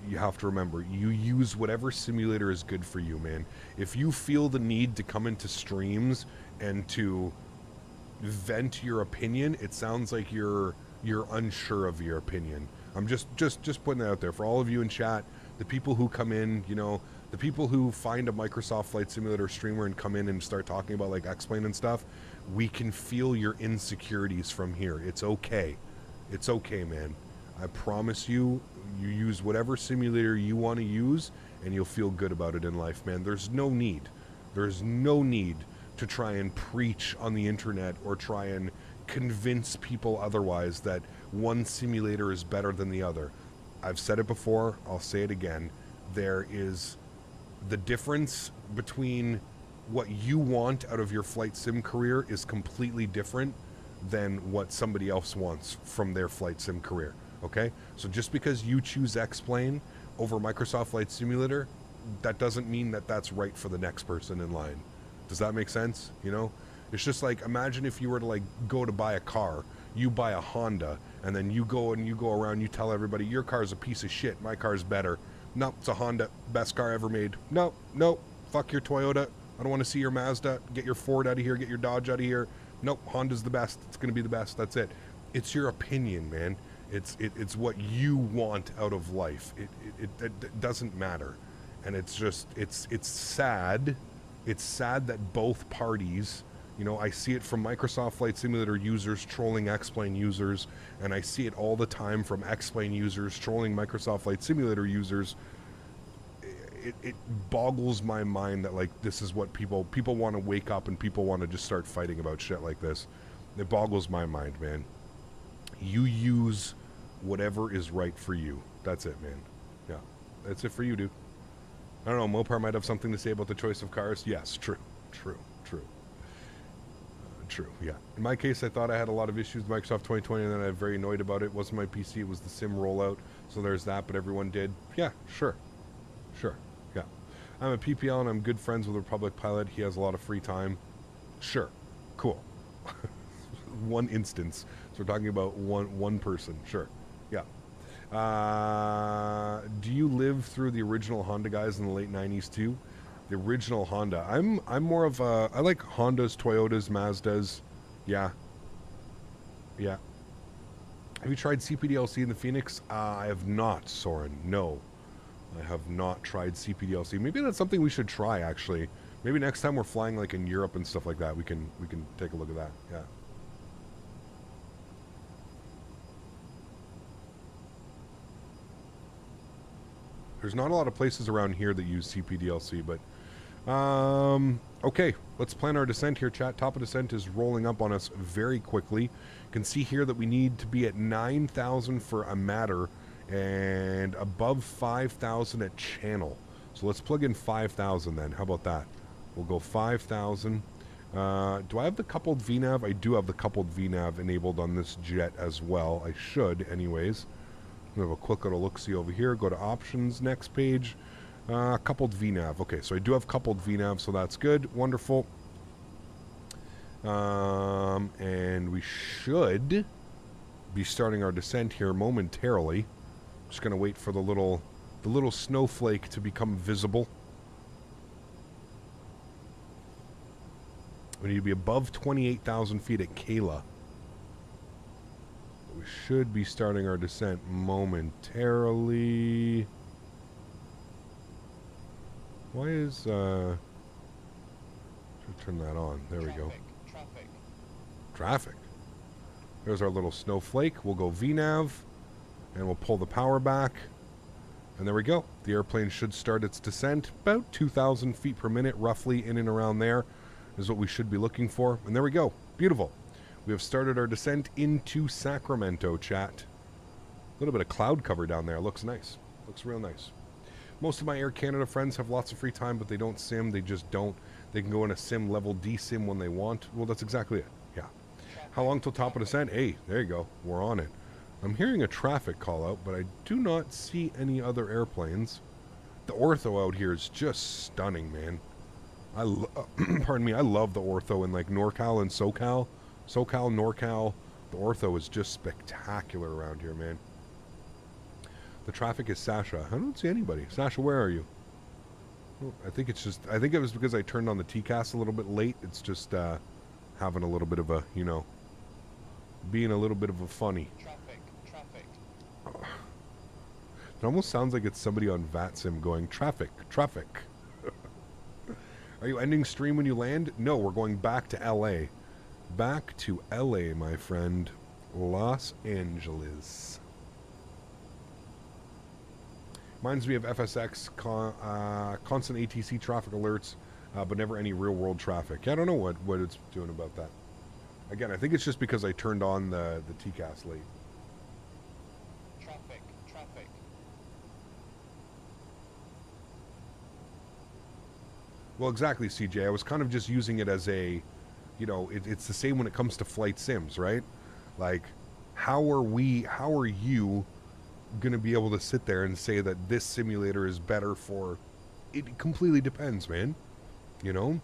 you have to remember, you use whatever simulator is good for you, man. If you feel the need to come into streams and to vent your opinion, it sounds like you're unsure of your opinion. I'm just putting that out there for all of you in chat. The people who come in, the people who find a Microsoft Flight Simulator streamer and come in and start talking about like X-Plane and stuff, we can feel your insecurities from here. It's okay. It's okay, man. I promise you, you use whatever simulator you want to use and you'll feel good about it in life, man. There's no need to try and preach on the internet or try and convince people otherwise that one simulator is better than the other. I've said it before, I'll say it again. There is the difference between what you want out of your flight sim career is completely different than what somebody else wants from their flight sim career. Okay? So just because you choose X-Plane over Microsoft Flight Simulator, that doesn't mean that that's right for the next person in line. Does that make sense? It's just like, imagine if you were to like go to buy a car, you buy a Honda, and then you go around, you tell everybody your car's a piece of shit, my car's better. Nope, it's a Honda, best car ever made. Nope, fuck your Toyota. I don't want to see your Mazda. Get your Ford out of here, get your Dodge out of here. Nope, Honda's the best. It's going to be the best. That's it. It's your opinion, man. It's what you want out of life. It doesn't matter. And it's just, it's sad. It's sad that both parties, You know, I see it from Microsoft Flight Simulator users trolling X-Plane users, and I see it all the time from X-Plane users trolling Microsoft Flight Simulator users. It boggles my mind that, like, this is what people want to wake up and people want to just start fighting about shit like this. It boggles my mind, man. You use whatever is right for you. That's it, man. Yeah, that's it for you, dude. I don't know, Mopar might have something to say about the choice of cars. Yes, true, yeah. In my case, I thought I had a lot of issues with Microsoft 2020, and then I was very annoyed about it. It wasn't my PC, it was the sim rollout. So there's that, but everyone did. Yeah, sure, yeah. I'm a PPL, and I'm good friends with a Republic pilot. He has a lot of free time. Sure, cool. One instance. So we're talking about one person. Sure, yeah. Do you live through the original Honda guys in the late 90s too? The original Honda. I'm more of a, I like Hondas, Toyotas, Mazdas. Yeah. Have you tried CPDLC in the Phoenix? I have not, Soren. No. I have not tried CPDLC. Maybe that's something we should try, actually. Maybe next time we're flying like in Europe and stuff like that, we can take a look at that. Yeah. There's not a lot of places around here that use CPDLC, but okay, let's plan our descent here, chat. Top of descent is rolling up on us very quickly. You can see here that we need to be at 9,000 for a matter and above 5,000 at channel. So let's plug in 5,000 then. How about that? We'll go 5,000. Do I have the coupled VNAV? I do have the coupled VNAV enabled on this jet as well. I should, anyways. We have a quick little look-see over here. Go to options, next page. Coupled VNAV. Okay, so I do have coupled VNAV, so that's good. Wonderful. And we should be starting our descent here momentarily. Just going to wait for the little snowflake to become visible. We need to be above 28,000 feet at KLAX. We should be starting our descent momentarily. Why is, should turn that on. There we go. Traffic. There's our little snowflake. We'll go VNAV, and we'll pull the power back. And there we go. The airplane should start its descent. About 2,000 feet per minute, roughly, in and around there is what we should be looking for. And there we go. Beautiful. We have started our descent into Sacramento, chat. A little bit of cloud cover down there. Looks nice. Looks real nice. Most of my Air Canada friends have lots of free time, but they don't sim. They just don't. They can go in a sim level D sim when they want. Well, that's exactly it. Yeah. How long till top of descent? Hey, there you go. We're on it. I'm hearing a traffic call out, but I do not see any other airplanes. The ortho out here is just stunning, man. Pardon me. I love the ortho in like NorCal and SoCal. SoCal, NorCal, the ortho is just spectacular around here, man. The traffic is Sasha. I don't see anybody. Sasha, where are you? Oh, I think it's just, I think it was because I turned on the TCAS a little bit late. It's just having a little bit of a, you know, being a little bit of a funny. Traffic. Oh. It almost sounds like it's somebody on VATSIM going, traffic. Are you ending stream when you land? No, we're going back to LA. Back to LA, my friend. Los Angeles. Reminds me of FSX, constant ATC traffic alerts, but never any real-world traffic. I don't know what it's doing about that. Again, I think it's just because I turned on the TCAS late. Traffic. Well, exactly, CJ. I was kind of just using it as a, you know, it's the same when it comes to flight sims, right? Like, how are you going to be able to sit there and say that this simulator is better for... It completely depends, man. You know?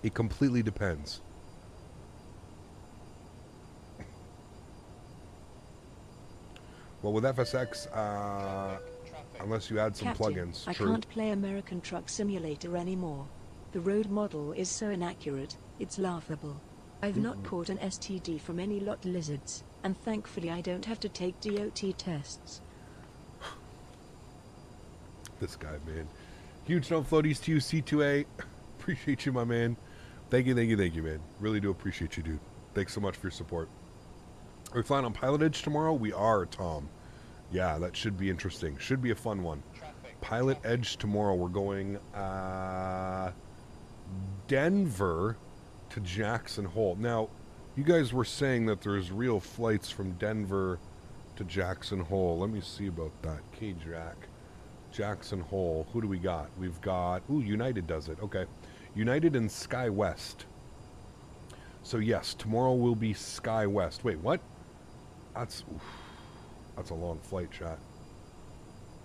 It completely depends. Well, with FSX, unless you add some Captain, plugins. I can't play American Truck Simulator anymore. The road model is so inaccurate, it's laughable. I've not caught an STD from any lot lizards, and thankfully I don't have to take DOT tests. This guy, man. Huge no floaties to you, C2A. Appreciate you, my man. Thank you, man. Really do appreciate you, dude. Thanks so much for your support. Are we flying on Pilot Edge tomorrow? We are, Tom. Yeah, that should be interesting. Should be a fun one. Pilot Edge tomorrow. We're going Denver to Jackson Hole. Now, you guys were saying that there's real flights from Denver to Jackson Hole. Let me see about that. K-Jack. Jackson Hole. Who do we got? We've got... Ooh, United does it. Okay. United and Skywest. So, yes, tomorrow will be Skywest. Wait, what? That's a long flight, chat.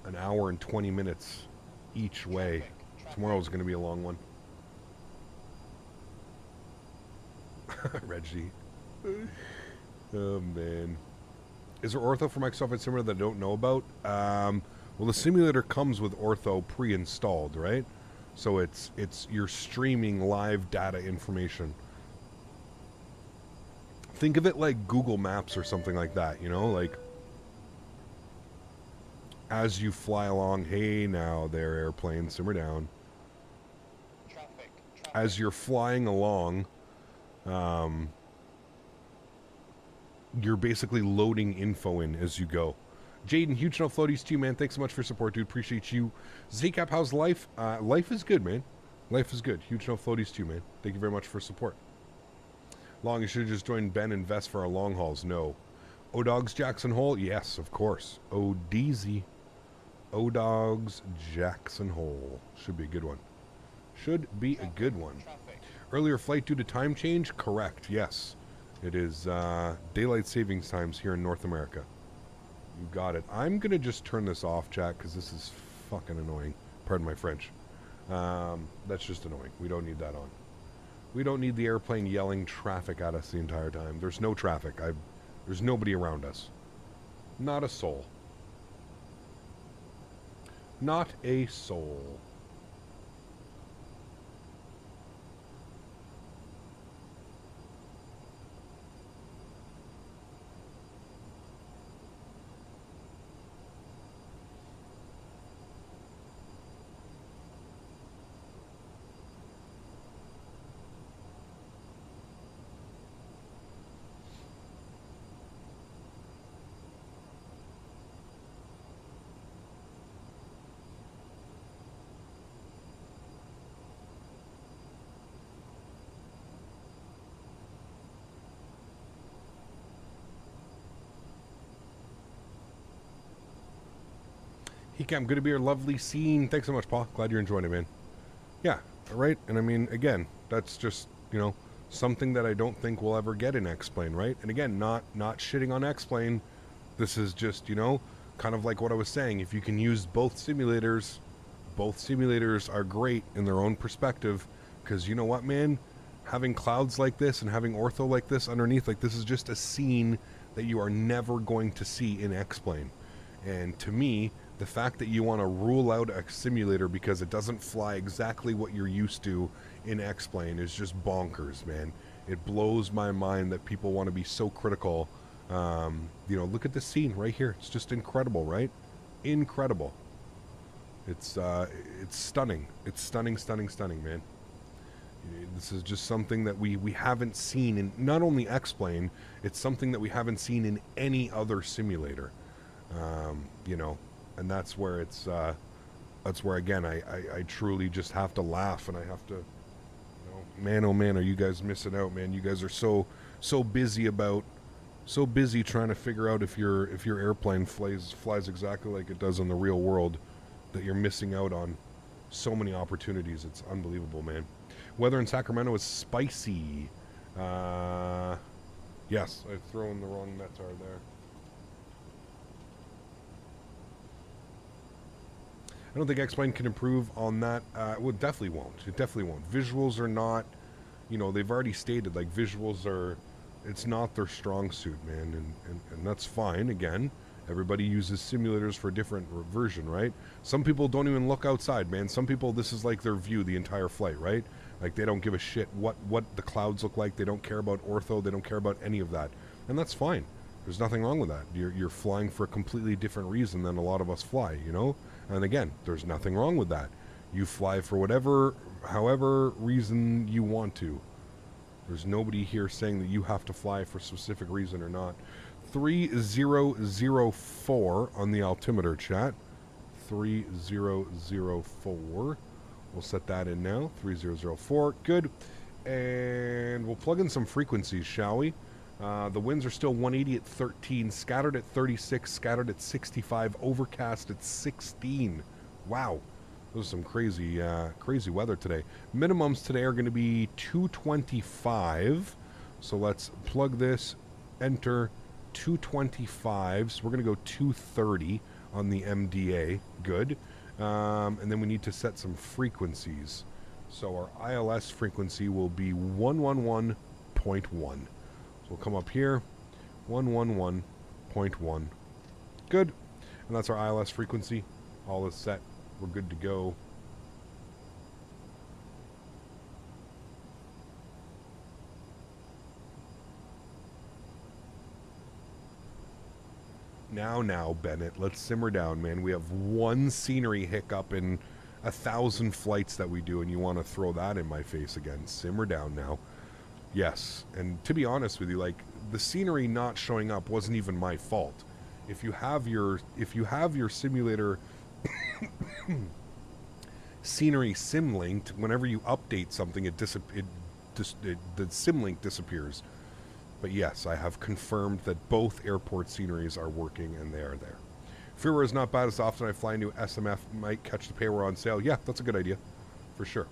An hour and 20 minutes each way. Tomorrow's going to be a long one. Reggie. Oh, man. Is there ortho for Microsoft Flight Simulator that I don't know about? Well, the simulator comes with ortho pre-installed, right? So it's you're streaming live data information. Think of it like Google Maps or something like that, you know? Like, as you fly along, hey, now there, airplane, simmer down. Traffic. As you're flying along, you're basically loading info in as you go. Jaden, huge enough floaties to you, man. Thanks so much for your support, dude. Appreciate you. Zcap, how's life? Life is good, man. Life is good. Huge enough floaties to you, man. Thank you very much for support. Long, you should have just joined Ben and Vest for our long hauls. No. O-Dogs Jackson Hole? Yes, of course. O-DZ. O-Dogs Jackson Hole. Should be a good one. Should be a good one. Earlier flight due to time change? Correct, yes. It is daylight savings times here in North America. You got it. I'm going to just turn this off, chat, because this is fucking annoying. Pardon my French. That's just annoying. We don't need that on. We don't need the airplane yelling traffic at us the entire time. There's no traffic. There's nobody around us. Not a soul. Not a soul. Hecam, good to be your lovely scene. Thanks so much, Paul. Glad you're enjoying it, man. Yeah, right? And I mean, again, that's just, you know, something that I don't think we'll ever get in X-Plane, right? And again, not shitting on X-Plane. This is just, you know, kind of like what I was saying. If you can use both simulators are great in their own perspective. Because you know what, man? Having clouds like this and having ortho like this underneath, like this is just a scene that you are never going to see in X-Plane. And to me, the fact that you want to rule out a simulator because it doesn't fly exactly what you're used to in X-Plane is just bonkers, man. It blows my mind that people want to be so critical. You know, look at this scene right here. It's just incredible, right? Incredible. It's stunning. It's stunning, man. This is just something that we haven't seen in not only X-Plane, it's something that we haven't seen in any other simulator. You know, and that's where it's that's where again I truly just have to laugh, and I have to, you know, man, oh man, are you guys missing out, man? You guys are so busy trying to figure out if your airplane flies exactly like it does in the real world, that you're missing out on so many opportunities. It's unbelievable, man. Weather in Sacramento is spicy. Yes, I've thrown the wrong Metar there. I don't think X-Plane can improve on that. Well, it definitely won't. It definitely won't. Visuals are not, you know, they've already stated, like, visuals are, it's not their strong suit, man, and that's fine. Again, everybody uses simulators for a different version, right? Some people don't even look outside, man. Some people, this is like their view the entire flight, right? Like, they don't give a shit what the clouds look like. They don't care about ortho. They don't care about any of that, and that's fine. There's nothing wrong with that. You're flying for a completely different reason than a lot of us fly, you know? And again, there's nothing wrong with that. You fly for however reason you want to. There's nobody here saying that you have to fly for a specific reason or not. 3004 on the altimeter, chat. 3004. We'll set that in now. 3004. Good. And we'll plug in some frequencies, shall we? The winds are still 180 at 13, scattered at 36, scattered at 65, overcast at 16. Wow. This is some crazy weather today. Minimums today are going to be 225. So let's plug this, enter 225. So we're going to go 230 on the MDA. Good. And then we need to set some frequencies. So our ILS frequency will be 111.1. So we'll come up here, 111.1. Good. And that's our ILS frequency. All is set. We're good to go. Now, Bennett, let's simmer down, man. We have one scenery hiccup in 1,000 flights that we do, and you want to throw that in my face again. Simmer down now. Yes, and to be honest with you, like, the scenery not showing up wasn't even my fault. If you have your simulator scenery sim linked, whenever you update something, the sim link disappears. But yes, I have confirmed that both airport sceneries are working, and they are there. Freeware is not bad. As often I fly into SMF, might catch the payware on sale. Yeah, that's a good idea, for sure.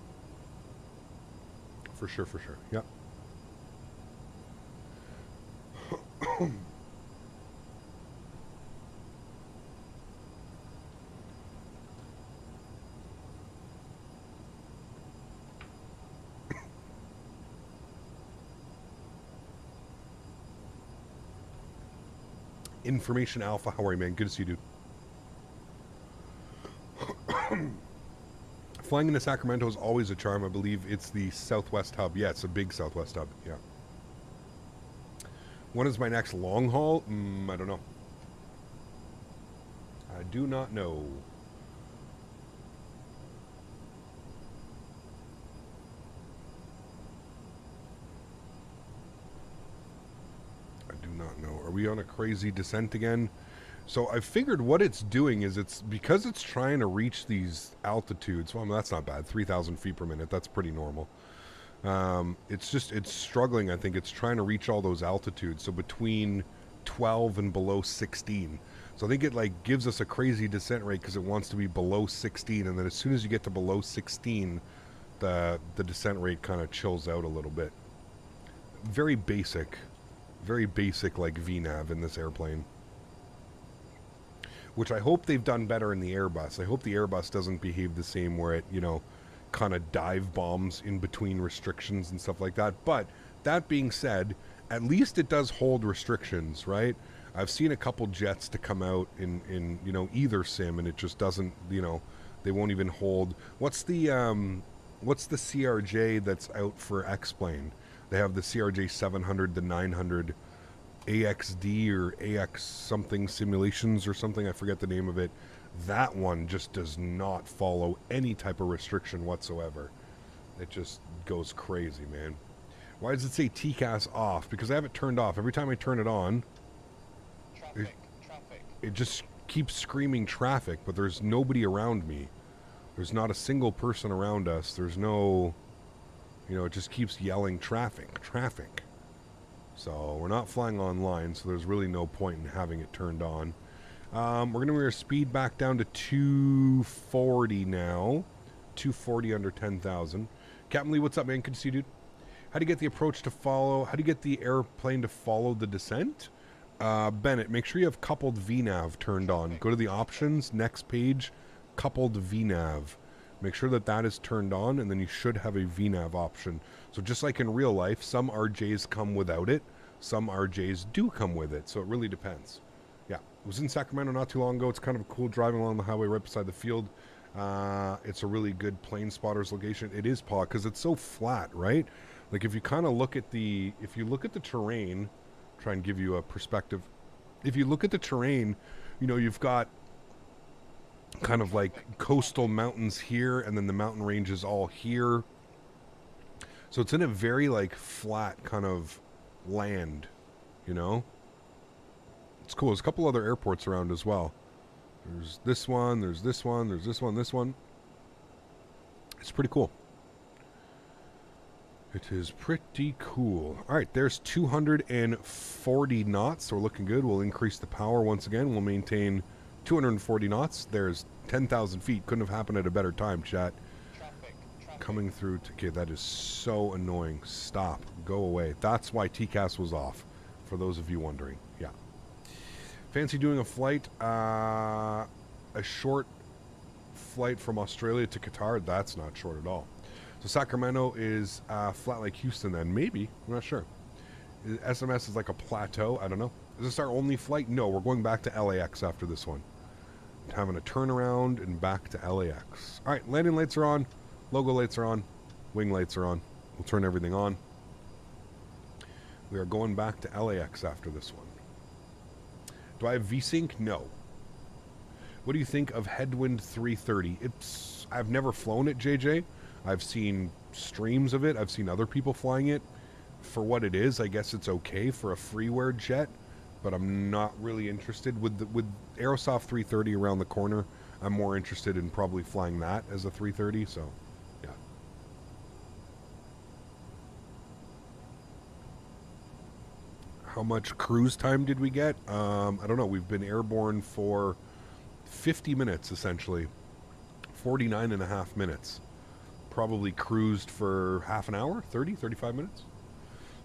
For sure. Yeah. Information Alpha, how are you, man? Good to see you, dude. Flying into Sacramento is always a charm. I believe it's the Southwest hub. Yeah, it's a big Southwest hub. Yeah. When is my next long haul? I don't know. I do not know. Are we on a crazy descent again? So I figured what it's doing is because it's trying to reach these altitudes. Well, that's not bad. 3,000 feet per minute. That's pretty normal. It's struggling. I think it's trying to reach all those altitudes. So between 12 and below 16. So I think it like gives us a crazy descent rate because it wants to be below 16. And then as soon as you get to below 16, the descent rate kind of chills out a little bit. Very basic like VNAV in this airplane, which I hope they've done better in the Airbus. I hope the Airbus doesn't behave the same where it, kind of dive bombs in between restrictions and stuff like that. But that being said, at least it does hold restrictions, right? I've seen a couple jets to come out in either sim, and it just doesn't, they won't even hold. What's the CRJ that's out for X-Plane? They have the CRJ-700, the 900 AXD or AX something simulations or something. I forget the name of it. That one just does not follow any type of restriction whatsoever. It just goes crazy, man. Why does it say TCAS off? Because I have it turned off. Every time I turn it on, traffic. It just keeps screaming traffic, but there's nobody around me. There's not a single person around us. There's no... it just keeps yelling traffic. So we're not flying online, so there's really no point in having it turned on. We're going to bring our speed back down to 240 now. 240 under 10,000. Captain Lee, what's up, man? Good to see you, dude. How do you get the approach to follow? How do you get the airplane to follow the descent? Bennett, make sure you have coupled VNAV turned on. Go to the options, next page, coupled VNAV. Make sure that is turned on, and then you should have a VNAV option. So just like in real life, some RJs come without it. Some RJs do come with it, so it really depends. Yeah, I was in Sacramento not too long ago. It's kind of cool driving along the highway right beside the field. It's a really good plane spotters location. It is, Paul, because it's so flat, right? Like if you kind of look at the terrain, try and give you a perspective. If you look at the terrain, you've got kind of like coastal mountains here, and then the mountain ranges all here. So it's in a very like flat kind of land, you know? It's cool. There's a couple other airports around as well. There's this one, there's this one, there's this one, this one. It's pretty cool. It is pretty cool. All right, there's 240 knots, so we're looking good. We'll increase the power once again. We'll maintain 240 knots. There's 10,000 feet. Couldn't have happened at a better time, chat. Traffic. Coming through. Okay, that is so annoying. Stop. Go away. That's why TCAS was off, for those of you wondering. Yeah. Fancy doing a flight, a short flight from Australia to Qatar? That's not short at all. So Sacramento is flat like Houston then. Maybe. I'm not sure. SMS is like a plateau. I don't know. Is this our only flight? No, we're going back to LAX after this one. Having a turnaround and back to LAX. All right, landing lights are on. Logo lights are on. Wing lights are on. We'll turn everything on. We are going back to LAX after this one. Do I have VSync? No. What do you think of Headwind 330? I've never flown it, JJ. I've seen streams of it. I've seen other people flying it. For what it is, I guess it's okay for a freeware jet, but I'm not really interested. With Aerosoft 330 around the corner, I'm more interested in probably flying that as a 330, so yeah. How much cruise time did we get? I don't know. We've been airborne for 50 minutes, essentially. 49 and a half minutes. Probably cruised for half an hour, 30, 35 minutes. Do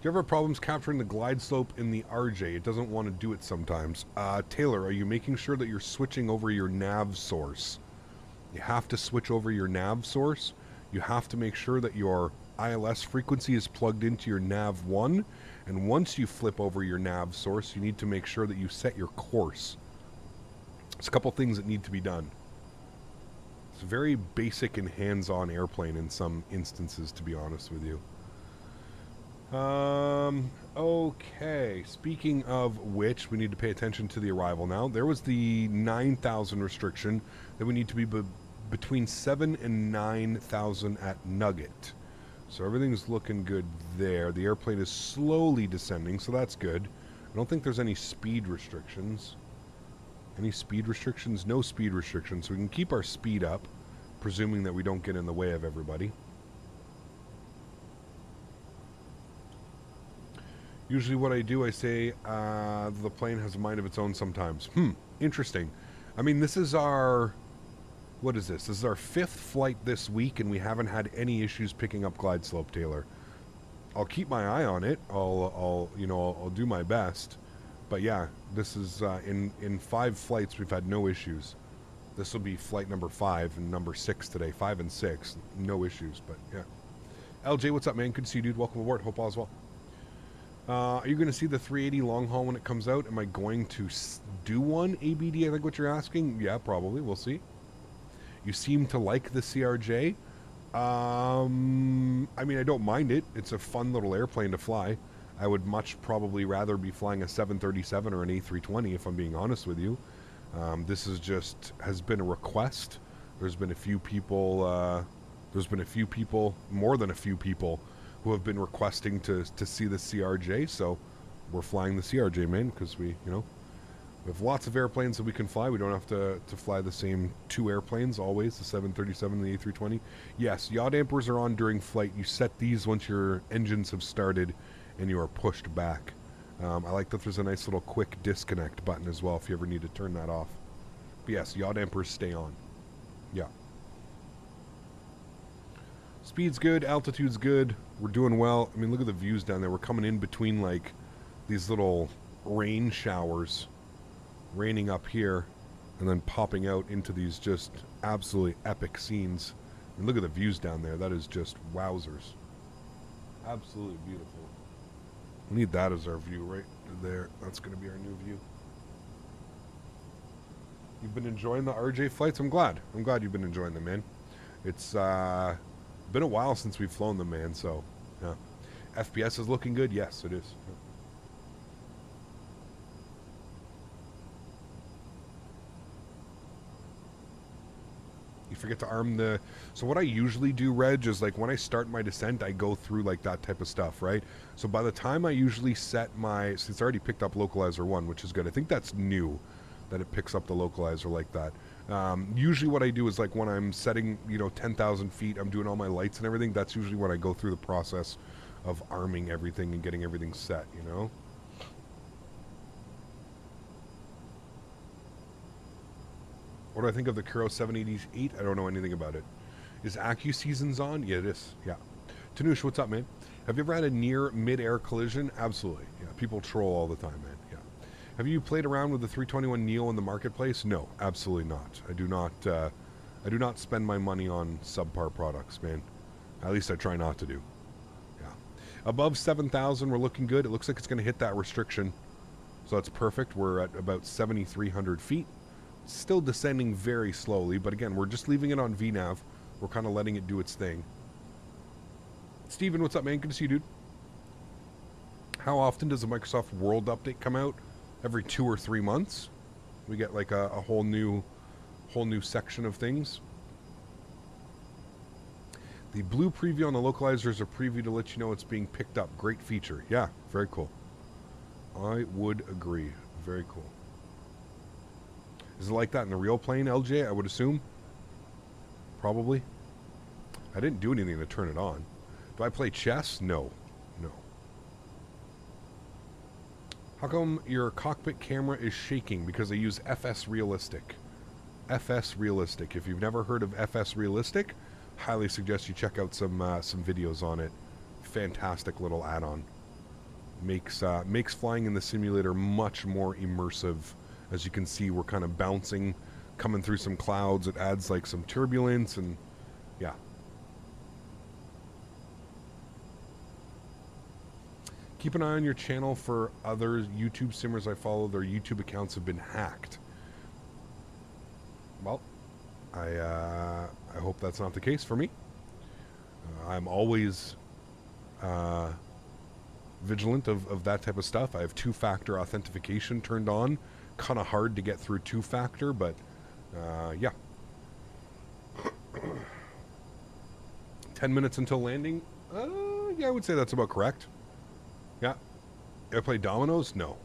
you ever have problems capturing the glide slope in the RJ? It doesn't want to do it sometimes. Taylor, are you making sure that you're switching over your nav source? You have to switch over your nav source. You have to make sure that your ILS frequency is plugged into your nav 1. And once you flip over your nav source, you need to make sure that you set your course. There's a couple things that need to be done. It's a very basic and hands-on airplane in some instances, to be honest with you. Okay. Speaking of which, we need to pay attention to the arrival now. There was the 9,000 restriction that we need to be between 7 and 9,000 at Nugget. So everything's looking good there. The airplane is slowly descending, so that's good. I don't think there's any speed restrictions. Any speed restrictions? No speed restrictions. So we can keep our speed up, presuming that we don't get in the way of everybody. Usually what I do, I say, the plane has a mind of its own sometimes. Interesting. I mean, this is our... What is this? This is our 5th flight this week, and we haven't had any issues picking up glide slope, Taylor. I'll keep my eye on it. I'll do my best. But yeah, this is in 5 flights we've had no issues. This will be flight number 5 and number 6 today. 5 and 6, no issues. But yeah, LJ, what's up, man? Good to see you, dude. Welcome aboard. Hope all's well. Are you going to see the 380 long haul when it comes out? Am I going to do one ABD? I think what you're asking. Yeah, probably. We'll see. You seem to like the CRJ. I mean, I don't mind it. It's a fun little airplane to fly. I would much probably rather be flying a 737 or an A320 if I'm being honest with you. This is just has been a request. There's been a few people, more than a few people, who have been requesting to see the CRJ. So we're flying the CRJ, man, because we have lots of airplanes that we can fly. We don't have to fly the same 2 airplanes always, the 737 and the A320. Yes, yaw dampers are on during flight. You set these once your engines have started and you are pushed back. I like that there's a nice little quick disconnect button as well if you ever need to turn that off. But yes, yaw dampers stay on. Yeah. Speed's good, altitude's good. We're doing well. I mean, look at the views down there. We're coming in between like these little rain showers, raining up here and then popping out into these just absolutely epic scenes. And look at the views down there. That is just wowzers. Absolutely beautiful. We need that as our view right there. That's going to be our new view. You've been enjoying the RJ flights? I'm glad. I'm glad you've been enjoying them, man. It's been a while since we've flown them, man, so yeah. FPS is looking good? Yes, it is. Yeah. You forget to arm the... So what I usually do, Reg, is like when I start my descent, I go through like that type of stuff, right? So by the time I usually set my... So it's already picked up localizer 1, which is good. I think that's new, that it picks up the localizer like that. Usually what I do is like when I'm setting, 10,000 feet, I'm doing all my lights and everything. That's usually when I go through the process of arming everything and getting everything set, What do I think of the Kuro 788? I don't know anything about it. Is Accu Seasons on? Yeah, it is. Yeah. Tanush, what's up, man? Have you ever had a near mid-air collision? Absolutely. Yeah, people troll all the time, man. Yeah. Have you played around with the 321 Neo in the marketplace? No, absolutely not. I do not spend my money on subpar products, man. At least I try not to do. Yeah. Above 7,000, we're looking good. It looks like it's going to hit that restriction. So that's perfect. We're at about 7,300 feet. Still descending very slowly, but again, we're just leaving it on VNAV. We're kind of letting it do its thing. Steven, what's up, man? Good to see you, dude. How often does the Microsoft World update come out? Every 2 or 3 months. We get like a whole new section of things. The blue preview on the localizer is a preview to let you know it's being picked up. Great feature. Yeah, very cool. I would agree. Very cool. Is it like that in the real plane, LJ? I would assume. Probably. I didn't do anything to turn it on. Do I play chess? No. No. How come your cockpit camera is shaking? Because I use FS Realistic. FS Realistic. If you've never heard of FS Realistic, highly suggest you check out some videos on it. Fantastic little add-on. Makes flying in the simulator much more immersive. As you can see, we're kind of bouncing, coming through some clouds. It adds like some turbulence and yeah. Keep an eye on your channel for other YouTube simmers I follow. Their YouTube accounts have been hacked. Well, I hope that's not the case for me. I'm always vigilant of that type of stuff. I have two-factor authentication turned on. Kind of hard to get through two-factor, but yeah. 10 minutes until landing? Yeah, I would say that's about correct. Yeah. Did I play dominoes? No.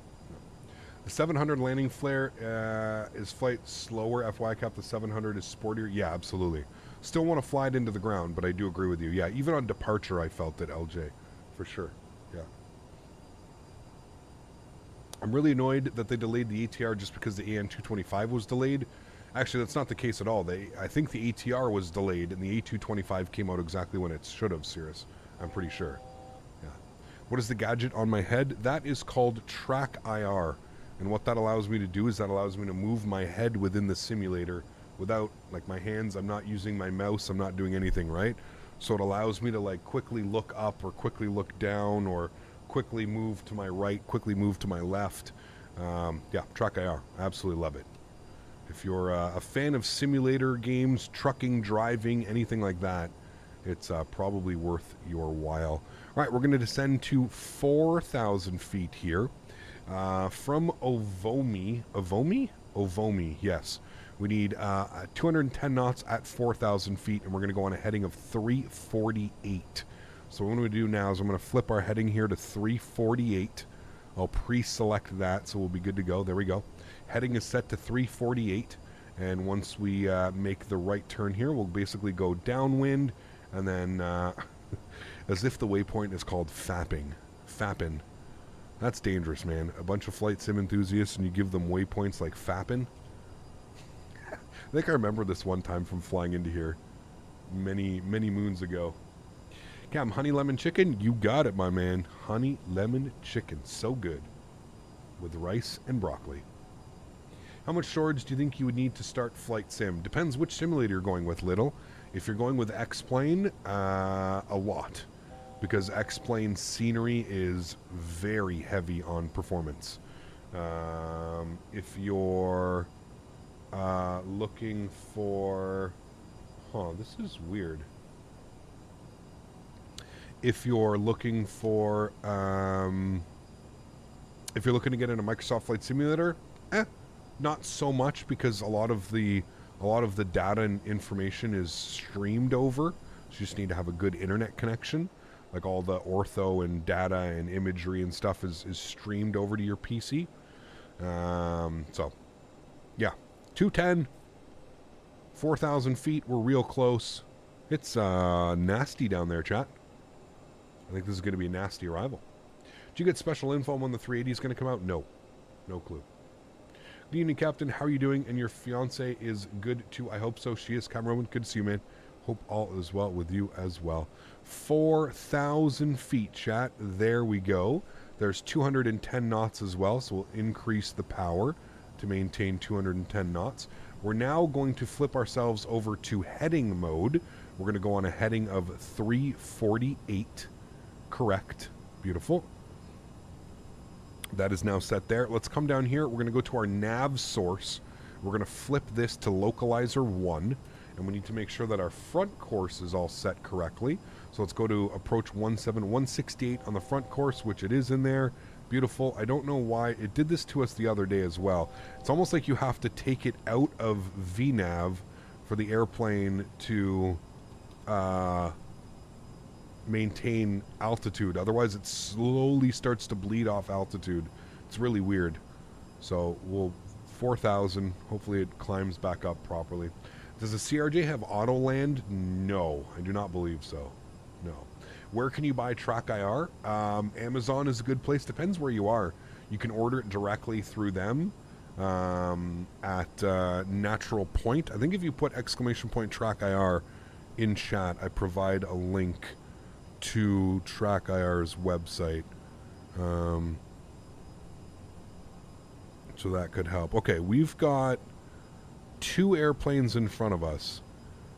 The 700 landing flare, is flight slower? FY cap, the 700 is sportier? Yeah, absolutely. Still want to fly it into the ground, but I do agree with you. Yeah, even on departure I felt it, LJ. For sure. Yeah. I'm really annoyed that they delayed the ATR just because the AN225 was delayed. Actually, that's not the case at all. I think the ATR was delayed, and the A225 came out exactly when it should have, Cirrus. I'm pretty sure. Yeah. What is the gadget on my head? That is called Track IR. And what that allows me to do is that allows me to move my head within the simulator without, like, my hands. I'm not using my mouse. I'm not doing anything, right? So it allows me to, like, quickly look up or quickly look down or quickly move to my right, quickly move to my left. Yeah, Track IR. Absolutely love it. If you're a fan of simulator games, trucking, driving, anything like that, it's probably worth your while. All right, we're going to descend to 4,000 feet here. From Ovomi, yes. We need 210 knots at 4,000 feet, and we're going to go on a heading of 348. So what I'm going to do now is I'm going to flip our heading here to 348. I'll pre-select that, so we'll be good to go. There we go. Heading is set to 348, and once we make the right turn here, we'll basically go downwind, and then, as if the waypoint is called Faten. That's dangerous, man. A bunch of flight sim enthusiasts, and you give them waypoints like Faten. I think I remember this one time from flying into here many moons ago. Cam, honey lemon chicken? You got it, my man. Honey lemon chicken. So good. With rice and broccoli. How much storage do you think you would need to start flight sim? Depends which simulator you're going with, Little. If you're going with X-Plane, a lot. Because X-Plane scenery is very heavy on performance. If you're looking for... this is weird. If you're looking for... if you're looking to get into Microsoft Flight Simulator, not so much, because a lot of the A lot of the data and information is streamed over, so you just need to have a good internet connection. Like all the ortho and data and imagery and stuff is streamed over to your PC. So, yeah. 210, 4,000 feet. We're real close. It's nasty down there, chat. I think this is going to be a nasty arrival. Did you get special info on when the 380 is going to come out? No. No clue. Good evening, Captain. How are you doing? And your fiance is good too. I hope so. She is. Cameron, good to see you, man. Hope all is well with you as well. 4,000 feet, chat. There we go. There's 210 knots as well, so we'll increase the power to maintain 210 knots. We're now going to flip ourselves over to heading mode. We're going to go on a heading of 348. Correct. Beautiful. That is now set there. Let's come down here. We're going to go to our nav source. We're going to flip this to localizer 1. And we need to make sure that our front course is all set correctly. So let's go to approach 168 on the front course, which it is in there. Beautiful. I don't know why. It did this to us the other day as well. It's almost like you have to take it out of VNav for the airplane to maintain altitude. Otherwise, it slowly starts to bleed off altitude. It's really weird. So we'll 4,000. Hopefully it climbs back up properly. Does the CRJ have auto land? No, I do not believe so. No. Where can you buy Track IR? Amazon is a good place. Depends where you are. You can order it directly through them at Natural Point. I think if you put ! Track IR in chat, I provide a link to Track IR's website. So that could help. Okay, we've got 2 airplanes in front of us.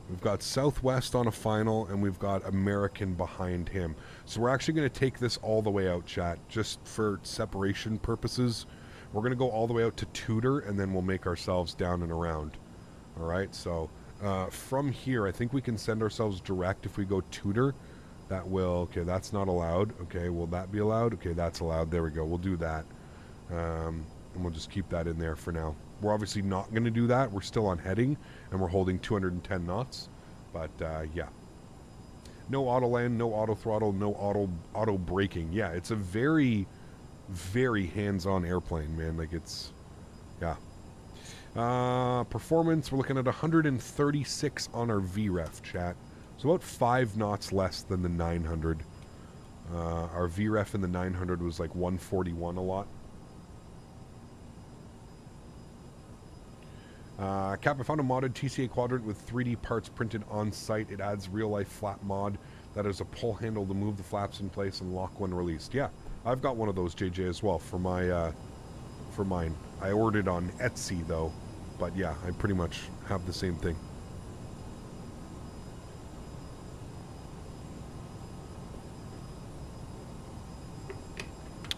We've got Southwest on a final, and we've got American behind him. So we're actually going to take this all the way out, chat, just for separation purposes. We're going to go all the way out to Tudor, and then we'll make ourselves down and around. All right, so from here, I think we can send ourselves direct if we go Tudor. That will, okay, that's not allowed. Okay, will that be allowed? Okay, that's allowed. There we go. We'll do that. And we'll just keep that in there for now. We're obviously not going to do that. We're still on heading, and we're holding 210 knots. But, yeah. No auto land, no auto throttle, no auto braking. Yeah, it's a very, very hands-on airplane, man. Like, it's, yeah. Performance, we're looking at 136 on our VREF, chat. So about 5 knots less than the 900. Our VREF in the 900 was like 141 a lot. Cap, I found a modded TCA quadrant with 3D parts printed on site. It adds real-life flap mod that has a pull handle to move the flaps in place and lock when released. Yeah, I've got one of those, JJ, as well for my for mine. I ordered on Etsy though, but yeah, I pretty much have the same thing.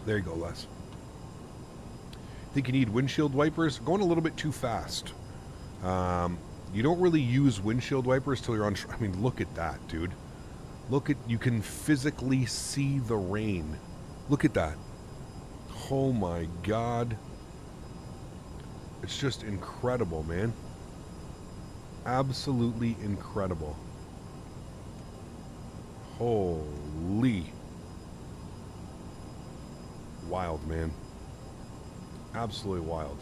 There you go, Les. Think you need windshield wipers? Going a little bit too fast. You don't really use windshield wipers till you're on... I mean, look at that, dude. Look at... You can physically see the rain. Look at that. Oh my God. It's just incredible, man. Absolutely incredible. Holy. Wild, man. Absolutely wild.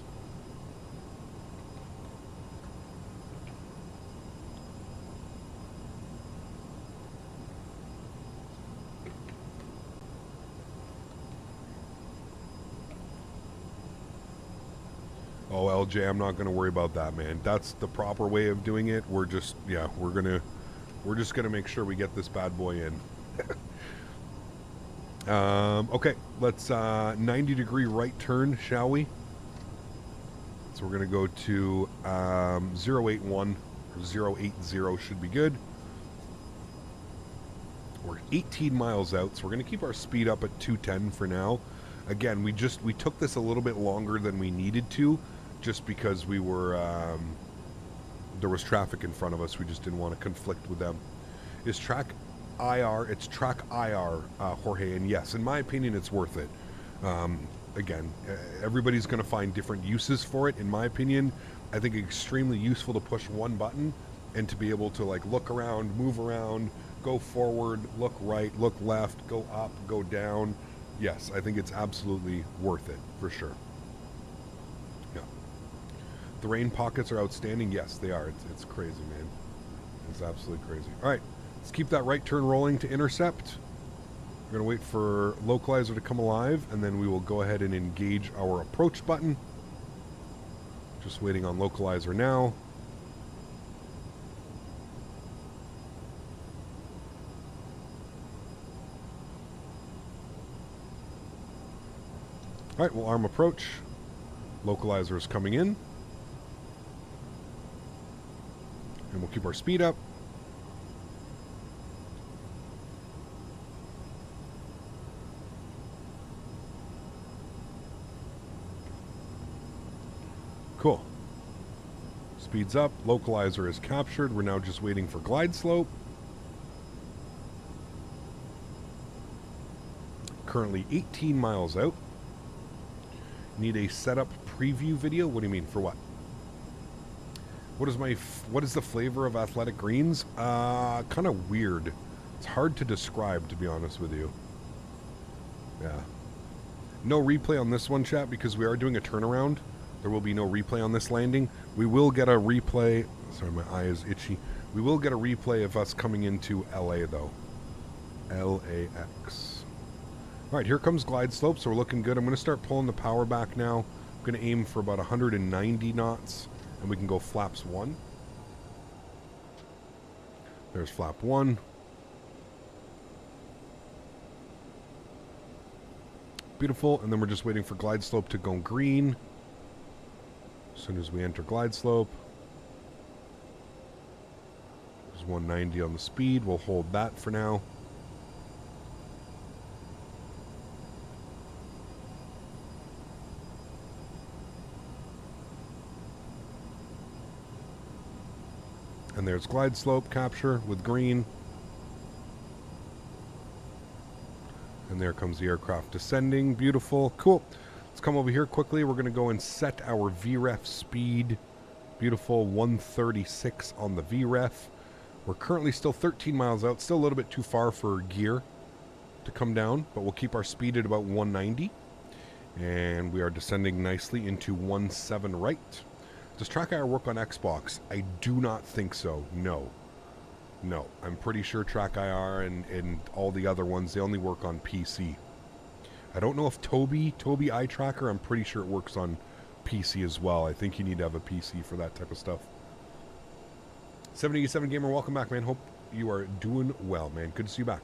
Oh, LJ, I'm not going to worry about that, man. That's the proper way of doing it. We're just, yeah, we're just going to make sure we get this bad boy in. Okay, let's 90-degree right turn, shall we? So we're going to go to 081 or 080 should be good. We're 18 miles out, so we're going to keep our speed up at 210 for now. Again, we took this a little bit longer than we needed to, just because we were there was traffic in front of us. We just didn't want to conflict with them. Is Track IR? It's Track IR, Jorge, and yes, in my opinion, it's worth it. Again, everybody's going to find different uses for it. In my opinion, I think extremely useful to push one button and to be able to like look around, move around, go forward, look right, look left, go up, go down. Yes, I think it's absolutely worth it, for sure. Yeah. The rain pockets are outstanding. Yes, they are. It's crazy, man. It's absolutely crazy. All right, let's keep that right turn rolling to intercept. We're going to wait for localizer to come alive, and then we will go ahead and engage our approach button. Just waiting on localizer now. All right, we'll arm approach. Localizer is coming in. And we'll keep our speed up. Cool. Speeds up. Localizer is captured. We're now just waiting for glide slope. Currently 18 miles out. Need a setup preview video? What do you mean? For what? What is the flavor of athletic greens? Kind of weird. It's hard to describe, to be honest with you. Yeah. No replay on this one, chat, because we are doing a turnaround. There will be no replay on this landing. We will get a replay. Sorry, my eye is itchy. We will get a replay of us coming into LA, though. LAX. All right, here comes glide slope, so we're looking good. I'm going to start pulling the power back now. I'm going to aim for about 190 knots, and we can go flaps 1. There's flap 1. Beautiful, and then we're just waiting for glide slope to go green. As soon as we enter glide slope. There's 190 on the speed. We'll hold that for now. And there's glide slope capture with green. And there comes the aircraft descending. Beautiful. Cool. Let's come over here quickly. We're going to go and set our VREF speed. Beautiful. 136 on the VREF. We're currently still 13 miles out. Still a little bit too far for gear to come down, but we'll keep our speed at about 190. And we are descending nicely into 17 right. Does TrackIR work on Xbox? I do not think so. No. No. I'm pretty sure TrackIR and all the other ones, they only work on PC. I don't know if Toby Eye Tracker, I'm pretty sure it works on PC as well. I think you need to have a PC for that type of stuff. 787 Gamer, welcome back, man. Hope you are doing well, man. Good to see you back.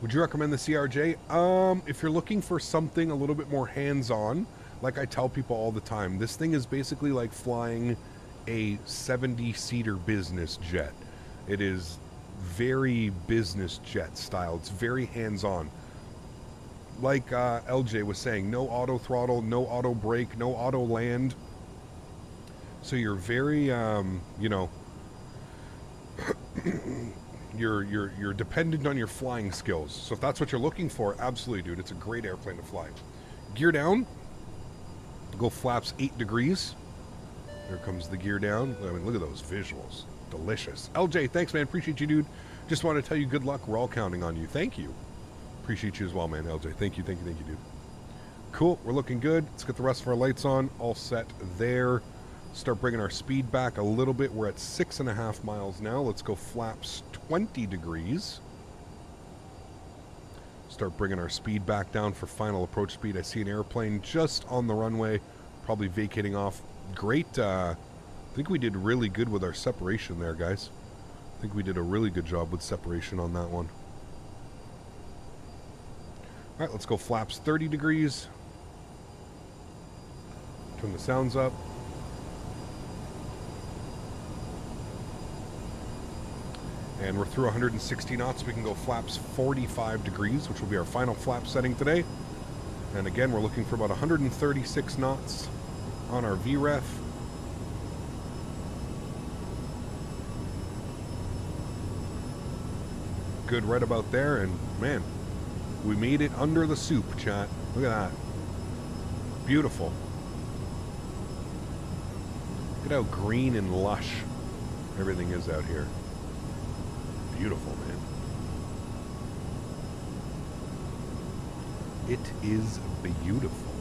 Would you recommend the CRJ? If you're looking for something a little bit more hands-on, like I tell people all the time, this thing is basically like flying a 70-seater business jet. It is very business jet style. It's very hands-on. Like LJ was saying, no auto throttle, no auto brake, no auto land. So you're very, you know, you're dependent on your flying skills. So if that's what you're looking for, absolutely, dude, it's a great airplane to fly. Gear down. Go flaps 8 degrees. There comes the gear down. I mean, look at those visuals. Delicious. LJ, thanks, man. Appreciate you, dude. Just want to tell you good luck. We're all counting on you. Thank you. Appreciate you as well, man. LJ, thank you, dude. Cool. We're looking good. Let's get the rest of our lights on. All set there. Start bringing our speed back a little bit. We're at 6.5 miles now. Let's go flaps 20 degrees. Start bringing our speed back down for final approach speed. I see an airplane just on the runway, probably vacating off. Great. I think we did really good with our separation there, guys. I think we did a really good job with separation on that one. All right, let's go flaps 30 degrees. Turn the sounds up. And we're through 160 knots. We can go flaps 45 degrees, which will be our final flap setting today. And again, we're looking for about 136 knots on our VREF. good right about there, and man, we made it under the soup, chat. Look at that. Beautiful. Look at how green and lush everything is out here. Beautiful, man. It is beautiful.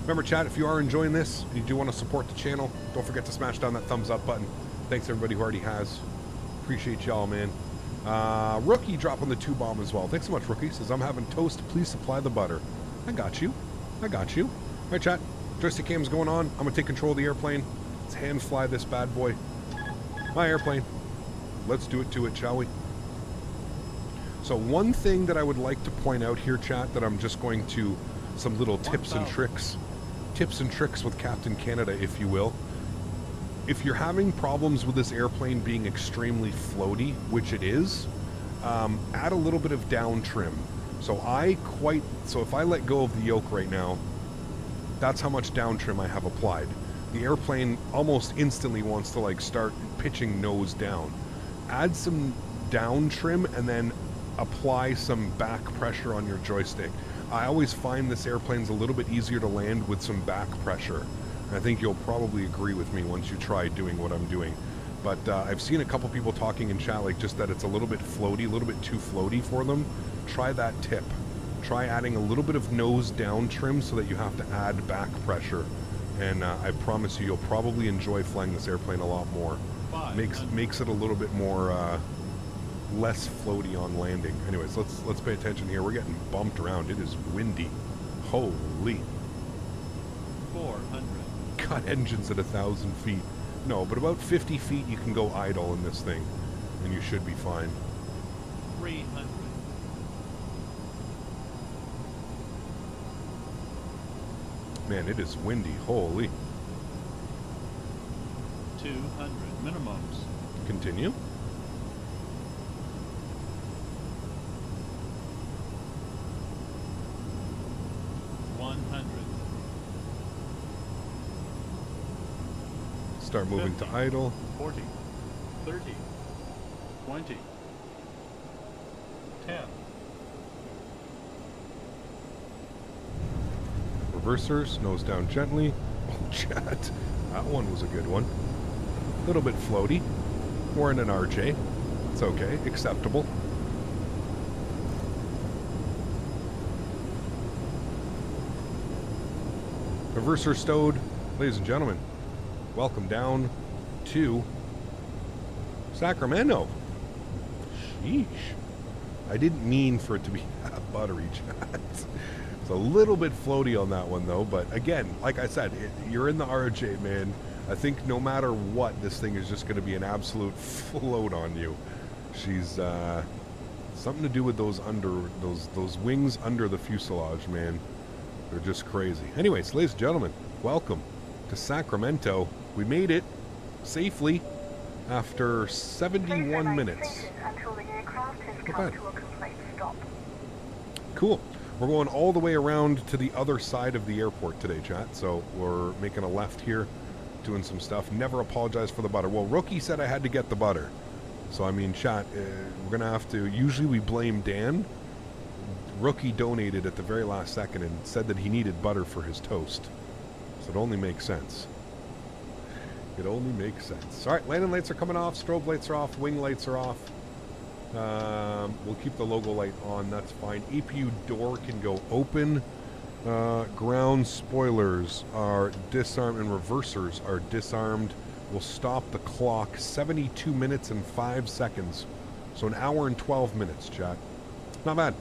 Remember, chat, if you are enjoying this, and you do want to support the channel, don't forget to smash down that thumbs up button. Thanks everybody who already has. Appreciate y'all, man. Rookie dropping the 2-bomb as well. Thanks so much, Rookie. Says, I'm having toast. Please supply the butter. I got you. I got you. All right, chat. Joystick cam's going on. I'm going to take control of the airplane. Let's hand fly this bad boy. My airplane. Let's do it to it, shall we? So one thing that I would like to point out here, chat, that I'm just going to, some little tips and tricks with Captain Canada, if you will. If you're having problems with this airplane being extremely floaty, which it is, add a little bit of down trim. So if I let go of the yoke right now, that's how much down trim I have applied. The airplane almost instantly wants to like start pitching nose down. Add some down trim and then apply some back pressure on your joystick. I always find this airplane's a little bit easier to land with some back pressure. I think you'll probably agree with me once you try doing what I'm doing. But I've seen a couple people talking in chat like just that it's a little bit floaty, a little bit too floaty for them. Try that tip. Try adding a little bit of nose down trim so that you have to add back pressure. And I promise you, you'll probably enjoy flying this airplane a lot more. Makes it a little bit more less floaty on landing. Anyways, let's pay attention here. We're getting bumped around. It is windy. Holy. 400. Got engines at 1,000 feet. No, but about 50 feet you can go idle in this thing, and you should be fine. 300. Man, it is windy. Holy. 200 minimums. Continue. Start moving 50, to idle. 40, 30, 20, 10. Reversers, nose down gently. Oh, chat. That one was a good one. A little bit floaty. We're in an RJ. It's okay. Acceptable. Reverser stowed. Ladies and gentlemen, welcome down to Sacramento. Sheesh. I didn't mean for it to be buttery, chat. It's a little bit floaty on that one, though. But again, like I said, you're in the RJ, man. I think no matter what, this thing is just going to be an absolute float on you. She's something to do with those wings under the fuselage, man. They're just crazy. Anyways, ladies and gentlemen, welcome to Sacramento. We made it safely after 71 minutes. Until the aircraft has come to a complete stop. Cool. We're going all the way around to the other side of the airport today, chat. So we're making a left here, doing some stuff. Never apologize for the butter. Well, Rookie said I had to get the butter. So, I mean, chat, we're going to have to... Usually we blame Dan. Rookie donated at the very last second and said that he needed butter for his toast. So it only makes sense. It only makes sense. All right, landing lights are coming off. Strobe lights are off. Wing lights are off. We'll keep the logo light on. That's fine. APU door can go open. Ground spoilers are disarmed and reversers are disarmed. We'll stop the clock 72 minutes and 5 seconds. So an hour and 12 minutes, chat. Not bad.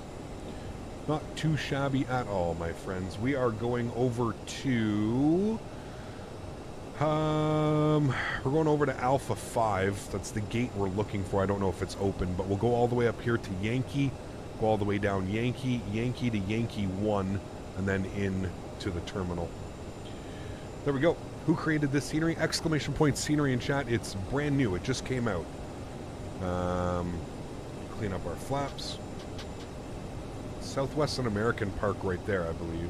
Not too shabby at all, my friends. We are going over to... we're going over to Alpha 5. That's the gate we're looking for. I don't know if it's open, but we'll go all the way up here to Yankee, go all the way down Yankee, Yankee to Yankee 1, and then in to the terminal. There we go. Who created this scenery? Exclamation point scenery in chat. It's brand new. It just came out. Clean up our flaps. Southwestern American Park right there, I believe.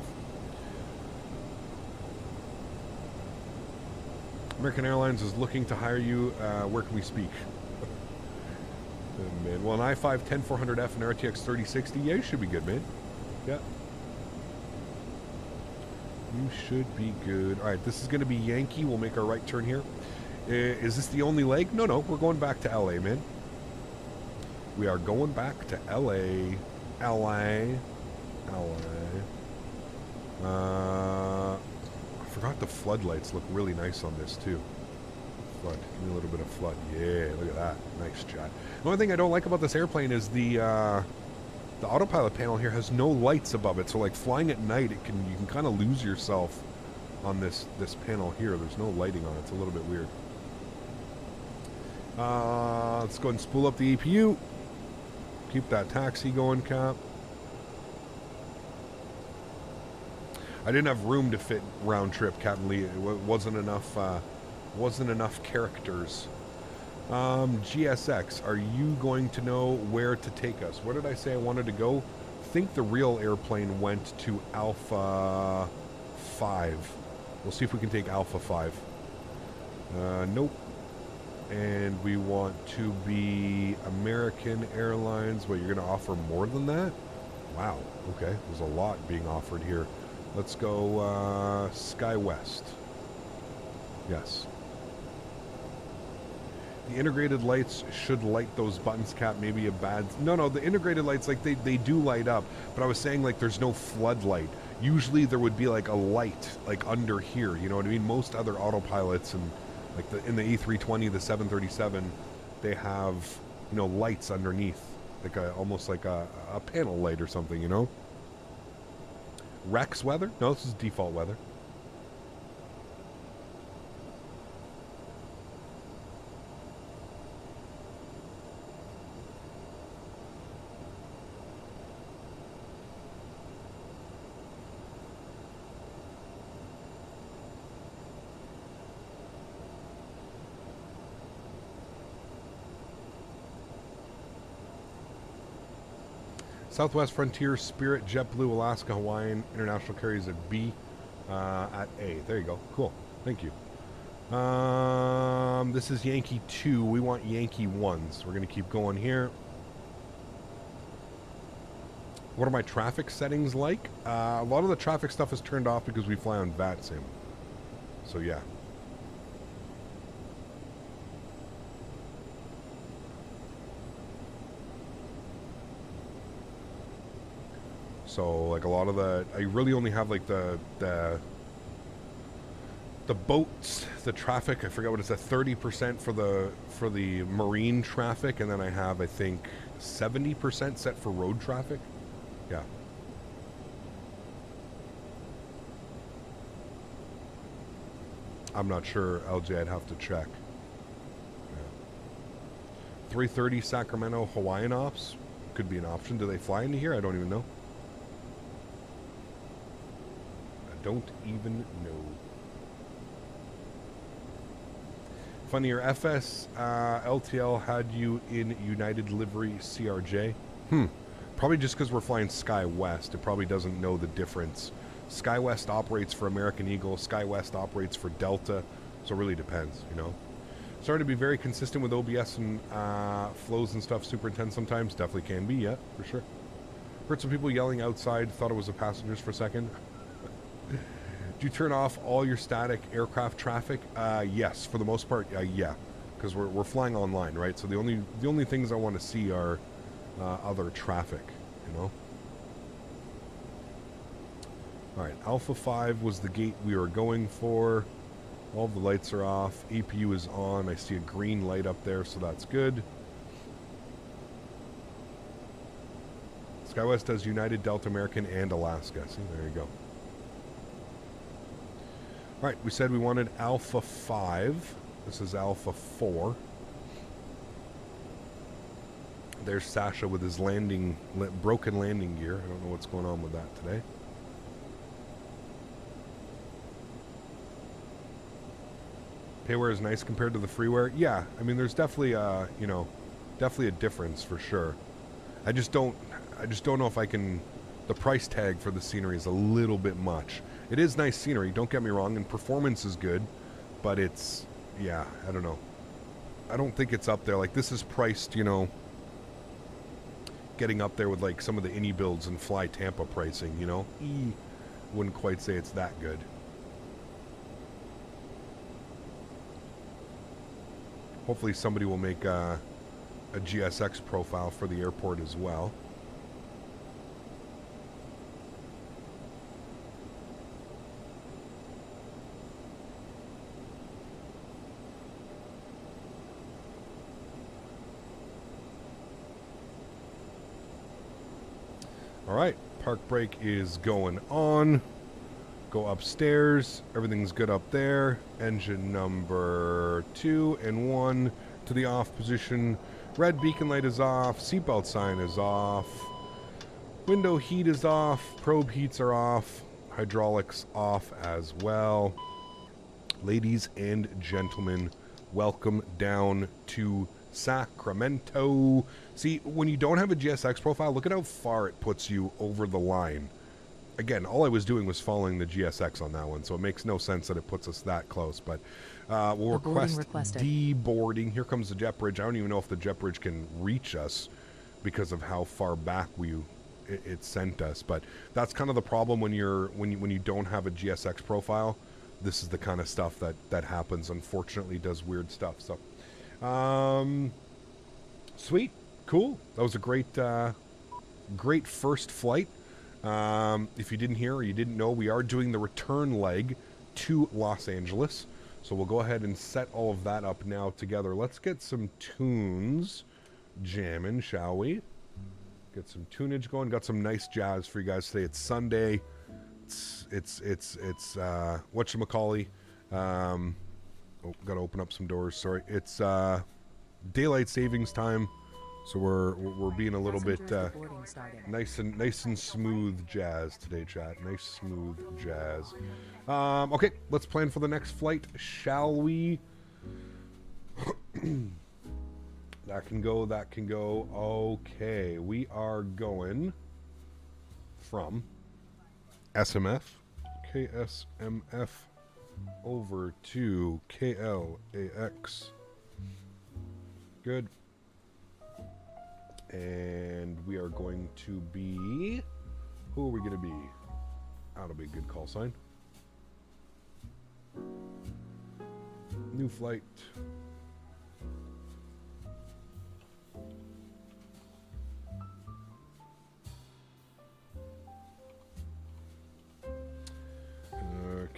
American Airlines is looking to hire you. Where can we speak? Man, well, an i5 10400F and RTX 3060, yeah, you should be good, man. Yeah. You should be good. All right, this is going to be Yankee. We'll make our right turn here. Is this the only leg? No, no, we're going back to LA, man. We are going back to LA. LA. I forgot the floodlights look really nice on this, too. Flood. Give me a little bit of flood. Yeah, look at that. Nice chat. The only thing I don't like about this airplane is the autopilot panel here has no lights above it. So, like, flying at night, you can kind of lose yourself on this panel here. There's no lighting on it. It's a little bit weird. Let's go ahead and spool up the EPU. Keep that taxi going, Cap. I didn't have room to fit round trip, Captain Lee. It wasn't enough characters. GSX, are you going to know where to take us? Where did I say I wanted to go? I think the real airplane went to Alpha 5. We'll see if we can take Alpha 5. Nope. And we want to be American Airlines. What, you're going to offer more than that? Wow. Okay. There's a lot being offered here. Let's go Skywest. Yes. The integrated lights should light those buttons, Cap. Maybe a bad... No, the integrated lights, like, they do light up. But I was saying, like, there's no floodlight. Usually there would be, like, a light, like, under here. You know what I mean? Most other autopilots and... Like in the E320, the 737, they have, you know, lights underneath, like almost like a panel light or something, you know. Rex weather? No, this is default weather. Southwest Frontier, Spirit, JetBlue, Alaska, Hawaiian, International carries at B, at A. There you go. Cool. Thank you. This is Yankee 2. We want Yankee 1s. We're going to keep going here. What are my traffic settings like? A lot of the traffic stuff is turned off because we fly on VATSIM. So, yeah. So, like, a lot of I really only have, like, the boats, the traffic, I forget what it's at, 30% for the marine traffic, and then I have, I think, 70% set for road traffic. Yeah. I'm not sure, LJ, I'd have to check. Yeah. 330 Sacramento Hawaiian ops could be an option. Do they fly into here? I don't even know. Don't even know. Funny, your FS LTL had you in United livery CRJ? Probably just because we're flying Skywest. It probably doesn't know the difference. Skywest operates for American Eagle. Skywest operates for Delta. So it really depends, you know. Sorry to be very consistent with OBS and flows and stuff. Super intense sometimes. Definitely can be, yeah, for sure. Heard some people yelling outside. Thought it was the passengers for a second. Do you turn off all your static aircraft traffic? Yes, for the most part, yeah, because we're flying online, right? So the only things I want to see are other traffic, you know. All right, Alpha 5 was the gate we were going for. All the lights are off. APU is on. I see a green light up there, so that's good. Skywest does United, Delta, American, and Alaska. See, there you go. All right, we said we wanted Alpha 5. This is Alpha 4. There's Sasha with his broken landing gear. I don't know what's going on with that today. Payware is nice compared to the freeware. Yeah, I mean, there's definitely definitely a difference for sure. I just don't know if I can. The price tag for the scenery is a little bit much. It is nice scenery, don't get me wrong, and performance is good, but it's, yeah, I don't know. I don't think it's up there. Like, this is priced, you know, getting up there with like some of the iniBuilds and Fly Tampa pricing, you know? Wouldn't quite say it's that good. Hopefully somebody will make a GSX profile for the airport as well. All right, park brake is going on. Go upstairs. Everything's good up there. Engine number 2 and 1 to the off position. Red beacon light is off. Seatbelt sign is off. Window heat is off. Probe heats are off. Hydraulics off as well. Ladies and gentlemen, welcome down to Sacramento. See, when you don't have a GSX profile, look at how far it puts you over the line. Again, all I was doing was following the GSX on that one, so it makes no sense that it puts us that close. But we'll request deboarding. Here comes the jet bridge. I don't even know if the jet bridge can reach us because of how far back it sent us. But that's kind of the problem when you don't have a GSX profile. This is the kind of stuff that happens. Unfortunately, does weird stuff. So, sweet, cool. That was a great first flight. If you didn't hear or you didn't know, we are doing the return leg to Los Angeles. So we'll go ahead and set all of that up now together. Let's get some tunes jamming, shall we? Get some tunage going. Got some nice jazz for you guys today. It's Sunday. It's whatchamacallit. Gotta open up some doors. Sorry. It's daylight savings time. So we're being a little bit nice and smooth jazz today, chat. Nice smooth jazz. Okay, let's plan for the next flight, shall we? That can go. That can go. Okay, we are going from SMF, KSMF, over to KLAX. Good. And we are going to be... Who are we going to be? That'll be a good call sign. New flight.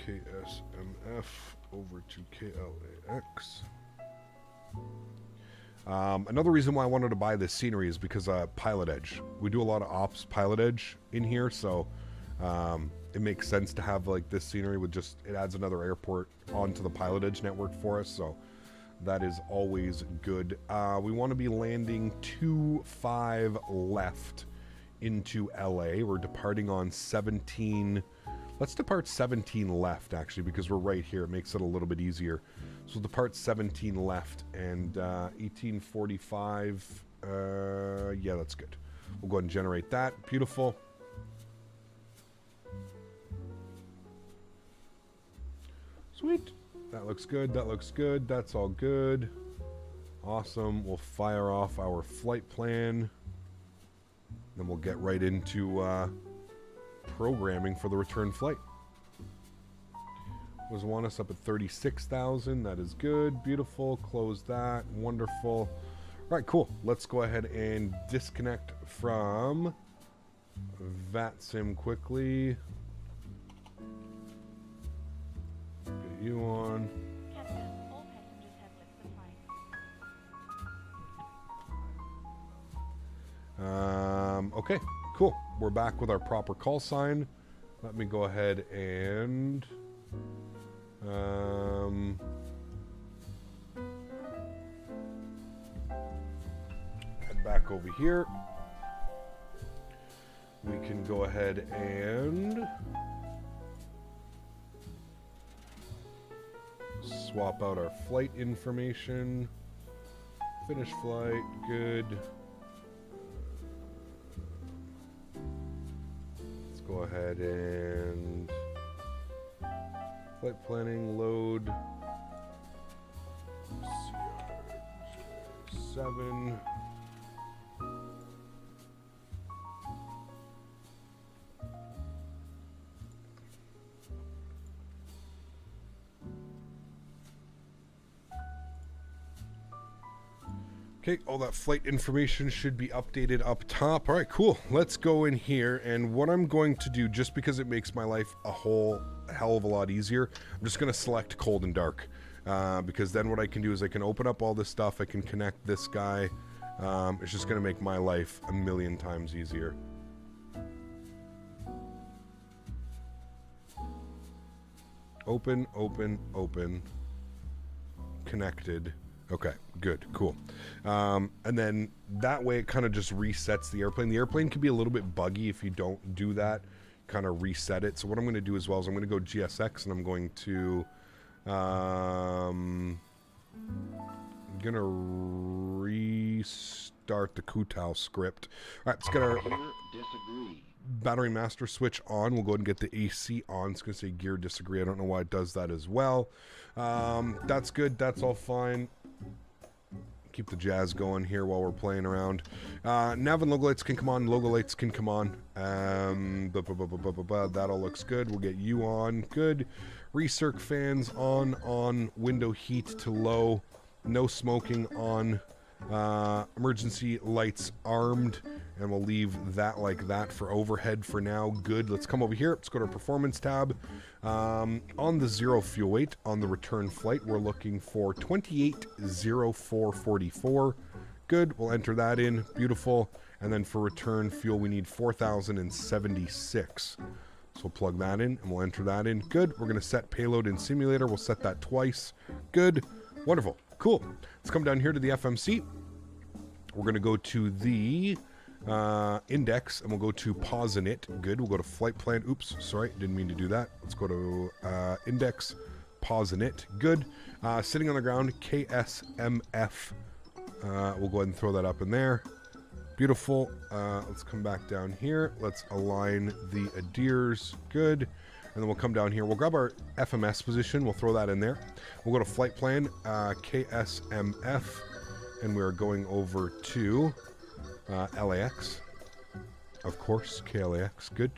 KSMF over to KLAX. Another reason why I wanted to buy this scenery is because pilot edge. We do a lot of ops pilot edge in here, so it makes sense to have like this scenery with just, it adds another airport onto the pilot edge network for us, so that is always good. We want to be landing 2-5 left into LA. We're departing on 17. Let's depart 17 left, actually, because we're right here. It makes it a little bit easier. So we'll depart 17 left, and 1845, yeah, that's good. We'll go ahead and generate that. Beautiful. Sweet. That looks good. That looks good. That's all good. Awesome. We'll fire off our flight plan. Then we'll get right into programming for the return flight. Was want us up at 36,000. That is good. Beautiful. Close that. Wonderful. All right, cool. Let's go ahead and disconnect from VATSIM quickly. Get you on. Captain, all passengers have left the plane. Okay, cool. We're back with our proper call sign. Let me go ahead and head back over here. We can go ahead and swap out our flight information. Finish flight, good. Let's go ahead and flight planning, load CRJ-7. Okay, all that flight information should be updated up top. All right, cool. Let's go in here, and what I'm going to do, just because it makes my life a whole hell of a lot easier, I'm just going to select cold and dark, because then what I can do is I can open up all this stuff, I can connect this guy. It's just going to make my life a million times easier. Open, open, open, connected. Okay, good, cool. And then that way it kind of just resets the airplane. The airplane can be a little bit buggy if you don't do that, kind of reset it. So what I'm going to do as well is I'm going to go GSX, and I'm going to restart the Kutal script. All right, let's get our battery master switch on. We'll go ahead and get the AC on. It's going to say gear disagree. I don't know why it does that as well. That's good. That's all fine. Keep the jazz going here while we're playing around. Nav and logo lights can come on. Logo lights can come on. That all looks good. We'll get you on. Good. Recirc fans on. Window heat to low. No smoking on. Emergency lights armed, and we'll leave that like that for overhead for now. Good. Let's come over here. Let's go to our performance tab. On the zero fuel weight on the return flight, we're looking for 280444. Good. We'll enter that in. Beautiful. And then for return fuel, we need 4076. So we'll plug that in, and we'll enter that in. Good. We're going to set payload in simulator. We'll set that twice. Good. Wonderful. Cool. Let's come down here to the FMC. We're going to go to the index, and we'll go to pause in it. Good. We'll go to flight plan. Oops, sorry, didn't mean to do that. Let's go to index, pause in it. Good. Sitting on the ground, KSMF. We'll go ahead and throw that up in there. Beautiful. Let's come back down here. Let's align the adheres. Good. And then we'll come down here. We'll grab our FMS position. We'll throw that in there. We'll go to flight plan, KSMF, and we're going over to LAX. Of course, KLAX. Good.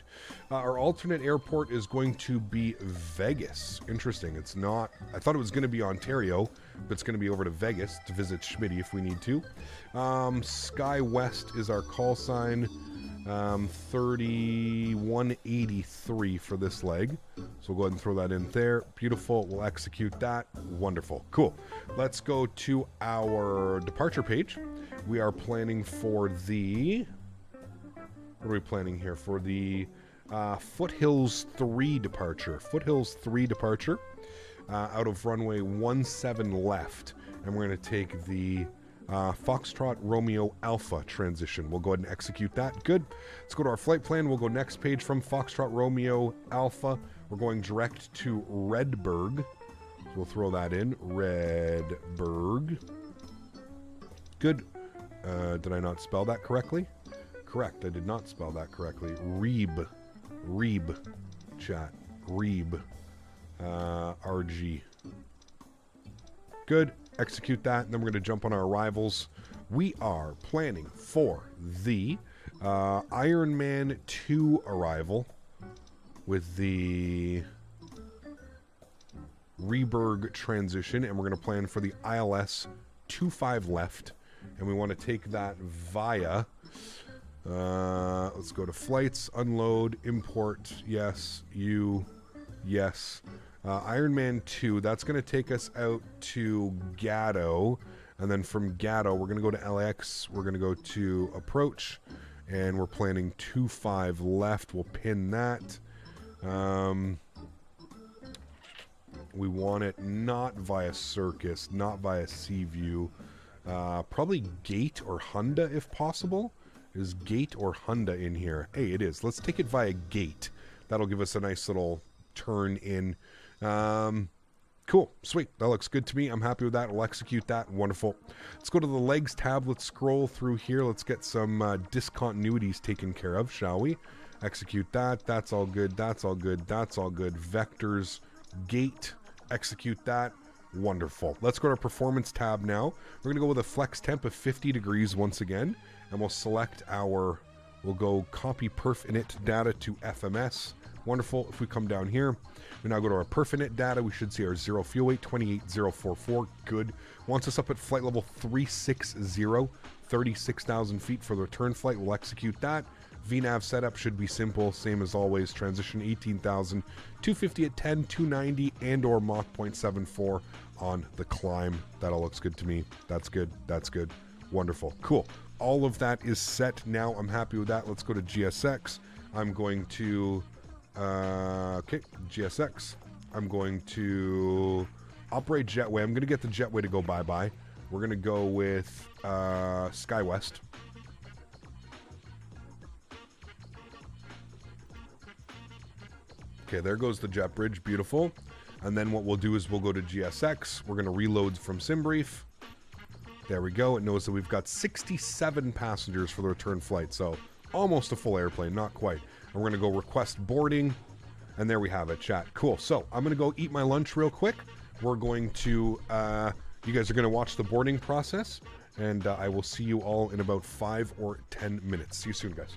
Our alternate airport is going to be Vegas. Interesting. It's not... I thought it was going to be Ontario, but it's going to be over to Vegas to visit Smitty if we need to. Skywest is our call sign. 3183 for this leg. So we'll go ahead and throw that in there. Beautiful. We'll execute that. Wonderful. Cool. Let's go to our departure page. We are planning for the... What are we planning here? For the Foothills 3 departure. Foothills 3 departure out of runway 17 left. And we're going to take the Foxtrot Romeo Alpha transition. We'll go ahead and execute that. Good. Let's go to our flight plan. We'll go next page from Foxtrot Romeo Alpha. We're going direct to Redberg. So we'll throw that in. Redberg. Good. Did I not spell that correctly? Correct. I did not spell that correctly. Reeb. Chat. Reeb. RG. Good. Execute that, and then we're going to jump on our arrivals. We are planning for the Ironman 2 arrival with the Reberg transition, and we're going to plan for the ILS 25 left, and we want to take that via... let's go to flights, unload, import, yes, yes. Ironman 2, that's going to take us out to Gatto, and then from Gatto, we're going to go to LX, we're going to go to approach, and we're planning 25 left. We'll pin that. We want it not via Circus, not via Seaview, probably Gate or Honda if possible. Is Gate or Honda in here? Hey, it is. Let's take it via Gate. That'll give us a nice little turn in. Cool. Sweet. That looks good to me. I'm happy with that. We'll execute that. Wonderful. Let's go to the legs tab. Let's scroll through here. Let's get some discontinuities taken care of, shall we? Execute that. That's all good. That's all good. That's all good. Vectors. Gate. Execute that. Wonderful. Let's go to our performance tab now. We're going to go with a flex temp of 50 degrees once again. And we'll select our... We'll go copy perf init data to FMS. Wonderful. If we come down here, we now go to our Perfinet data. We should see our 0 fuel weight, 28044. Good. Wants us up at flight level 360, 36,000 feet for the return flight. We'll execute that. VNAV setup should be simple, same as always. Transition 18,000, 250 at 10, 290, and or Mach 0.74 on the climb. That all looks good to me. That's good. That's good. Wonderful. Cool. All of that is set now. I'm happy with that. Let's go to GSX. I'm going to... okay, GSX. I'm going to operate Jetway. I'm going to get the Jetway to go bye-bye. We're going to go with Skywest. Okay, there goes the jet bridge. Beautiful. And then what we'll do is we'll go to GSX. We're going to reload from SimBrief. There we go. It knows that we've got 67 passengers for the return flight. So almost a full airplane, not quite. And we're going to go request boarding. And there we have it, chat. Cool. So I'm going to go eat my lunch real quick. We're going to, you guys are going to watch the boarding process. And I will see you all in about 5 or 10 minutes. See you soon, guys.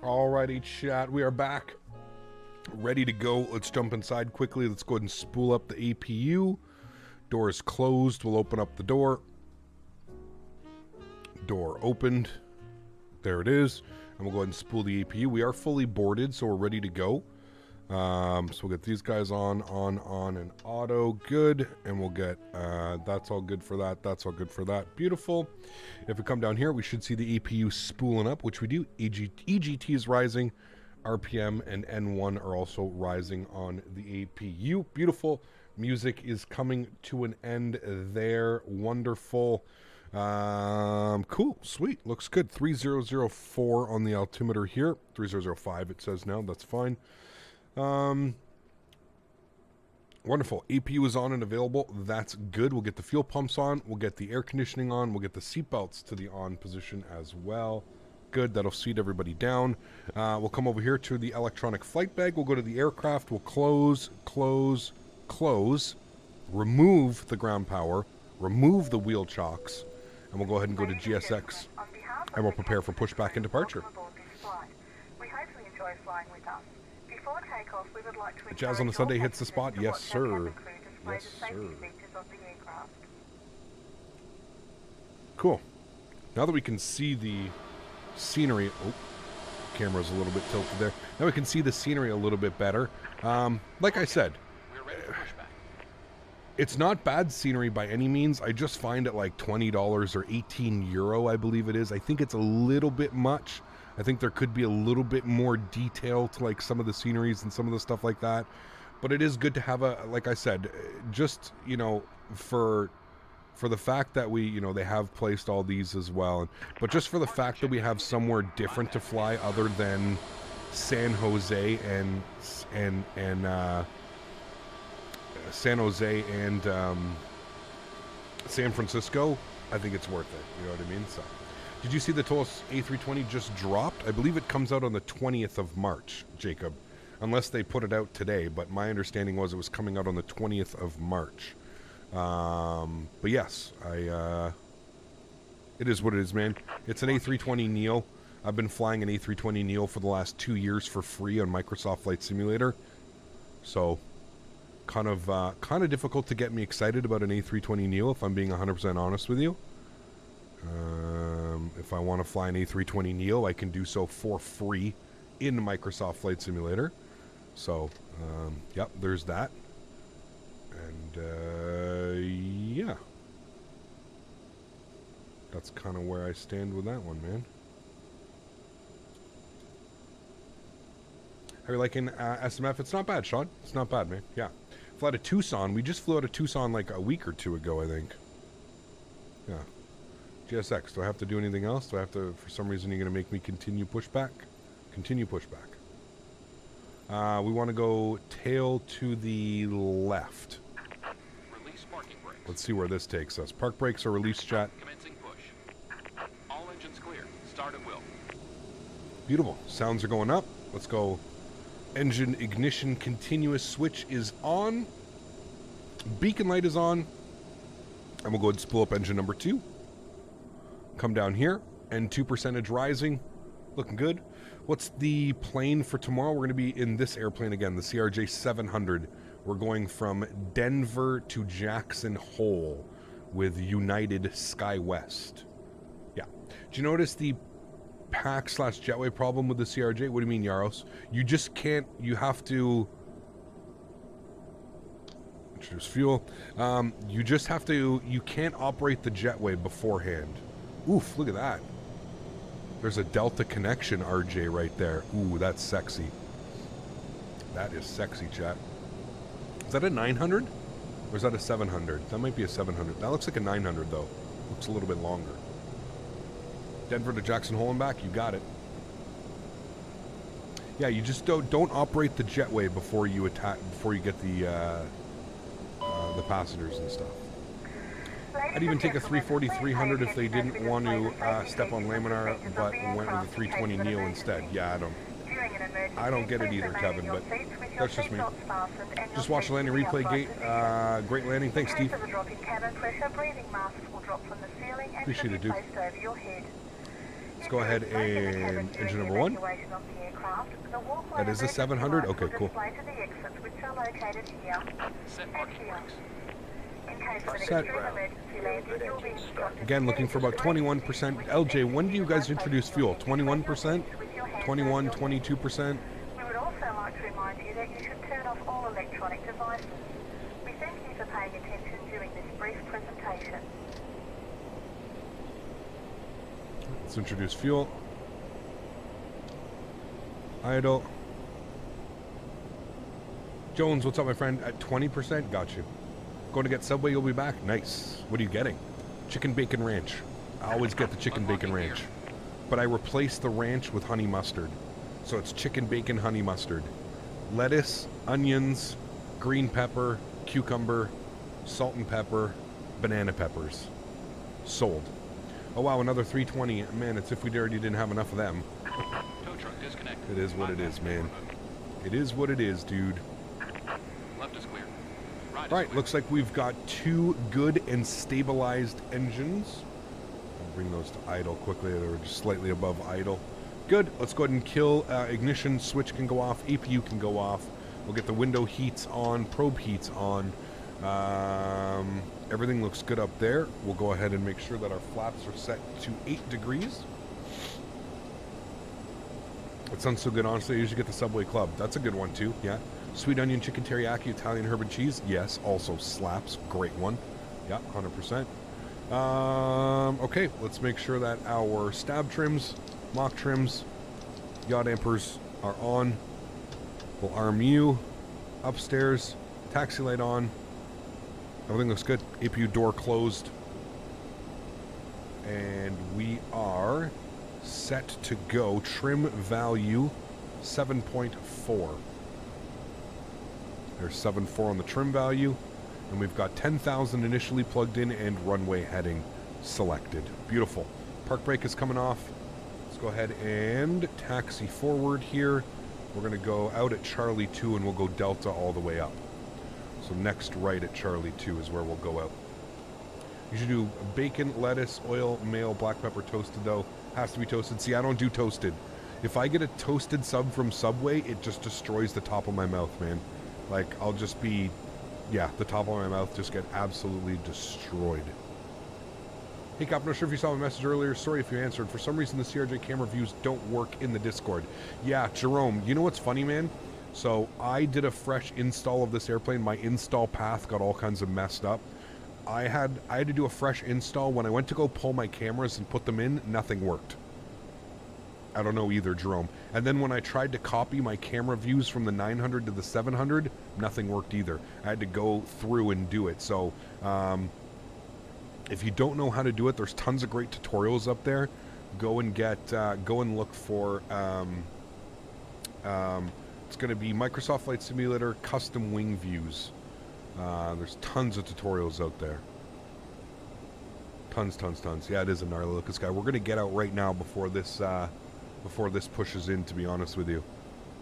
Alrighty, chat. We are back. Ready to go. Let's jump inside quickly. Let's go ahead and spool up the APU. Door is closed. We'll open up the door. Door opened. There it is. And we'll go ahead and spool the APU. We are fully boarded, so we're ready to go. So we'll get these guys on, and auto. Good. And we'll get, that's all good for that. That's all good for that. Beautiful. If we come down here, we should see the APU spooling up, which we do. EGT is rising. RPM and N1 are also rising on the APU. Beautiful. Music is coming to an end there. Wonderful. Cool. Sweet. Looks good. 3004 on the altimeter here. 3005 it says now. That's fine. Wonderful. APU is on and available. That's good. We'll get the fuel pumps on. We'll get the air conditioning on. We'll get the seat belts to the on position as well. Good. That'll seat everybody down. We'll come over here to the electronic flight bag. We'll go to the aircraft. We'll close, remove the ground power, remove the wheel chocks, and we'll go ahead and go to GSX, and we'll prepare for pushback and departure. We hope you enjoy flying with us. Before takeoff, we would like to Jazz on a Sunday hits the spot. Yes, sir. Yes, sir. Cool. Now that we can see the scenery, camera's a little bit tilted there. Now we can see the scenery a little bit better. Like I said, it's not bad scenery by any means. I just find it like $20 or 18 euro, I believe it is. I think it's a little bit much. I think there could be a little bit more detail to like some of the sceneries and some of the stuff like that. But it is good to have a, like I said, just, you know, for the fact that we, you know, they have placed all these as well. But just for the fact that we have somewhere different to fly other than San Jose and San Francisco, I think it's worth it. You know what I mean? So, did you see the Tolos A320 just dropped? I believe it comes out on the 20th of March, Jacob. Unless they put it out today, but my understanding was it was coming out on the 20th of March. But yes, it is what it is, man. It's an A320 Neo. I've been flying an A320 Neo for the last 2 years for free on Microsoft Flight Simulator. So, kind of difficult to get me excited about an A320 Neo, if I'm being 100% honest with you. If I want to fly an A320 Neo, I can do so for free in Microsoft Flight Simulator. So, yep, there's that. And, yeah. That's kind of where I stand with that one, man. How are you liking SMF? It's not bad, Sean. It's not bad, man. Yeah. Flew out of Tucson. We just flew out of Tucson like a week or two ago, I think. Yeah. GSX, do I have to do anything else? Do I have to, for some reason, you're going to make me continue pushback? Continue pushback. We want to go tail to the left. Release parking brakes. Let's see where this takes us. Park brakes are released, chat. Commencing push. All engines clear. Start at will. Beautiful. Sounds are going up. Let's go. Engine ignition continuous switch is on. Beacon light is on. And we'll go ahead and spool up engine number 2. Come down here. N2% rising. Looking good. What's the plane for tomorrow? We're going to be in this airplane again, the CRJ-700. We're going from Denver to Jackson Hole with United Skywest. Yeah. Do you notice the pack/jetway problem with the CRJ? What do you mean, Yaros? You just can't, you have to introduce fuel. You just have to, you can't operate the jetway beforehand. Oof, look at that. There's a Delta connection RJ right there. Ooh, that's sexy. That is sexy, chat. Is that a 900? Or is that a 700? That might be a 700. That looks like a 900, though. Looks a little bit longer. Denver to Jackson Hole and back, you got it. Yeah, you just don't operate the jetway before you get the passengers and stuff. I'd even take a 340-300 if they didn't want to step on laminar, but went with a 320 Neo instead. Yeah, I don't get it either, Kevin, but that's just me. Just watch the landing replay gate. Great landing. Thanks, Steve. Appreciate it, dude. Let's go ahead and engine number 1. That is a 700. Okay, cool. Set parking brakes. Set. Again, looking for about 21%. LJ, when do you guys introduce fuel? 21%? 21, 22%? We would also like to remind you that you should turn off all electronic devices. We thank you for paying attention during this brief presentation. Let's introduce fuel. Idle. Jones, what's up, my friend? At 20%? Got you. Going to get Subway, you'll be back? Nice. What are you getting? Chicken bacon ranch. I always get the chicken bacon ranch. But I replace the ranch with honey mustard. So it's chicken bacon honey mustard. Lettuce, onions, green pepper, cucumber, salt and pepper, banana peppers. Sold. Oh wow, another 320. Man, it's if we already didn't have enough of them. Tow truck disconnected. It is what it is, man. It is what it is, dude. Left is clear. Right is Right, clear. looks like we've got 2 good and stabilized engines. I'll bring those to idle quickly. They're just slightly above idle. Good. Let's go ahead and kill. Ignition switch can go off. APU can go off. We'll get the window heats on. Probe heats on. Everything looks good up there. We'll go ahead and make sure that our flaps are set to 8 degrees. It sounds so good, honestly. I usually get the Subway Club. That's a good one, too. Yeah. Sweet onion chicken teriyaki Italian herb and cheese. Yes. Also slaps. Great one. Yeah, 100%. Okay, let's make sure that our stab trims, mock trims, yaw dampers are on. We'll arm you. Upstairs. Taxi light on. Everything looks good. APU door closed. And we are set to go. Trim value 7.4. There's 7.4 on the trim value. And we've got 10,000 initially plugged in and runway heading selected. Beautiful. Park brake is coming off. Let's go ahead and taxi forward here. We're going to go out at Charlie 2 and we'll go Delta all the way up. So next right at Charlie 2 is where we'll go out. You should do bacon, lettuce, oil, mayo, black pepper toasted though. Has to be toasted. See, I don't do toasted. If I get a toasted sub from Subway, it just destroys the top of my mouth, man. Like, I'll just be, yeah, the top of my mouth just get absolutely destroyed. Hey, Cop, not sure if you saw my message earlier. Sorry if you answered. For some reason, the CRJ camera views don't work in the Discord. Yeah, Jerome, you know what's funny, man? So I did a fresh install of this airplane. My install path got all kinds of messed up. I had to do a fresh install. When I went to go pull my cameras and put them in, nothing worked. I don't know either, Jerome. And then when I tried to copy my camera views from the 900 to the 700, nothing worked either. I had to go through and do it. So if you don't know how to do it, there's tons of great tutorials up there. Go and look for it's going to be Microsoft Flight Simulator custom wing views. There's tons of tutorials out there. Tons. Yeah, it is a gnarly looking sky. We're going to get out right now before this pushes in, to be honest with you.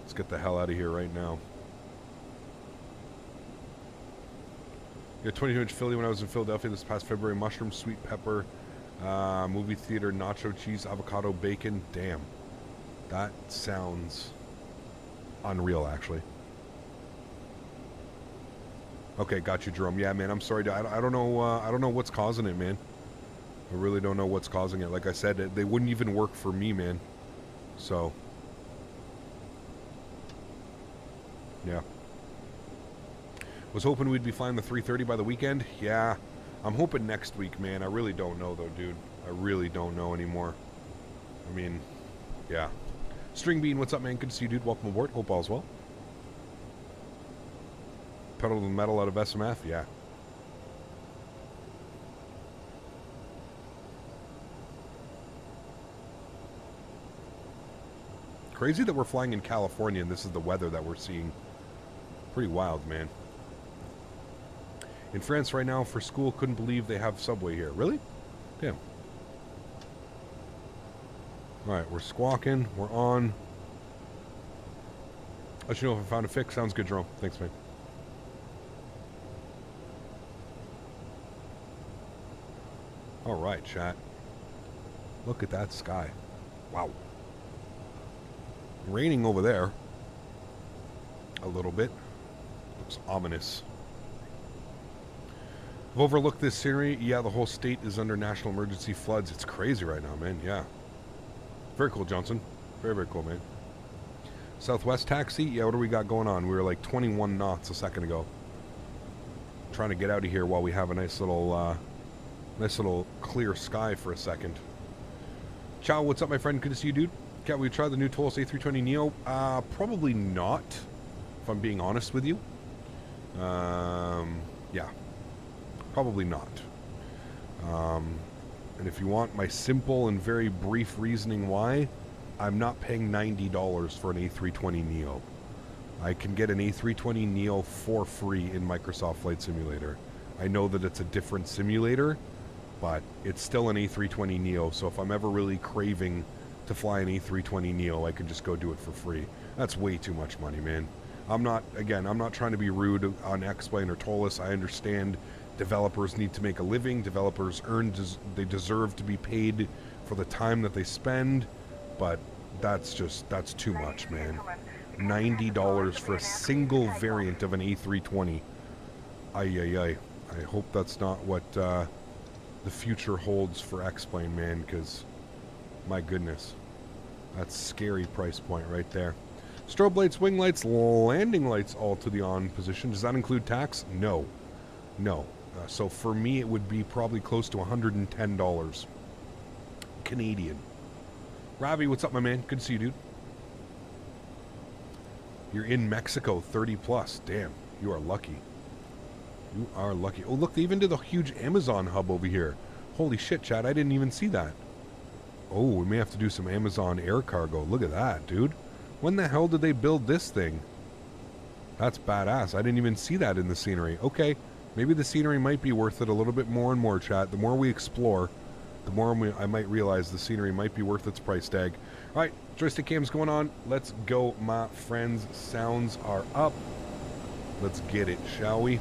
Let's get the hell out of here right now. Yeah, 22-inch Philly when I was in Philadelphia this past February. Mushroom, sweet pepper, movie theater, nacho cheese, avocado, bacon. Damn. That sounds unreal, actually. Okay, got you, Jerome. Yeah, man, I'm sorry. I don't know. I don't know what's causing it, man. I really don't know what's causing it. Like I said, they wouldn't even work for me, man. So, yeah. Was hoping we'd be flying the 330 by the weekend. Yeah, I'm hoping next week, man. I really don't know, though, dude. I really don't know anymore. I mean, yeah. String Bean, what's up, man? Good to see you, dude. Welcome aboard. Hope all's well. Pedal to the metal out of SMF, yeah. Crazy that we're flying in California and this is the weather that we're seeing. Pretty wild, man. In France right now for school, couldn't believe they have Subway here. Really? Damn. Alright, we're squawking. We're on. Let you know if I found a fix. Sounds good, Jerome. Thanks, man. Alright, chat. Look at that sky. Wow. Raining over there. A little bit. Looks ominous. I've overlooked this scenery. Yeah, the whole state is under national emergency floods. It's crazy right now, man. Yeah. Very cool, Johnson. Very, very cool, man. Southwest taxi. Yeah, what do we got going on? We were like 21 knots a second ago. Trying to get out of here while we have a nice little clear sky for a second. Ciao, what's up, my friend? Good to see you, dude. Can we try the new Tolos A320neo? Probably not, if I'm being honest with you. Yeah. Probably not. And if you want my simple and very brief reasoning why, I'm not paying $90 for an A320neo. I can get an A320neo for free in Microsoft Flight Simulator. I know that it's a different simulator, but it's still an A320neo, so if I'm ever really craving to fly an A320neo, I can just go do it for free. That's way too much money, man. I'm not trying to be rude on X-Plane or Tolos. I understand developers need to make a living. Developers they deserve to be paid for the time that they spend, but that's too much, man. $90 for a single variant of an A320. I hope that's not what the future holds for X-Plane, man, because my goodness, that's scary price point right there. Strobe lights, wing lights, landing lights all to the on position. Does that include tax? No. So for me, it would be probably close to $110 Canadian. Robbie, what's up, my man? Good to see you, dude. You're in Mexico, 30 plus. Damn, you are lucky. You are lucky. Oh, look, they even did a huge Amazon hub over here. Holy shit, Chad, I didn't even see that. Oh, we may have to do some Amazon air cargo. Look at that, dude. When the hell did they build this thing? That's badass. I didn't even see that in the scenery. Okay, maybe the scenery might be worth it a little bit more and more, chat. The more we explore, the more I might realize the scenery might be worth its price tag. All right, joystick cam's going on. Let's go, my friends. Sounds are up. Let's get it, shall we?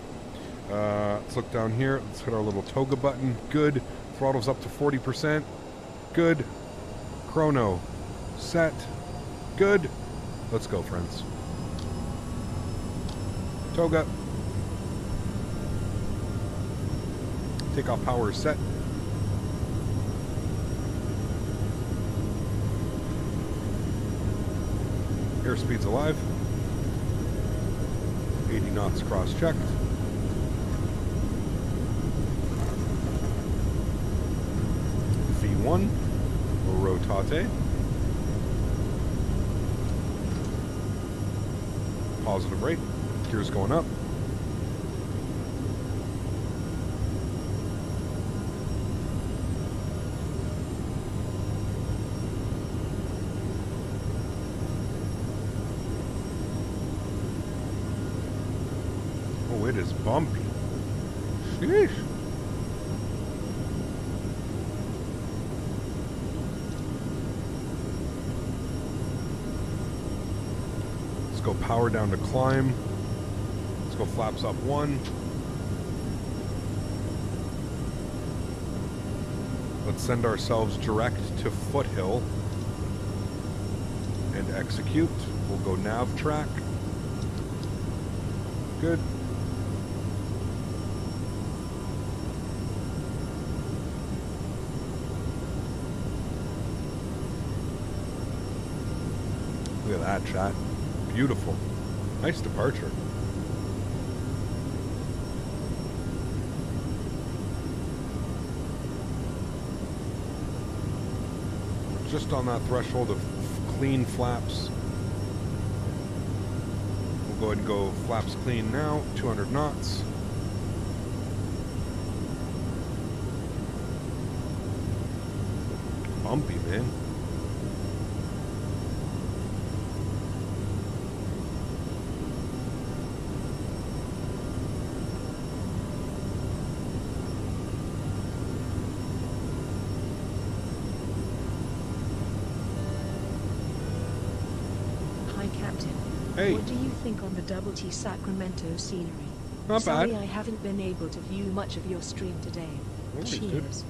Let's look down here. Let's hit our little toga button. Good. Throttle's up to 40%. Good. Chrono. Set. Good. Let's go, friends. Toga. Takeoff power is set. Airspeed's alive. 80 knots cross-checked. V1. Rotate. Positive rate. Gears going up. Oh, it is bumpy. Sheesh. Let's go power down to climb. Let's go flaps up 1. Let's send ourselves direct to foothill and execute. We'll go nav track. Good. Look at that, chat. Beautiful. Nice departure. Just on that threshold of clean flaps. We'll go ahead and go flaps clean now. 200 knots. Bumpy, man. Hey. What do you think on the Double T Sacramento scenery? Not Sorry, bad. I haven't been able to view much of your stream today. No worries, dude. Cheers.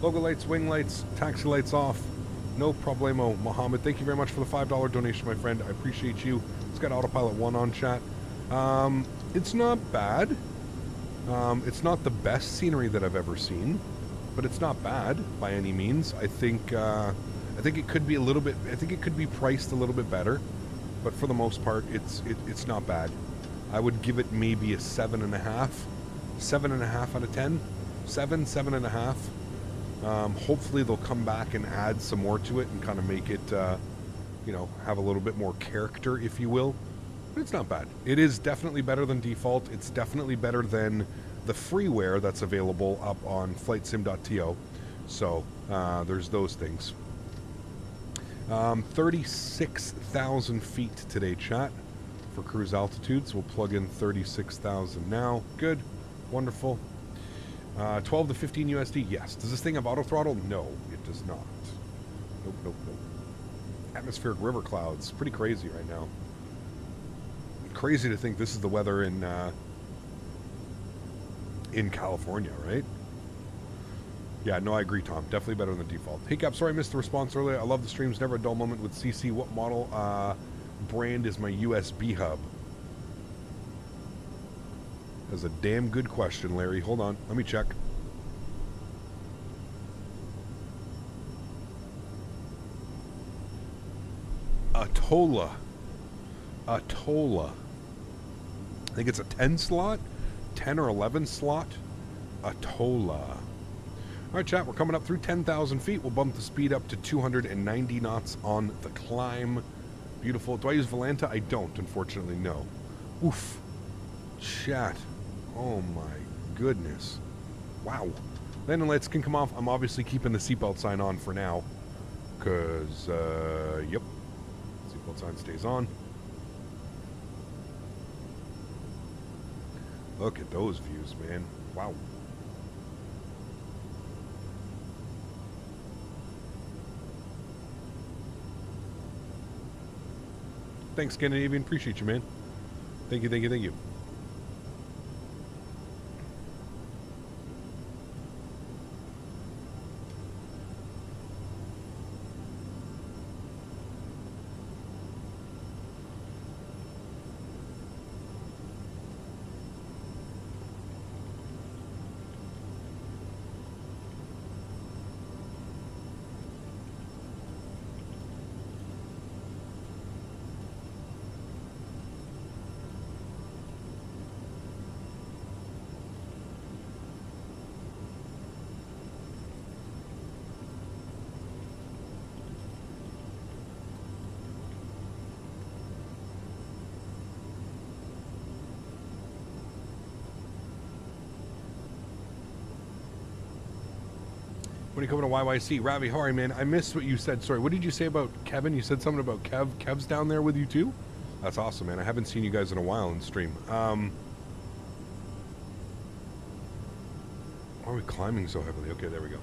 Logo lights, wing lights, taxi lights off. No problemo, Mohammed. Thank you very much for the $5 donation, my friend. I appreciate you. It's got Autopilot 1 on chat. It's not bad. It's not the best scenery that I've ever seen, but it's not bad by any means. I think it could be a little bit. I think it could be priced a little bit better, but for the most part, it's not bad. I would give it maybe a 7.5, 7.5 out of 10, 7.5. Hopefully they'll come back and add some more to it and kind of make it, have a little bit more character, if you will. But it's not bad. It is definitely better than default. It's definitely better than the freeware that's available up on flightsim.to. So there's those things. 36,000 feet today, chat, for cruise altitudes. We'll plug in 36,000 now. Good. Wonderful. 12 to 15 USD, yes. Does this thing have auto throttle? No, it does not. Nope, nope, nope. Atmospheric river clouds. Pretty crazy right now. Crazy to think this is the weather in California, right? Yeah, no, I agree, Tom. Definitely better than default. Hey, Cap, sorry I missed the response earlier. I love the streams. Never a dull moment with CC. What model brand is my USB hub? That's a damn good question, Larry. Hold on. Let me check. Atola. I think it's a 10 slot, 10 or 11 slot. Atola. All right, chat, we're coming up through 10,000 feet. We'll bump the speed up to 290 knots on the climb. Beautiful. Do I use Volanta? I don't, unfortunately, no. Oof. Chat. Oh my goodness. Wow. Landing lights can come off. I'm obviously keeping the seatbelt sign on for now. Because, yep. Seatbelt sign stays on. Look at those views, man. Wow. Thanks, Scandinavian. Appreciate you, man. Thank you, thank you, thank you. When you come to YYC, Ravi, how are you, man? I missed what you said. Sorry, what did you say about Kevin? You said something about Kev. Kev's down there with you too? That's awesome, man. I haven't seen you guys in a while in stream. Why are we climbing so heavily? Okay, there we go.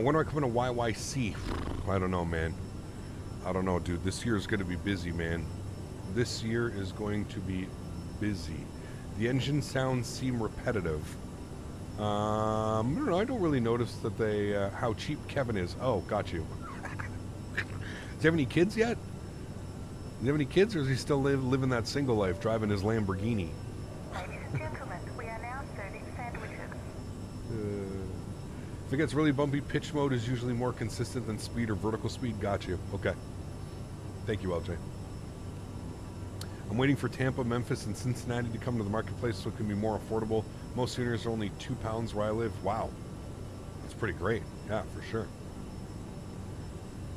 When do I come to YYC? I don't know, man. I don't know, dude. This year is going to be busy, man. This year is going to be busy. The engine sounds seem repetitive. I don't know. I don't really notice that they how cheap Kevin is. Oh, got you. Does he have any kids yet? Does he have any kids, or is he still living that single life, driving his Lamborghini? Ladies and gentlemen, we are now serving sandwiches. If it gets really bumpy, pitch mode is usually more consistent than speed or vertical speed. Got you. Okay. Thank you, LJ. I'm waiting for Tampa, Memphis, and Cincinnati to come to the marketplace so it can be more affordable. Most souvenirs are only £2 where I live. Wow. That's pretty great. Yeah, for sure.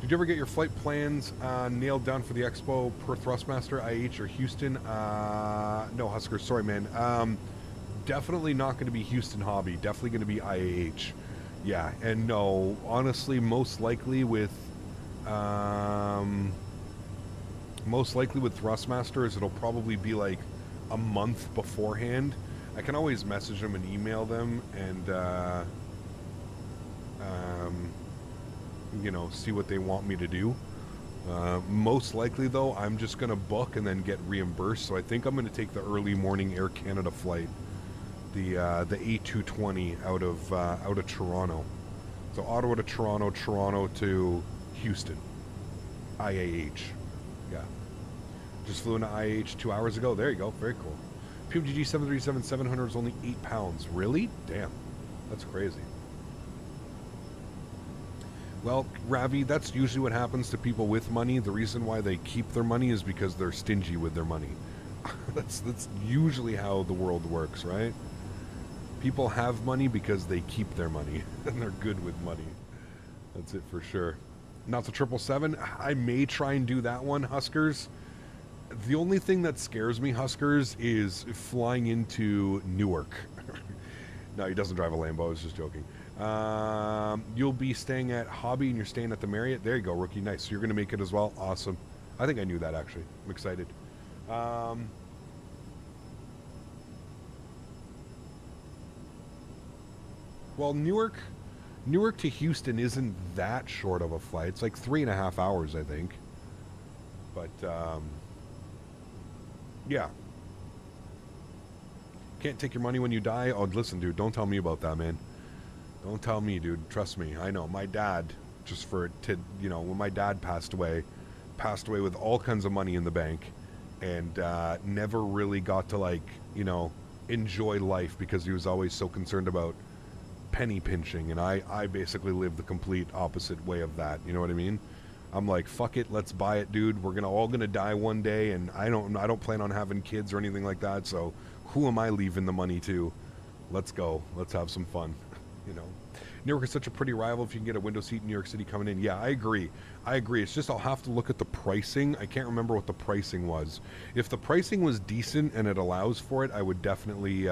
Did you ever get your flight plans nailed down for the expo per Thrustmaster, IH, or Houston? No, Husker. Sorry, man. Definitely not going to be Houston Hobby. Definitely going to be IAH. Yeah, and no, honestly, most likely with Thrustmasters, it'll probably be like a month beforehand. I can always message them and email them and, see what they want me to do. Most likely, though, I'm just going to book and then get reimbursed. So I think I'm going to take the early morning Air Canada flight, the A220 out of Toronto. So Ottawa to Toronto, Toronto to Houston. IAH. Yeah. Just flew into IAH 2 hours ago. There you go. Very cool. PMGG 737-700 is only 8 pounds. Really? Damn. That's crazy. Well, Ravi, that's usually what happens to people with money. The reason why they keep their money is because they're stingy with their money. That's usually how the world works, right? People have money because they keep their money, and they're good with money. That's it for sure. Not the 777. I may try and do that one, Huskers. The only thing that scares me, Huskers, is flying into Newark. No, he doesn't drive a Lambo. I was just joking. You'll be staying at Hobby and you're staying at the Marriott. There you go, rookie. Nice. So you're going to make it as well. Awesome. I think I knew that, actually. I'm excited. Well, Newark to Houston isn't that short of a flight. It's like 3.5 hours, I think. But, yeah. Can't take your money when you die. Oh, listen, dude, don't tell me about that, man. Don't tell me, dude. Trust me. I know. My dad, when my dad passed away with all kinds of money in the bank and never really got to, enjoy life because he was always so concerned about penny pinching. And I basically lived the complete opposite way of that. You know what I mean? I'm like, fuck it, let's buy it, dude. We're all gonna die one day, and I don't plan on having kids or anything like that. So who am I leaving the money to? Let's go. Let's have some fun. New York is such a pretty rival if you can get a window seat in New York City coming in. Yeah, I agree. It's just I'll have to look at the pricing. I can't remember what the pricing was. If the pricing was decent and it allows for it, I would definitely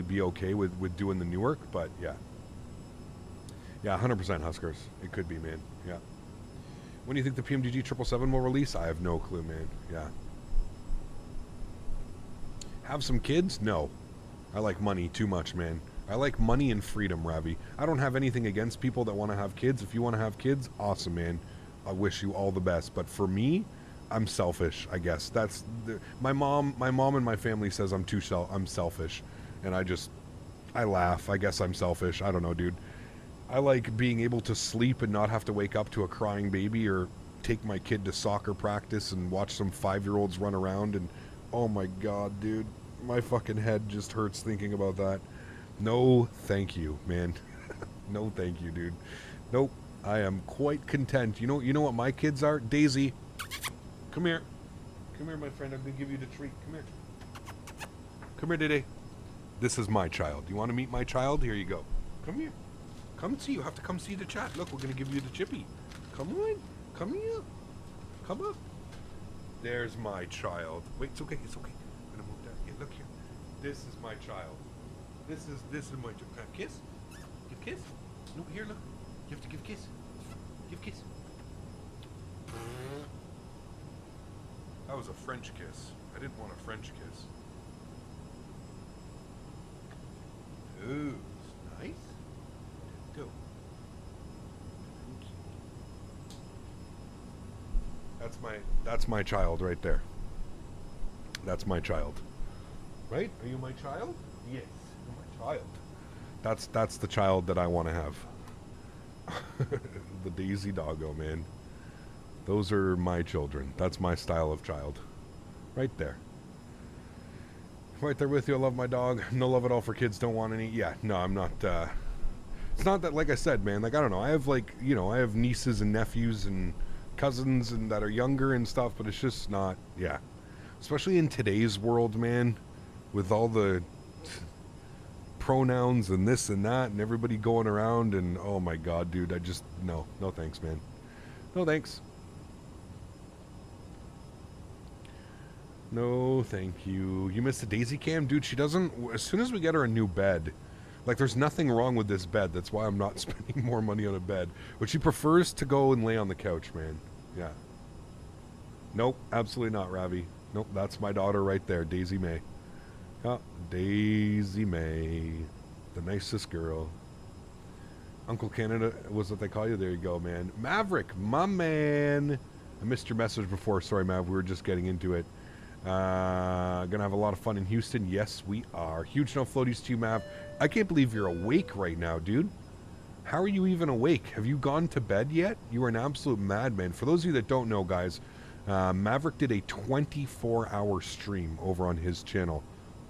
be okay with doing the Newark. But yeah, 100% Huskers. It could be, man. Yeah. When do you think the PMGG 777 will release? I have no clue, man. Yeah. Have some kids? No. I like money too much, man. I like money and freedom, Ravi. I don't have anything against people that want to have kids. If you want to have kids, awesome, man. I wish you all the best. But for me, I'm selfish, I guess. My mom and my family says I'm selfish. And I laugh. I guess I'm selfish. I don't know, dude. I like being able to sleep and not have to wake up to a crying baby or take my kid to soccer practice and watch some 5-year-olds run around. And oh my God, dude, my fucking head just hurts thinking about that. No, thank you, man. No, thank you, dude. Nope. I am quite content. You know what my kids are? Daisy, come here. Come here, my friend. I'm going to give you the treat. Come here. Come here, Dede. This is my child. You want to meet my child? Here you go. Come here. Come see. You have to come see the chat. Look, we're going to give you the chippy. Come on. Come here. Come up. There's my child. Wait, it's okay. It's okay. I'm going to move that. Yeah, look here. This is my child. This is my child. Kiss? Give kiss? No, here, look. You have to give kiss. Give kiss. That was a French kiss. I didn't want a French kiss. Ooh, nice. Go. That's my child right there. That's my child. Right? Are you my child? Yes, you're my child. That's the child that I want to have. The Daisy doggo, man. Those are my children. That's my style of child. Right there. Right there with you. I love my dog. No love at all for kids. Don't want any. Yeah, no, I'm not. It's not that, like I said, man. Like, I don't know. I have, I have nieces and nephews and cousins and that are younger and stuff, but it's just not. Yeah. Especially in today's world, man. With all the pronouns and this and that and everybody going around and oh my God, dude, no thanks, man. No thanks. No thank you. You missed the Daisy cam? Dude, she doesn't, as soon as we get her a new bed, there's nothing wrong with this bed. That's why I'm not spending more money on a bed. But she prefers to go and lay on the couch, man. Yeah. Nope, absolutely not, Ravi. Nope, that's my daughter right there, Daisy May. Oh, Daisy May, the nicest girl. Uncle Canada was what they call you. There you go, man. Maverick, my man. I missed your message before. Sorry, Mav. We were just getting into it. Gonna have a lot of fun in Houston. Yes, we are. Huge no floaties to you, Mav. I can't believe you're awake right now, dude. How are you even awake? Have you gone to bed yet? You are an absolute madman. For those of you that don't know, guys, Maverick did a 24-hour stream over on his channel.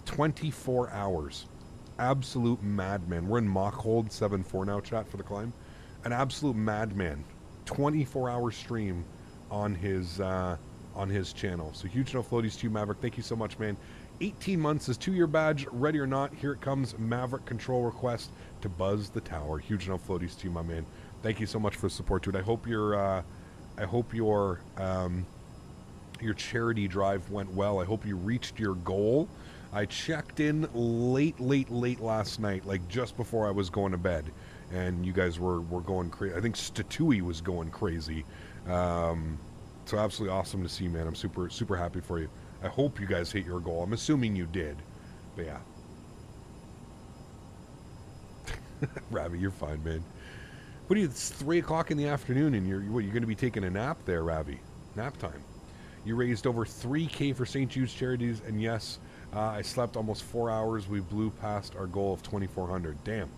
24 hours. Absolute madman. We're in Mach hold 7-4 now, chat, for the climb. An absolute madman. 24-hour stream on his channel. So huge no floaties to you, Maverick. Thank you so much, man. 18 months is 2-year badge. Ready or not, here it comes. Maverick control request to buzz the tower. Huge no floaties to you, my man. Thank you so much for the support, dude. I hope your charity drive went well. I hope you reached your goal. I checked in late last night, like just before I was going to bed, and you guys were going crazy. I think Statewi was going crazy. So absolutely awesome to see, man. I'm super happy for you. I hope you guys hit your goal. I'm assuming you did, but yeah. Ravi, you're fine, man. What are you? It's 3 o'clock in the afternoon, and you're going to be taking a nap there, Ravi? Nap time. You raised over $3K for St. Jude's Charities, and yes, I slept almost 4 hours. We blew past our goal of 2,400. Damn,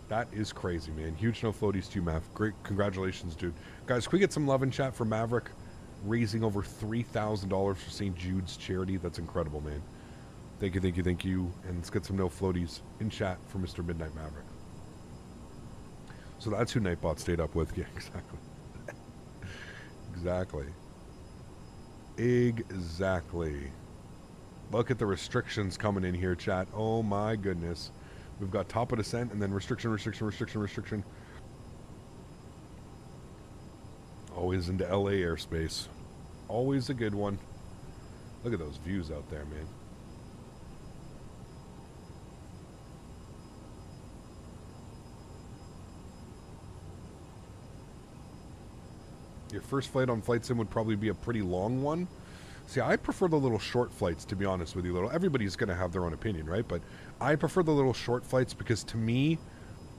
that is crazy, man. Huge no floaties to you, Mav. Great, congratulations, dude. Guys, can we get some love in chat for Maverick? Raising over $3,000 for St. Jude's charity. That's incredible, man. Thank you. And let's get some no floaties in chat for Mr. Midnight Maverick. So that's who Nightbot stayed up with. Yeah, exactly. Exactly. Look at the restrictions coming in here, chat. Oh my goodness. We've got top of descent and then restriction. Always into LA airspace. Always a good one. Look at those views out there, man. Your first flight on Flight Sim would probably be a pretty long one. See, I prefer the little short flights, to be honest with you. Everybody's going to have their own opinion, right? But I prefer the little short flights because, to me,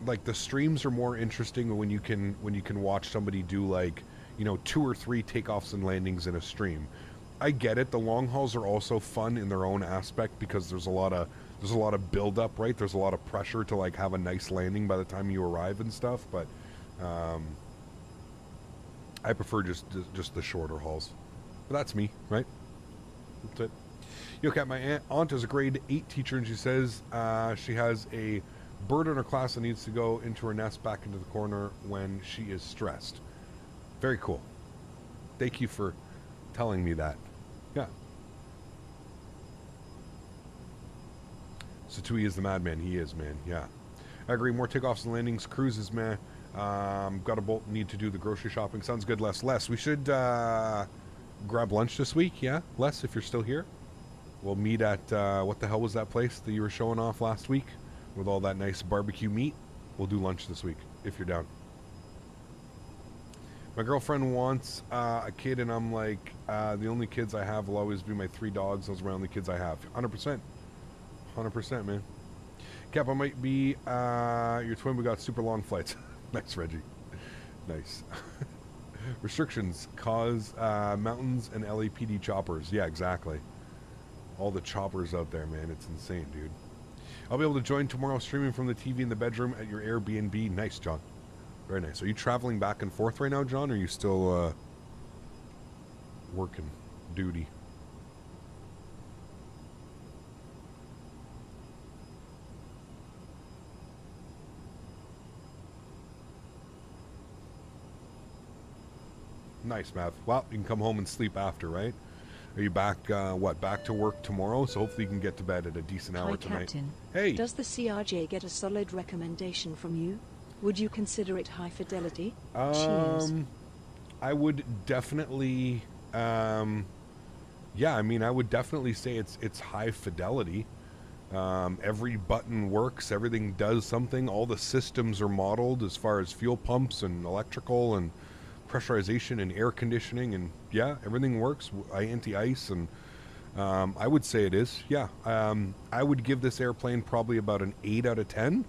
like, the streams are more interesting when you can watch somebody do, like, you know, 2 or 3 takeoffs and landings in a stream. I get it. The long hauls are also fun in their own aspect because there's a lot of build up, right? There's a lot of pressure to, like, have a nice landing by the time you arrive and stuff. But I prefer just the shorter hauls. But that's me, right? That's it. You know, Kat, my aunt is a grade 8 teacher, and she says she has a bird in her class that needs to go into her nest back into the corner when she is stressed. Very cool. Thank you for telling me that. Yeah. Satui is the madman. He is, man. Yeah. I agree. More takeoffs and landings. Cruises, man. Got a bolt. Need to do the grocery shopping. Sounds good, Les. Les, we should grab lunch this week. Yeah, Les, if you're still here. We'll meet at, what the hell was that place that you were showing off last week with all that nice barbecue meat? We'll do lunch this week, if you're down. My girlfriend wants a kid, and I'm like, the only kids I have will always be my 3 dogs. Those are my only kids I have. 100%. 100%, man. Cap, I might be your twin. We got super long flights. Nice, Reggie. Nice. Restrictions cause mountains and LAPD choppers. Yeah, exactly. All the choppers out there, man. It's insane, dude. I'll be able to join tomorrow streaming from the TV in the bedroom at your Airbnb. Nice, John. Very nice. Are you traveling back and forth right now, John, or are you still working duty? Nice, Mav. Well, you can come home and sleep after, right? Are you back, back to work tomorrow? So hopefully you can get to bed at a decent hour tonight. Captain. Hey! Does the CRJ get a solid recommendation from you? Would you consider it high fidelity? Cheers. I would definitely, yeah, I mean, I would definitely say it's high fidelity. Every button works, everything does something, all the systems are modeled as far as fuel pumps and electrical and pressurization and air conditioning, and yeah, everything works. Anti-ice, and I would say it is. Yeah, I would give this airplane probably about an 8 out of 10.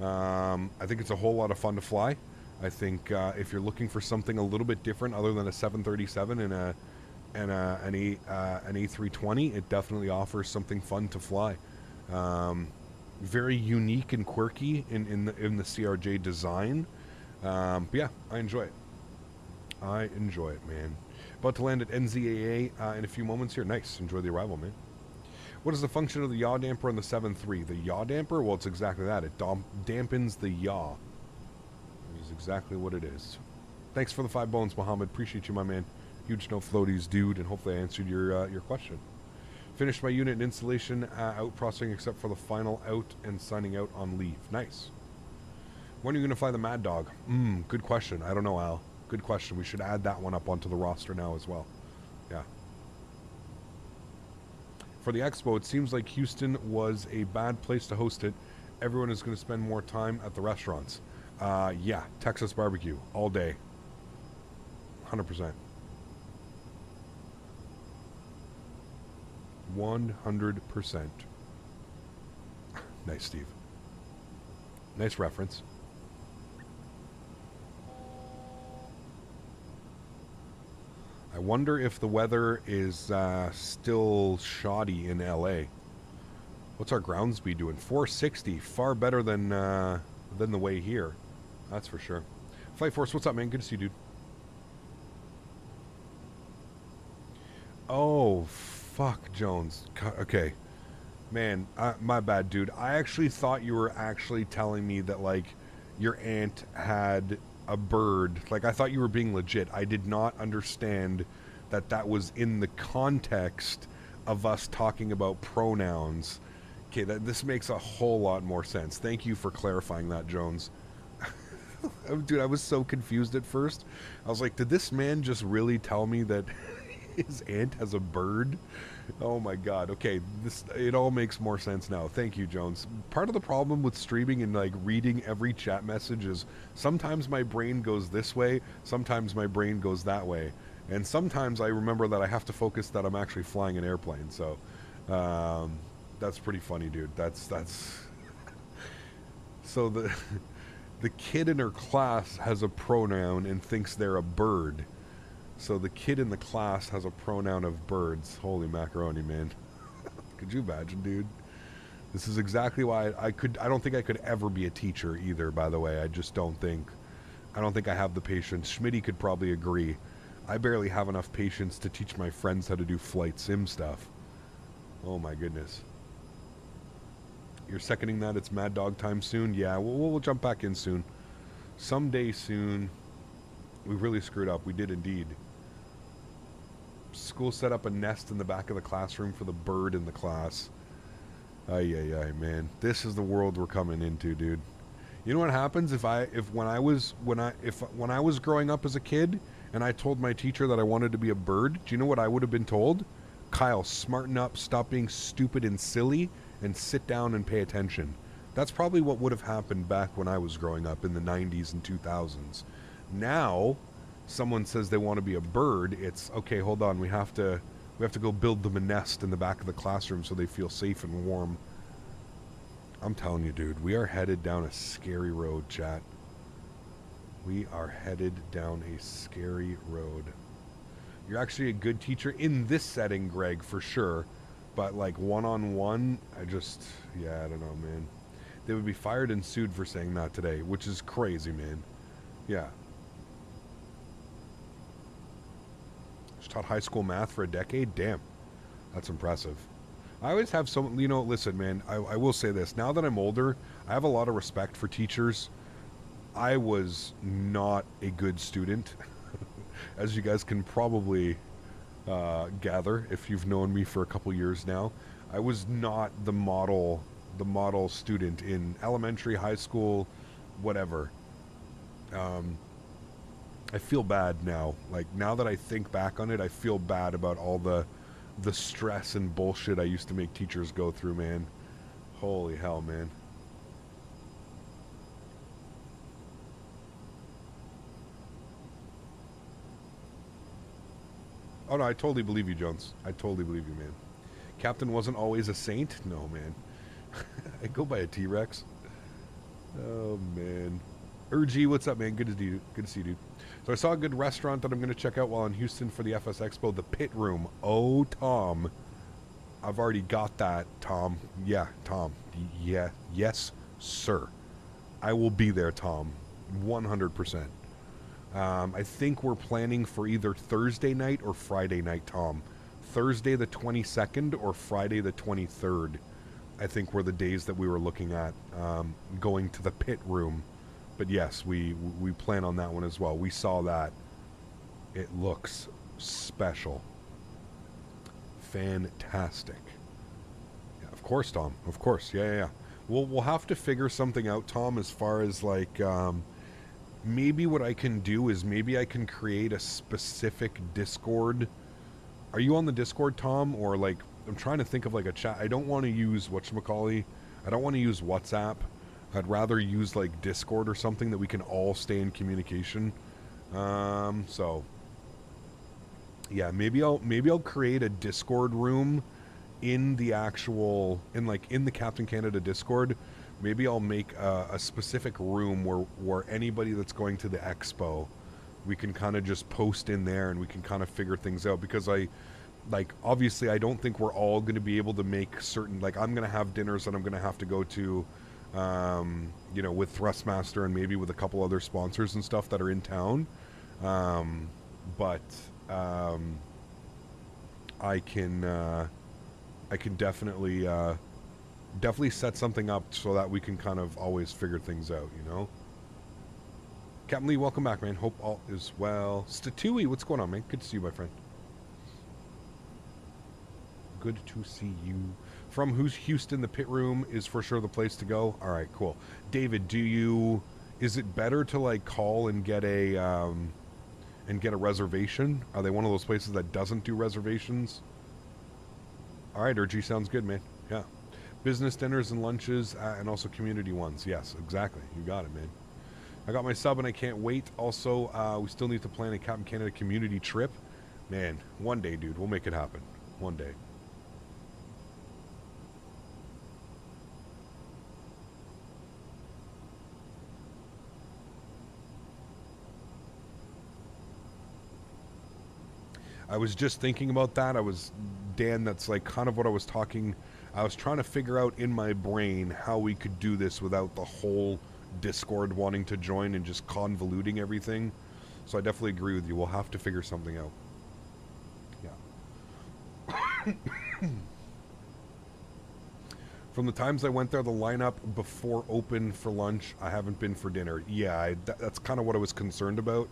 I think it's a whole lot of fun to fly. I think if you're looking for something a little bit different other than a 737 and an A320, it definitely offers something fun to fly. very unique and quirky in the CRJ design. But yeah, I enjoy it. I enjoy it, man. About to land at NZAA in a few moments here. Nice. Enjoy the arrival, man. What is the function of the yaw damper on the 7.3? The yaw damper? Well, it's exactly that. It dampens the yaw. Which is exactly what it is. Thanks for the 5 bones, Muhammad. Appreciate you, my man. Huge no floaties, dude, and hopefully I answered your question. Finished my unit and installation out processing except for the final out and signing out on leave. Nice. When are you going to fly the Mad Dog? Good question. I don't know, Al. Good question. We should add that one up onto the roster now as well. Yeah. For the expo, it seems like Houston was a bad place to host it. Everyone is going to spend more time at the restaurants. Yeah, Texas barbecue all day. 100%. 100%. Nice, Steve. Nice reference. I wonder if the weather is still shoddy in LA. What's our ground speed doing? 460. Far better than the way here. That's for sure. Flight Force, what's up, man? Good to see you, dude. Oh, fuck, Jones. Okay. Man, my bad, dude. I actually thought you were actually telling me that, like, your aunt had a bird. Like, I thought you were being legit. I did not understand that that was in the context of us talking about pronouns. Okay, this makes a whole lot more sense. Thank you for clarifying that, Jones. Dude, I was so confused at first. I was like, did this man just really tell me that his aunt has a bird? Oh my god. Okay, it all makes more sense now. Thank you, Jones. Part of the problem with streaming and like reading every chat message is sometimes my brain goes this way, sometimes my brain goes that way, and sometimes I remember that I have to focus that I'm actually flying an airplane. So that's pretty funny, dude. That's so the kid in her class has a pronoun and thinks they're a bird. So the kid in the class has a pronoun of birds. Holy macaroni, man. Could you imagine, dude? This is exactly why I don't think I could ever be a teacher either, by the way. I don't think I have the patience. Smitty could probably agree. I barely have enough patience to teach my friends how to do flight sim stuff. Oh my goodness. You're seconding that? It's Mad Dog time soon? Yeah, we'll jump back in soon. Someday soon. We really screwed up. We did indeed. School set up a nest in the back of the classroom for the bird in the class. Ay, man. This is the world we're coming into, dude. You know what happens when I was growing up as a kid and I told my teacher that I wanted to be a bird? Do you know what I would have been told? Kyle, smarten up, stop being stupid and silly, and sit down and pay attention. That's probably what would have happened back when I was growing up in the 90s and 2000s. Now, someone says they want to be a bird, it's, okay, hold on, we have to go build them a nest in the back of the classroom so they feel safe and warm. I'm telling you, dude, we are headed down a scary road, chat. We are headed down a scary road. You're actually a good teacher in this setting, Greg, for sure. But, like, one-on-one, I don't know, man. They would be fired and sued for saying that today, which is crazy, man. Yeah. Just taught high school math for a decade? Damn. That's impressive. I always have some, listen, man, I will say this. Now that I'm older, I have a lot of respect for teachers. I was not a good student, as you guys can probably gather if you've known me for a couple years now. I was not the model student in elementary, high school, whatever. I feel bad now. Like, now that I think back on it, I feel bad about all the stress and bullshit I used to make teachers go through, man. Holy hell, man. Oh no, I totally believe you, Jones. I totally believe you, man. Captain wasn't always a saint? No, man. I go by a T-Rex. Oh, man. Urgy, what's up, man? Good to see you, dude. So I saw a good restaurant that I'm going to check out while in Houston for the FS Expo, the Pit Room. Oh, Tom. I've already got that, Tom. Yeah, Tom. Yeah, yes, sir. I will be there, Tom. 100%. I think we're planning for either Thursday night or Friday night, Tom. Thursday the 22nd or Friday the 23rd, I think were the days that we were looking at going to the pit room. But yes, we plan on that one as well. We saw that. It looks special. Fantastic. Yeah, of course, Tom. Of course. Yeah. We'll have to figure something out, Tom, as far as like maybe what I can do is maybe I can create a specific Discord. Are you on the Discord, Tom? Or like, I'm trying to think of like a chat. I don't want to use whatchamacallit. I don't want to use WhatsApp. I'd rather use like Discord or something that we can all stay in communication. So yeah, maybe I'll create a Discord room in the actual in the Captain Canada Discord. Maybe I'll make a specific room where anybody that's going to the expo, we can kind of just post in there and we can kind of figure things out, because obviously I don't think we're all going to be able to make certain, like I'm going to have dinners that I'm going to have to go to, you know, with Thrustmaster and maybe with a couple other sponsors and stuff that are in town. But I can definitely set something up so that we can kind of always figure things out, you know. Captain Lee, welcome back, man. Hope all is well. Statewi, what's going on, man? Good to see you, my friend. Good to see you. From Who's Houston, the pit room is for sure the place to go. All right, cool. David, is it better to like call and get a reservation? Are they one of those places that doesn't do reservations? All right, RG, sounds good, man. Yeah. Business dinners and lunches, and also community ones. Yes, exactly. You got it, man. I got my sub and I can't wait. Also, we still need to plan a Captain Canada community trip. Man, one day, dude. We'll make it happen. One day. I was just thinking about that. Dan, that's like kind of what I was talking. I was trying to figure out in my brain how we could do this without the whole Discord wanting to join and just convoluting everything. So I definitely agree with you. We'll have to figure something out. Yeah. From the times I went there, the lineup before open for lunch, I haven't been for dinner. Yeah, that's kind of what I was concerned about.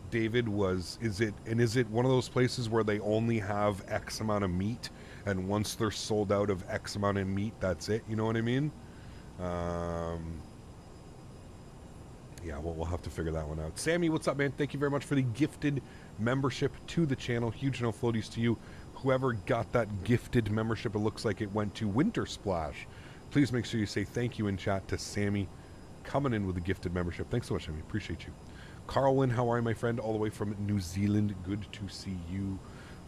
David, is it one of those places where they only have X amount of meat, and once they're sold out of X amount of meat, that's it? You know what I mean? Yeah, well, we'll have to figure that one out. Sammy, what's up, man? Thank you very much for the gifted membership to the channel. Huge no floaties to you. Whoever got that gifted membership, it looks like it went to Winter Splash. Please make sure you say thank you in chat to Sammy coming in with the gifted membership. Thanks so much, Sammy. Appreciate you. Carlin, how are you, my friend? All the way from New Zealand. Good to see you.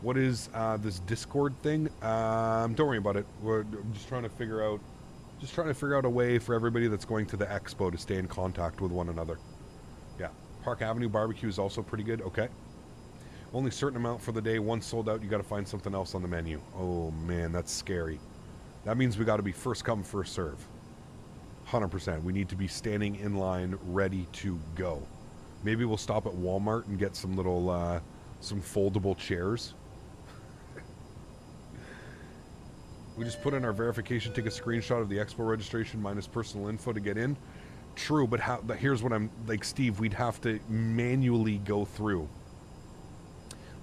What is this Discord thing? Don't worry about it. I'm just trying to figure out a way for everybody that's going to the expo to stay in contact with one another. Yeah. Park Avenue barbecue is also pretty good. Okay. Only certain amount for the day. Once sold out, you got to find something else on the menu. Oh, man, that's scary. That means we got to be first come, first serve. 100%. We need to be standing in line, ready to go. Maybe we'll stop at Walmart and get some little, some foldable chairs. We just put in our verification, take a screenshot of the expo registration minus personal info to get in. True, but here's what I'm, like, Steve, we'd have to manually go through.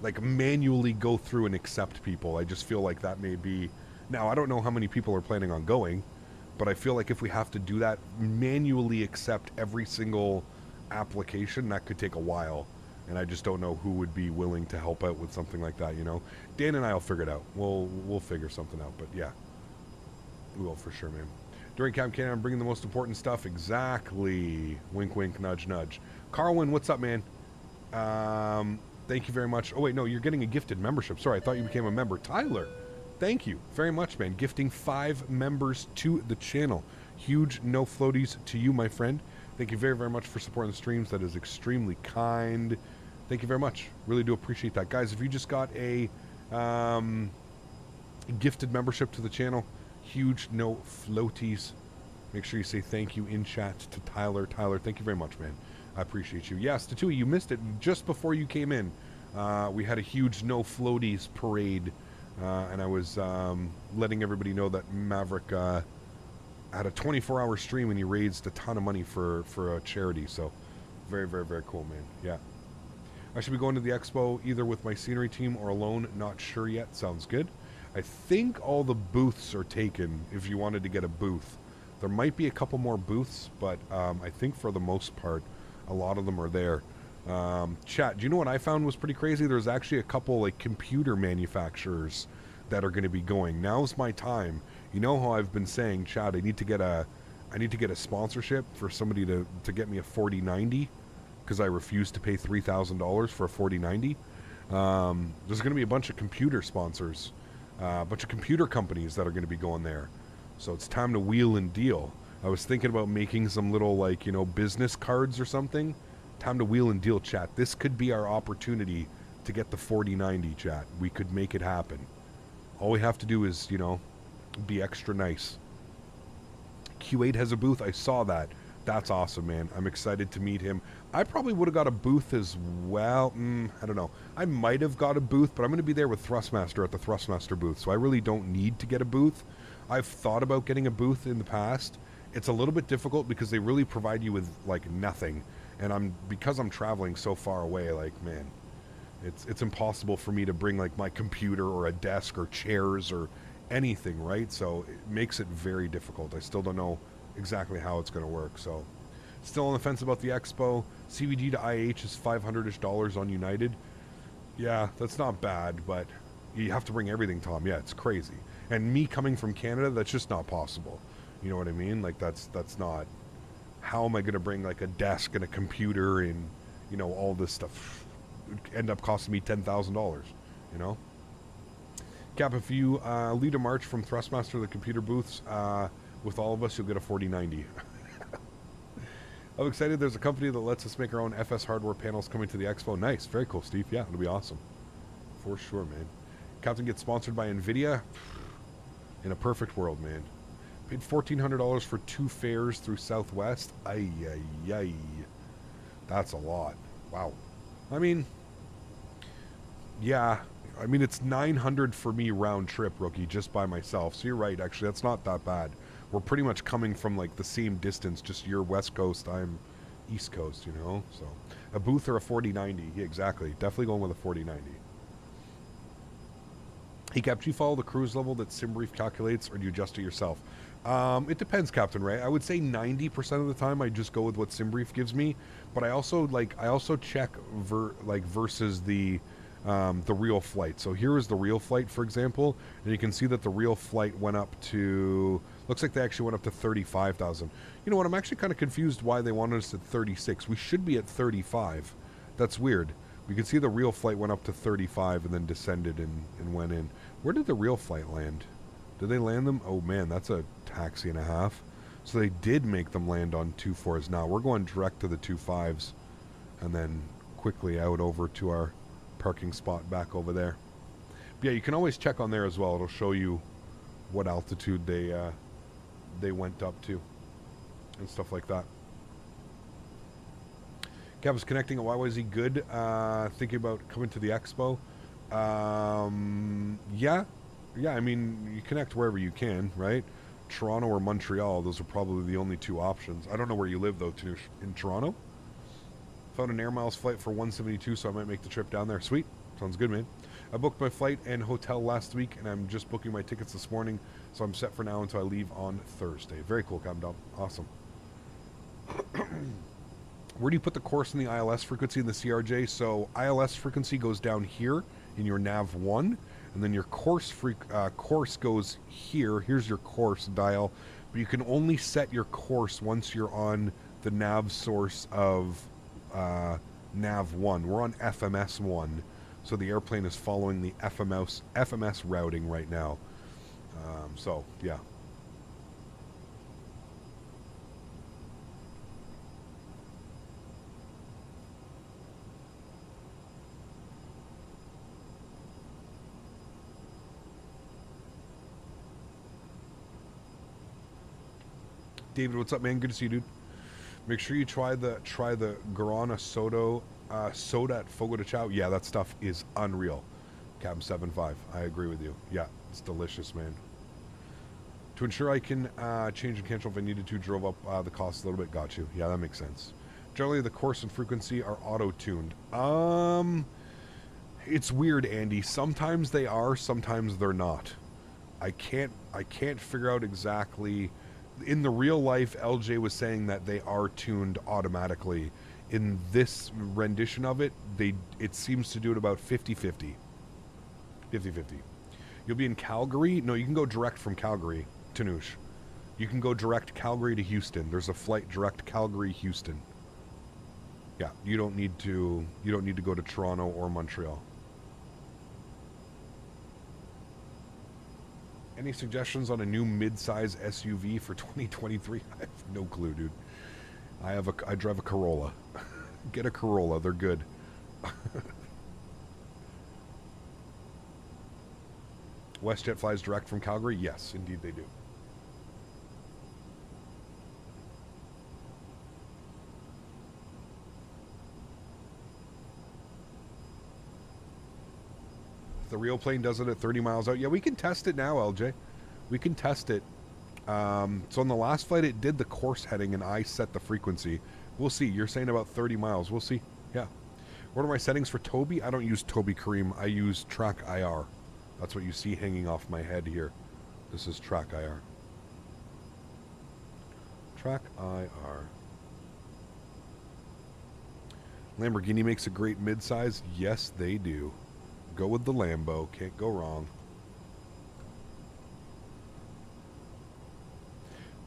Like, manually go through and accept people. I just feel like that may be... Now, I don't know how many people are planning on going, but I feel like if we have to do that, manually accept every single application, that could take a while. And I just don't know who would be willing to help out with something like that, you know? Dan and I will figure it out. We'll figure something out, but yeah. We will for sure, man. During Camp Canada, I'm bringing the most important stuff. Exactly. Wink, wink, nudge, nudge. Carlin, what's up, man? Thank you very much. Oh, wait, no, you're getting a gifted membership. Sorry, I thought you became a member. Tyler, thank you very much, man. Gifting 5 members to the channel. Huge no floaties to you, my friend. Thank you very, very much for supporting the streams. That is extremely kind. Thank you very much. Really do appreciate that. Guys, if you just got a gifted membership to the channel. Huge no floaties. Make sure you say thank you in chat to Tyler. Tyler, thank you very much, man. I appreciate you. Yes, Tattooey, you missed it just before you came in. We had a huge no floaties parade, and I was letting everybody know that Maverick had a 24-hour stream and he raised a ton of money for a charity. So very, very, very cool, man. Yeah. I should be going to the expo either with my scenery team or alone. Not sure yet. Sounds good. I think all the booths are taken if you wanted to get a booth. There might be a couple more booths, but I think for the most part, a lot of them are there. Chat, do you know what I found was pretty crazy? There's actually a couple like computer manufacturers that are going to be going. Now's my time. You know how I've been saying, chat, I need to get a sponsorship for somebody to get me a 4090 because I refuse to pay $3,000 for a 4090. There's going to be a bunch of computer sponsors, a bunch of computer companies that are going to be going there. So it's time to wheel and deal. I was thinking about making some little, like, you know, business cards or something. Time to wheel and deal, chat. This could be our opportunity to get the 4090, chat. We could make it happen. All we have to do is, you know, be extra nice. Q8 has a booth. I saw that. That's awesome, man. I'm excited to meet him. I probably would have got a booth as well. I don't know. I might have got a booth, but I'm going to be there with Thrustmaster at the Thrustmaster booth, so I really don't need to get a booth. I've thought about getting a booth in the past. It's a little bit difficult because they really provide you with, like, nothing. And because I'm traveling so far away, like, man, it's impossible for me to bring, like, my computer or a desk or chairs or anything, right? So it makes it very difficult. I still don't know exactly how it's going to work. So still on the fence about the expo. CVG to IH is $500-ish on United. Yeah, that's not bad, but you have to bring everything, Tom. Yeah, it's crazy. And me coming from Canada, that's just not possible. You know what I mean? Like, that's not... How am I going to bring, like, a desk and a computer and, you know, all this stuff? It would end up costing me $10,000, you know? Cap, if you lead a march from Thrustmaster to the computer booths with all of us, you'll get a 4090. I'm excited. There's a company that lets us make our own FS hardware panels coming to the expo. Nice. Very cool, Steve. Yeah, it'll be awesome. For sure, man. Captain gets sponsored by NVIDIA. In a perfect world, man. Paid $1,400 for 2 fares through Southwest. Ay, ay, ay. That's a lot. Wow. I mean, yeah. I mean, it's $900 for me round trip, rookie, just by myself. So you're right, actually. That's not that bad. We're pretty much coming from, like, the same distance. Just you're West Coast, I'm East Coast, you know? So a booth or a 4090. Yeah, exactly. Definitely going with a 4090. Hey, Cap, do you follow the cruise level that SimBrief calculates, or do you adjust it yourself? It depends, Captain Ray. I would say 90% of the time I just go with what SimBrief gives me, but I also check versus the real flight. So here is the real flight, for example, and you can see that the real flight went up to, looks like they actually went up to 35,000. You know what? I'm actually kind of confused why they wanted us at 36. We should be at 35. That's weird. You can see the real flight went up to 35 and then descended and went in. Where did the real flight land? Did they land them? Oh man, that's a taxi and a half. So they did make them land on 2.4s. Now we're going direct to the 2.5s and then quickly out over to our parking spot back over there. But yeah, you can always check on there as well. It'll show you what altitude they went up to and stuff like that. Kev was connecting at YYZ good. Thinking about coming to the expo. Yeah, I mean, you connect wherever you can, right? Toronto or Montreal, those are probably the only 2 options. I don't know where you live, though, too. In Toronto? Found an Air Miles flight for $172, so I might make the trip down there. Sweet. Sounds good, man. I booked my flight and hotel last week, and I'm just booking my tickets this morning, so I'm set for now until I leave on Thursday. Very cool, Captain Dom. Awesome. Where do you put the course in the ILS frequency in the CRJ? So ILS frequency goes down here in your nav 1, and then your course goes here. Here's your course dial, but you can only set your course once you're on the nav source of nav 1. We're on FMS 1, so the airplane is following the FMS routing right now. So yeah. David, what's up, man? Good to see you, dude. Make sure you try the Guarana soda at Fogo de Chao. Yeah, that stuff is unreal. Cab 7.5. I agree with you. Yeah, it's delicious, man. To ensure I can change and cancel if I needed to, drove up the cost a little bit. Got you. Yeah, that makes sense. Generally, the course and frequency are auto-tuned. It's weird, Andy. Sometimes they are, sometimes they're not. I can't figure out exactly. In the real life, LJ was saying that they are tuned automatically. In this rendition of it, it seems to do it about 50-50. 50-50. You'll be in Calgary? No, you can go direct from Calgary, Tanush. You can go direct Calgary to Houston. There's a flight direct Calgary-Houston. Yeah, you don't need to go to Toronto or Montreal. Any suggestions on a new mid-size SUV for 2023? I have no clue, dude. I drive a Corolla. Get a Corolla, they're good. WestJet flies direct from Calgary? Yes, indeed they do. The real plane does it at 30 miles out. Yeah, we can test it now, LJ. We can test it. So on the last flight, it did the course heading, and I set the frequency. We'll see. You're saying about 30 miles. We'll see. Yeah. What are my settings for Toby? I don't use Toby Kareem. I use Track IR. That's what you see hanging off my head here. This is Track IR. Track IR. Lamborghini makes a great midsize. Yes, they do. Go with the Lambo. Can't go wrong.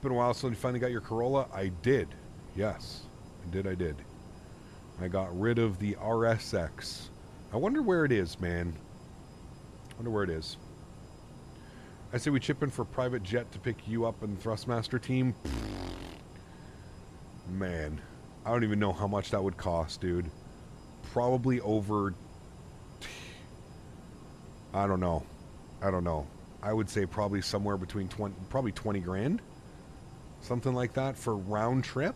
Been a while since you finally got your Corolla. I did. Yes. I did. I got rid of the RSX. I wonder where it is, man. I wonder where it is. I say we chip in for private jet to pick you up in the Thrustmaster team. Man. I don't even know how much that would cost, dude. Probably over... I don't know. I would say probably somewhere between 20 grand. Something like that for round trip.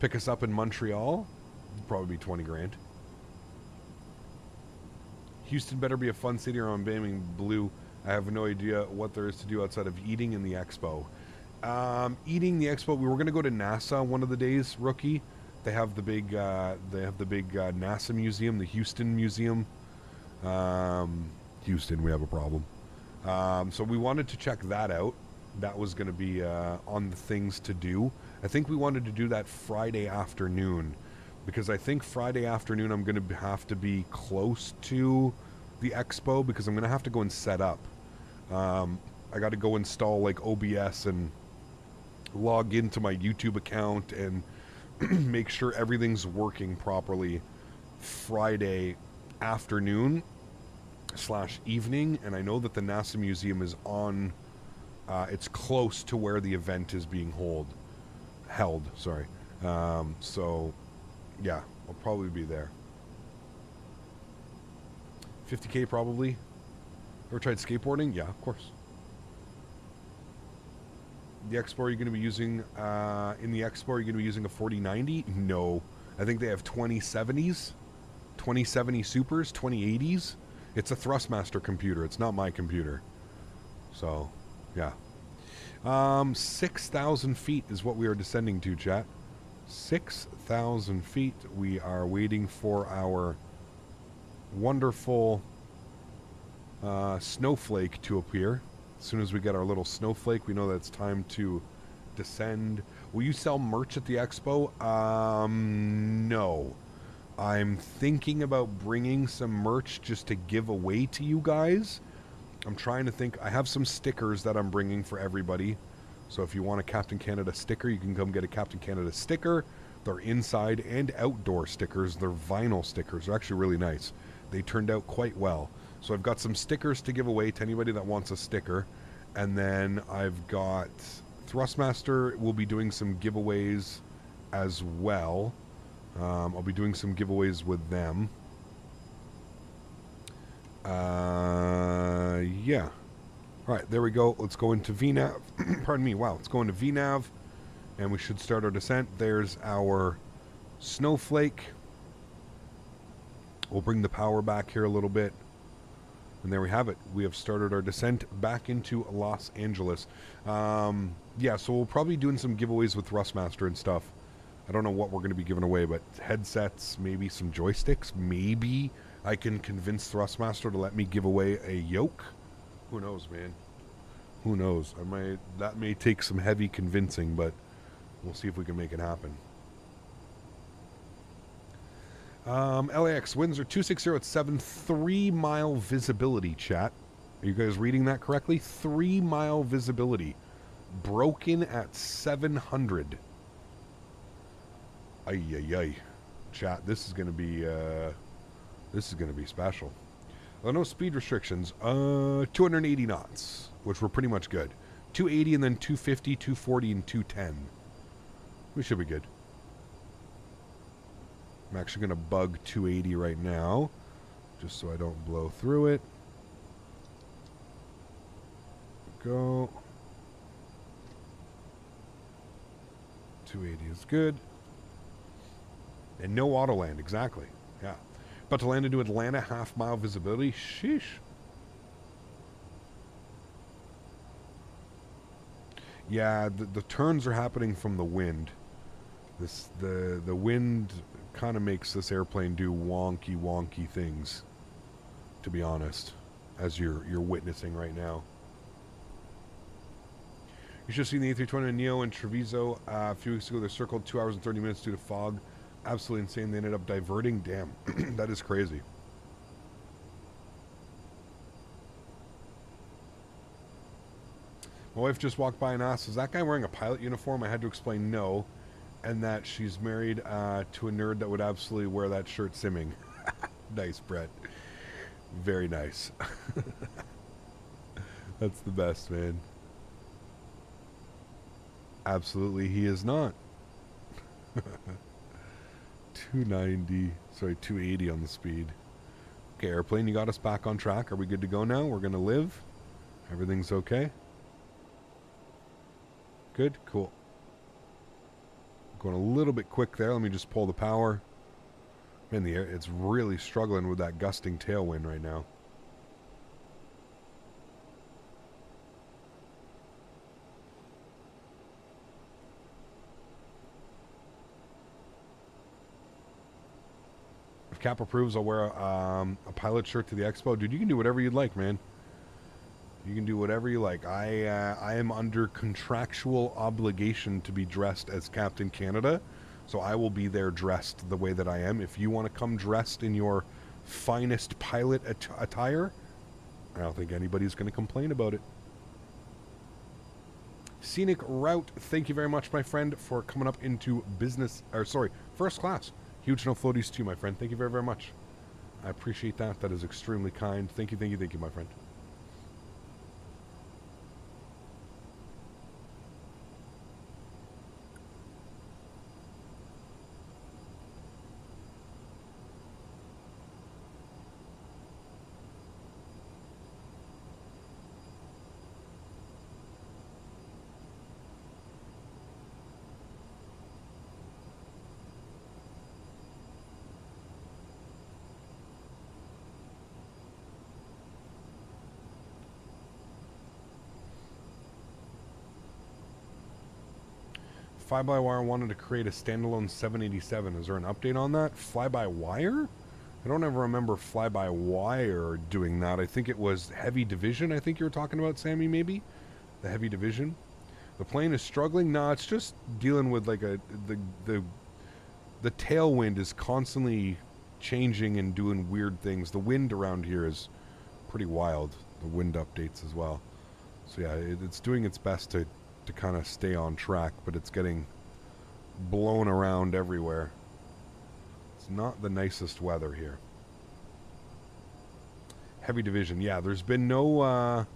Pick us up in Montreal. Probably be 20 grand. Houston better be a fun city or I'm blaming Blue. I have no idea what there is to do outside of eating in the expo. Eating the expo. We were going to go to NASA one of the days, rookie. They have the big NASA museum, the Houston museum. Houston, we have a problem. So we wanted to check that out. That was going to be on the things to do. I think we wanted to do that Friday afternoon because I think Friday afternoon I'm going to have to be close to the expo because I'm going to have to go and set up. I got to go install like OBS and log into my YouTube account and make sure everything's working properly Friday afternoon / evening. And I know that the NASA museum is on it's close to where the event is being held. Sorry. So yeah, I'll probably be there. 50K probably. Ever tried skateboarding? Yeah, of course. The Expo, are you going to be using in the Expo, are you going to be using a 4090? No. I think they have 2070s, 2070 Supers, 2080s. It's a Thrustmaster computer. It's not my computer. So, yeah. 6,000 feet is what we are descending to, chat. 6,000 feet. We are waiting for our wonderful snowflake to appear. As soon as we get our little snowflake, we know that it's time to descend. Will you sell merch at the expo? No. I'm thinking about bringing some merch just to give away to you guys. I'm trying to think. I have some stickers that I'm bringing for everybody. So if you want a Captain Canada sticker, you can come get a Captain Canada sticker. They're inside and outdoor stickers. They're vinyl stickers. They're actually really nice. They turned out quite well. So I've got some stickers to give away to anybody that wants a sticker. And then I've got Thrustmaster will be doing some giveaways as well. I'll be doing some giveaways with them. Yeah. All right, there we go. Let's go into VNAV. Pardon me. Wow, let's go into VNAV, and we should start our descent. There's our snowflake. We'll bring the power back here a little bit. And there we have it. We have started our descent back into Los Angeles. Yeah, so we'll probably be doing some giveaways with Thrustmaster and stuff. I don't know what we're going to be giving away, but headsets, maybe some joysticks. Maybe I can convince Thrustmaster to let me give away a yoke. Who knows, man? Who knows? That may take some heavy convincing, but we'll see if we can make it happen. LAX, winds are 260 at 7, 3-mile visibility, chat. Are you guys reading that correctly? 3-mile visibility. Broken at 700. Ay, ay, ay. Chat, this is going to be special. Well, no speed restrictions. 280 knots, which were pretty much good. 280 and then 250, 240, and 210. We should be good. I'm actually going to bug 280 right now, just so I don't blow through it. Go. 280 is good. And no auto land, exactly. Yeah. But to land into Atlanta, half-mile visibility. Sheesh. Yeah, the turns are happening from the wind. The wind kind of makes this airplane do wonky things, to be honest, as you're witnessing right now. You should have seen the A320 Neo in Treviso a few weeks ago. They circled 2 hours and 30 minutes due to fog. Absolutely insane. They ended up diverting. Damn, that is crazy. My wife just walked by and asked, is that guy wearing a pilot uniform? I had to explain no, and that she's married to a nerd that would absolutely wear that shirt simming. Nice, Brett. Very nice. That's the best, man. Absolutely, he is not. 280 on the speed. Okay, airplane, you got us back on track. Are we good to go now? We're going to live. Everything's okay. Good, cool. Going a little bit quick there. Let me just pull the power. Man, the air, it's really struggling with that gusting tailwind right now. If Cap approves, I'll wear a pilot shirt to the expo. Dude, you can do whatever you'd like, man. You can do whatever you like. I am under contractual obligation to be dressed as Captain Canada, so I will be there dressed the way that I am. If you want to come dressed in your finest pilot attire, I don't think anybody's going to complain about it. Scenic Route, thank you very much, my friend, for coming up into first class. Huge no floaties to you, my friend. Thank you very, very much. I appreciate that. That is extremely kind. Thank you, my friend. Fly-by-wire wanted to create a standalone 787. Is there an update on that? Fly-by-wire? I don't ever remember Fly-by-wire doing that. I think it was Heavy Division. I think you were talking about, Sammy, maybe? The Heavy Division. The plane is struggling? No, it's just dealing with like the tailwind is constantly changing and doing weird things. The wind around here is pretty wild. The wind updates as well. So yeah, it's doing its best to kind of stay on track, but it's getting blown around everywhere. It's not the nicest weather here. Heavy Division, yeah, there's been no I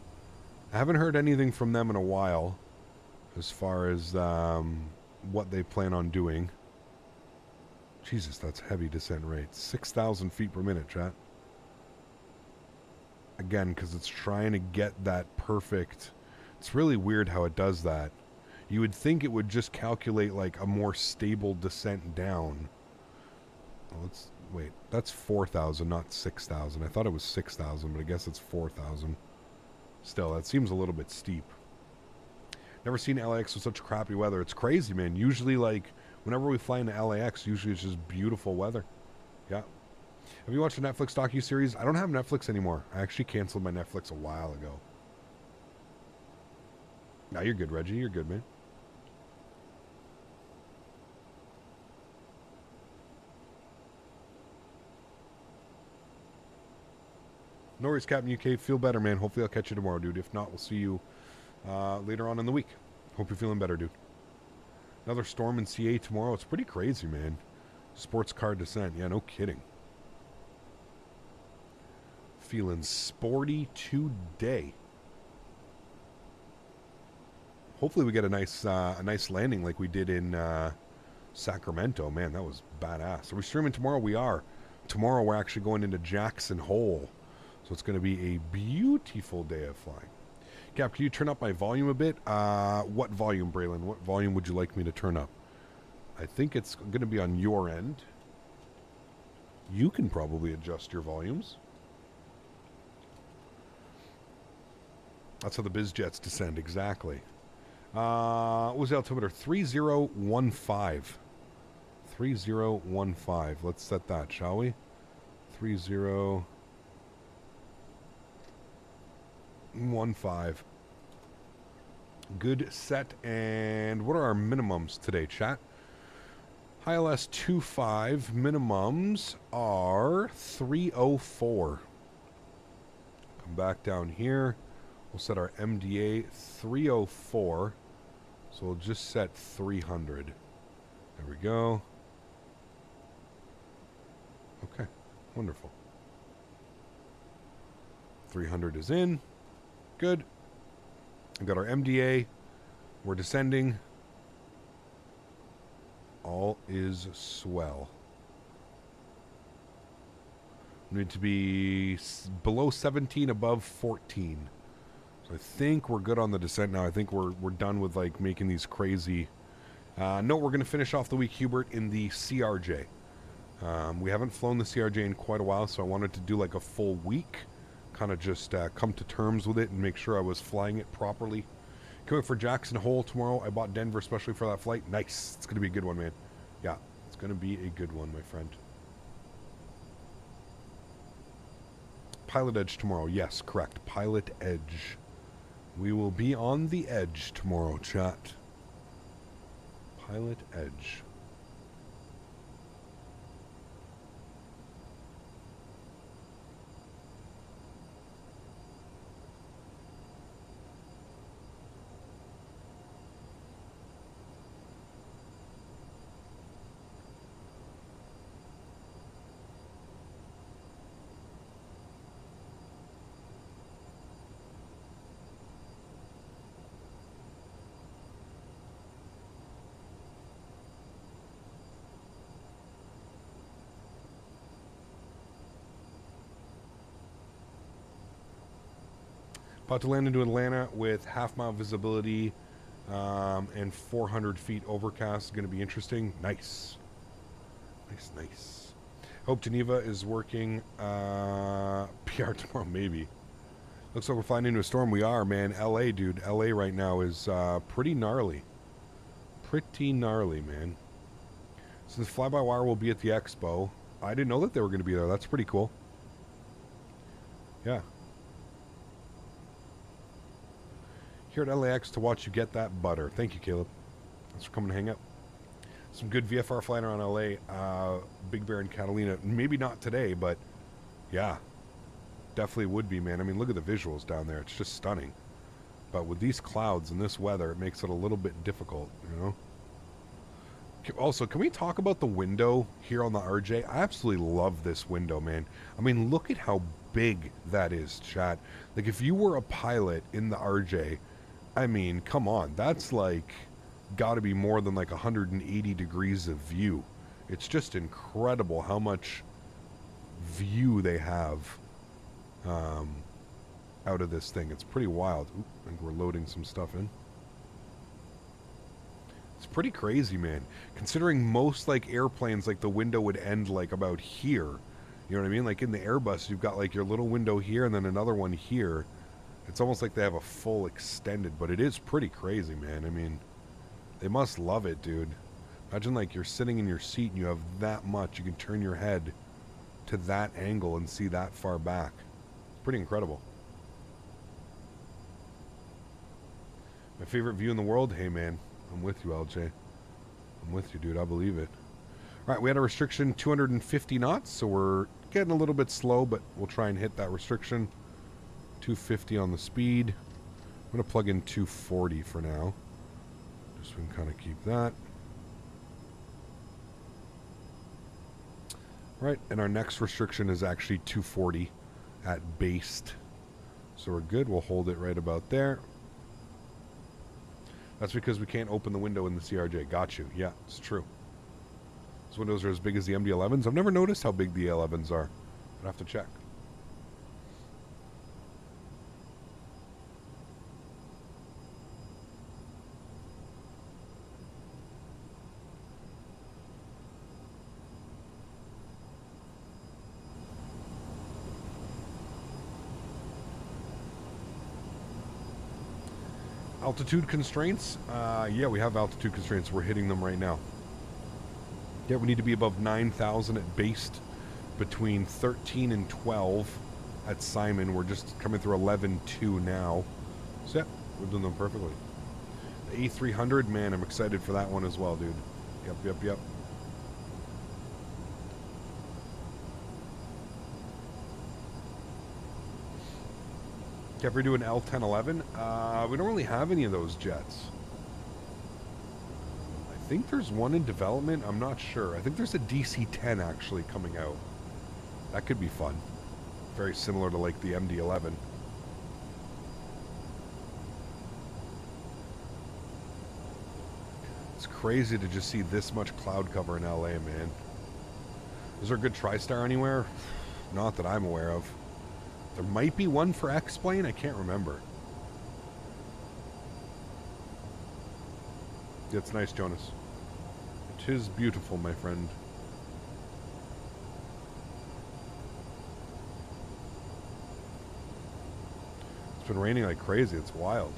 haven't heard anything from them in a while as far as what they plan on doing. Jesus, that's heavy descent rate. 6,000 feet per minute, chat. again, because it's trying to get that perfect. It's really weird how it does that. You would think it would just calculate like a more stable descent down. Oh, let's wait. That's 4,000, not 6,000. I thought it was 6,000, but I guess it's 4,000. Still, that seems a little bit steep. Never seen LAX with such crappy weather. It's crazy, man. Usually, like, whenever we fly into LAX, usually it's just beautiful weather. Yeah. Have you watched the Netflix docu-series? I don't have Netflix anymore. I actually canceled my Netflix a while ago. No, you're good, Reggie. You're good, man. No worries, Captain UK. Feel better, man. Hopefully I'll catch you tomorrow, dude. If not, we'll see you later on in the week. Hope you're feeling better, dude. Another storm in CA tomorrow. It's pretty crazy, man. Sports car descent. Yeah, no kidding. Feeling sporty today. Hopefully we get a nice landing like we did in Sacramento. Man, that was badass. Are we streaming tomorrow? We are. Tomorrow we're actually going into Jackson Hole. So it's going to be a beautiful day of flying. Cap, can you turn up my volume a bit? What volume, Braylon? What volume would you like me to turn up? I think it's going to be on your end. You can probably adjust your volumes. That's how the biz jets descend, exactly. What was the altimeter? 3015. 3015. Let's set that, shall we? 3015. Good set. And what are our minimums today, chat? ILS 25 minimums are 304. Come back down here. We'll set our MDA 304. So we'll just set 300. There we go. Okay, wonderful. 300 is in. Good. We've got our MDA. We're descending. All is swell. We need to be below 17, above 14. So I think we're good on the descent now. I think we're done with like making these crazy. No, we're going to finish off the week, Hubert, in the CRJ. We haven't flown the CRJ in quite a while, so I wanted to do like a full week. Kind of just come to terms with it and make sure I was flying it properly. Coming for Jackson Hole tomorrow. I bought Denver especially for that flight. Nice. It's going to be a good one, man. Yeah, it's going to be a good one, my friend. Pilot Edge tomorrow. Yes, correct. Pilot Edge. We will be on the edge tomorrow, chat. Pilot Edge. About to land into Atlanta with half-mile visibility and 400 feet overcast. Is going to be interesting. Nice. Nice, nice. Hope Geneva is working. PR tomorrow, maybe. Looks like we're flying into a storm. We are, man. LA, dude. LA right now is pretty gnarly. Pretty gnarly, man. Since Fly-By-Wire will be at the expo, I didn't know that they were going to be there. That's pretty cool. Yeah. Here at LAX to watch you get that butter. Thank you, Caleb. Thanks for coming to hang out. Some good VFR flying around LA. Big Bear and Catalina. Maybe not today, but yeah. Definitely would be, man. I mean, look at the visuals down there. It's just stunning. But with these clouds and this weather, it makes it a little bit difficult, you know? Also, can we talk about the window here on the RJ? I absolutely love this window, man. I mean, look at how big that is, chat. Like, if you were a pilot in the RJ, I mean, come on. That's like got to be more than like 180 degrees of view. It's just incredible how much view they have out of this thing. It's pretty wild. Oop, I think we're loading some stuff in. It's pretty crazy, man. Considering most like airplanes, like the window would end like about here. You know what I mean? Like in the Airbus, you've got like your little window here and then another one here. It's almost like they have a full extended, but it is pretty crazy, man. I mean, they must love it, dude. Imagine like you're sitting in your seat and you have that much. You can turn your head to that angle and see that far back. It's pretty incredible. My favorite view in the world? Hey, man. I'm with you, LJ. I'm with you, dude. I believe it. All right, we had a restriction 250 knots, so we're getting a little bit slow, but we'll try and hit that restriction. 250 on the speed. I'm going to plug in 240 for now. Just so we can kind of keep that. Right, and our next restriction is actually 240 at based. So we're good. We'll hold it right about there. That's because we can't open the window in the CRJ. Got you. Yeah, it's true. These windows are as big as the MD-11s. I've never noticed how big the 11s are. I'd have to check. Altitude constraints? Yeah, we have altitude constraints. We're hitting them right now. Yeah, we need to be above 9,000 at based, between 13 and 12 at Simon. We're just coming through 11.2 now. So yeah, we're doing them perfectly. The A300, man, I'm excited for that one as well, dude. Yep. If we do an L1011, we don't really have any of those jets. I think there's one in development. I'm not sure. I think there's a DC-10 actually coming out. That could be fun. Very similar to like the MD-11. It's crazy to just see this much cloud cover in LA, man. Is there a good TriStar anywhere? Not that I'm aware of. There might be one for X-Plane. I can't remember. It's nice, Jonas. It is beautiful, my friend. It's been raining like crazy. It's wild.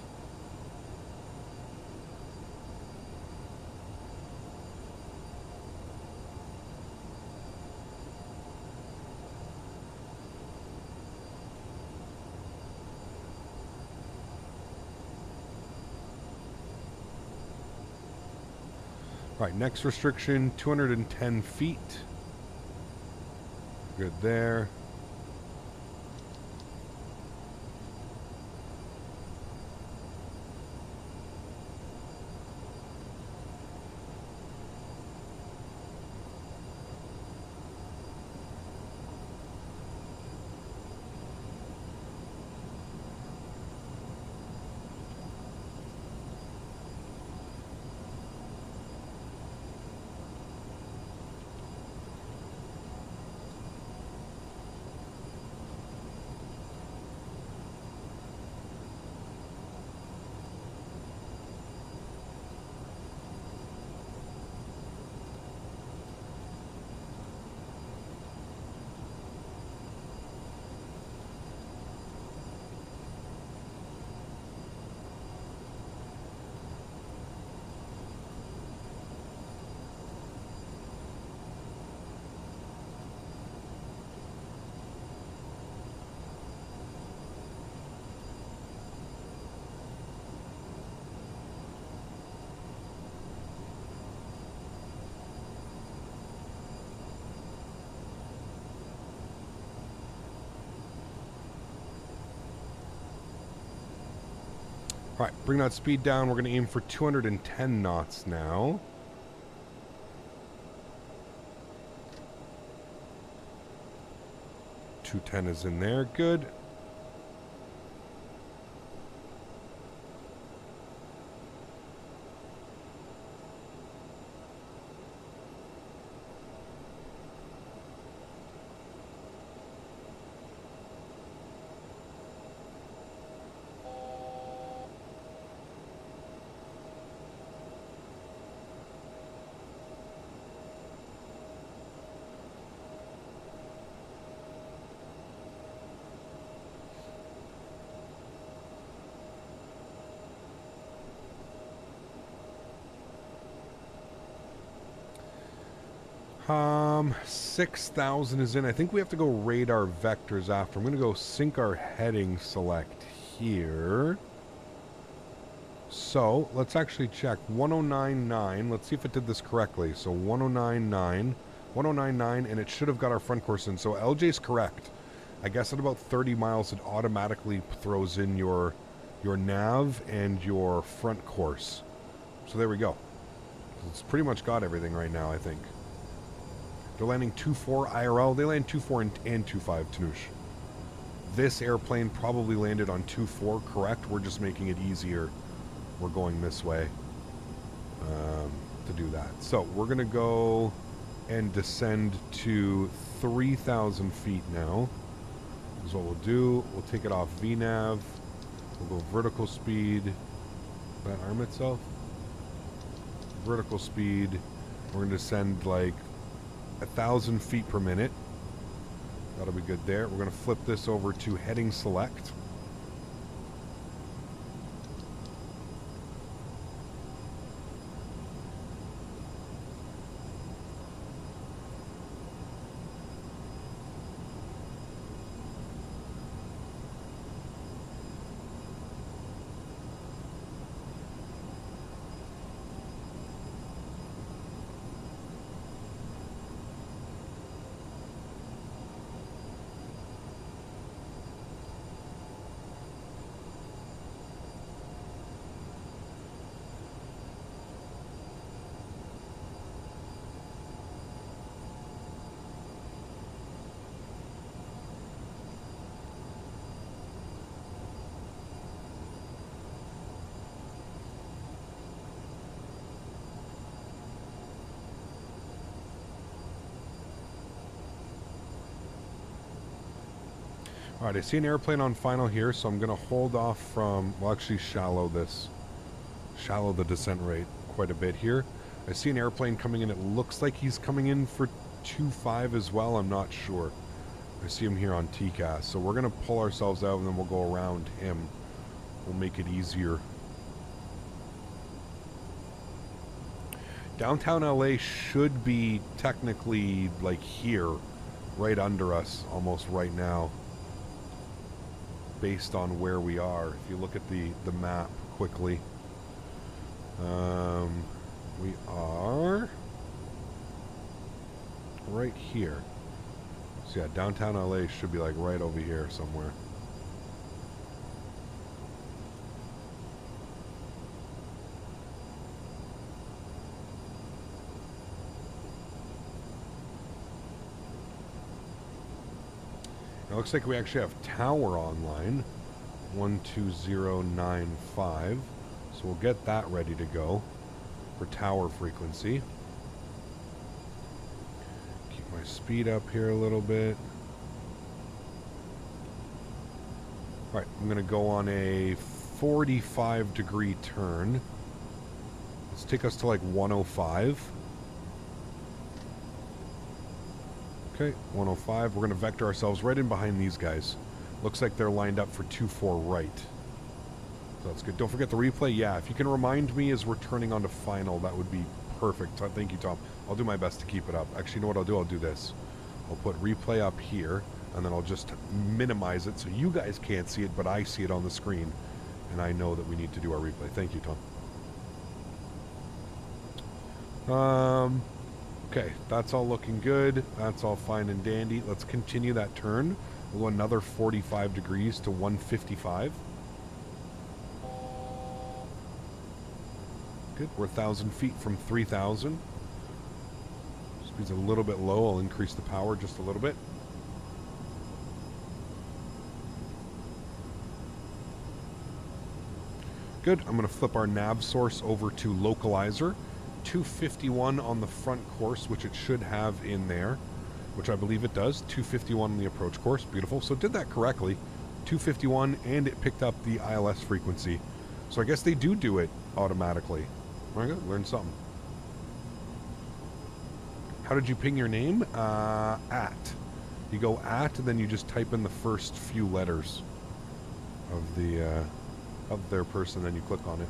All right, next restriction, 210 feet. Good there. All right, bring that speed down. We're going to aim for 210 knots now. .210 is in there. Good. 6,000 is in. I think we have to go radar vectors after. I'm going to go sync our heading select here. So, let's actually check. 1099. Let's see if it did this correctly. So, 1099. 1099, and it should have got our front course in. So, LJ's correct. I guess at about 30 miles, it automatically throws in your nav and your front course. So, there we go. It's pretty much got everything right now, I think. They're landing 2-4 IRL. They land 2-4 and 2-5, Tanush. This airplane probably landed on 2-4, correct? We're just making it easier. We're going this way to do that. So we're going to go and descend to 3,000 feet now. Is what we'll do. We'll take it off VNAV. We'll go vertical speed. Will that arm itself? Vertical speed. We're going to descend like 1,000 feet per minute. That'll be good there. We're going to flip this over to heading select. Alright, I see an airplane on final here, so I'm going to hold off from... We'll actually shallow the descent rate quite a bit here. I see an airplane coming in. It looks like he's coming in for 2.5 as well. I'm not sure. I see him here on TCAS. So we're going to pull ourselves out and then we'll go around him. We'll make it easier. Downtown LA should be technically like here, right under us, almost right now. Based on where we are. If you look at the map quickly, we are right here. So yeah, downtown LA should be like right over here somewhere. It looks like we actually have tower online, 12095, so we'll get that ready to go for tower frequency. Keep my speed up here a little bit. Alright, I'm going to go on a 45-degree turn. Let's take us to like 105. Okay, 105. We're going to vector ourselves right in behind these guys. Looks like they're lined up for 2-4 right. So that's good. Don't forget the replay. Yeah, if you can remind me as we're turning onto final, that would be perfect. Thank you, Tom. I'll do my best to keep it up. Actually, you know what I'll do? I'll do this. I'll put replay up here, and then I'll just minimize it so you guys can't see it, but I see it on the screen, and I know that we need to do our replay. Thank you, Tom. Okay, that's all looking good. That's all fine and dandy. Let's continue that turn. We'll go another 45 degrees to 155. Good. We're 1,000 feet from 3,000. Speed's a little bit low. I'll increase the power just a little bit. Good. I'm going to flip our nav source over to localizer. 251 on the front course, which it should have in there, which I believe it does. 251 on the approach course. Beautiful. So it did that correctly. 251, and it picked up the ILS frequency. So I guess they do it automatically. All right, learn something. How did you ping your name? At. You go at, and then you just type in the first few letters of the of their person, then you click on it.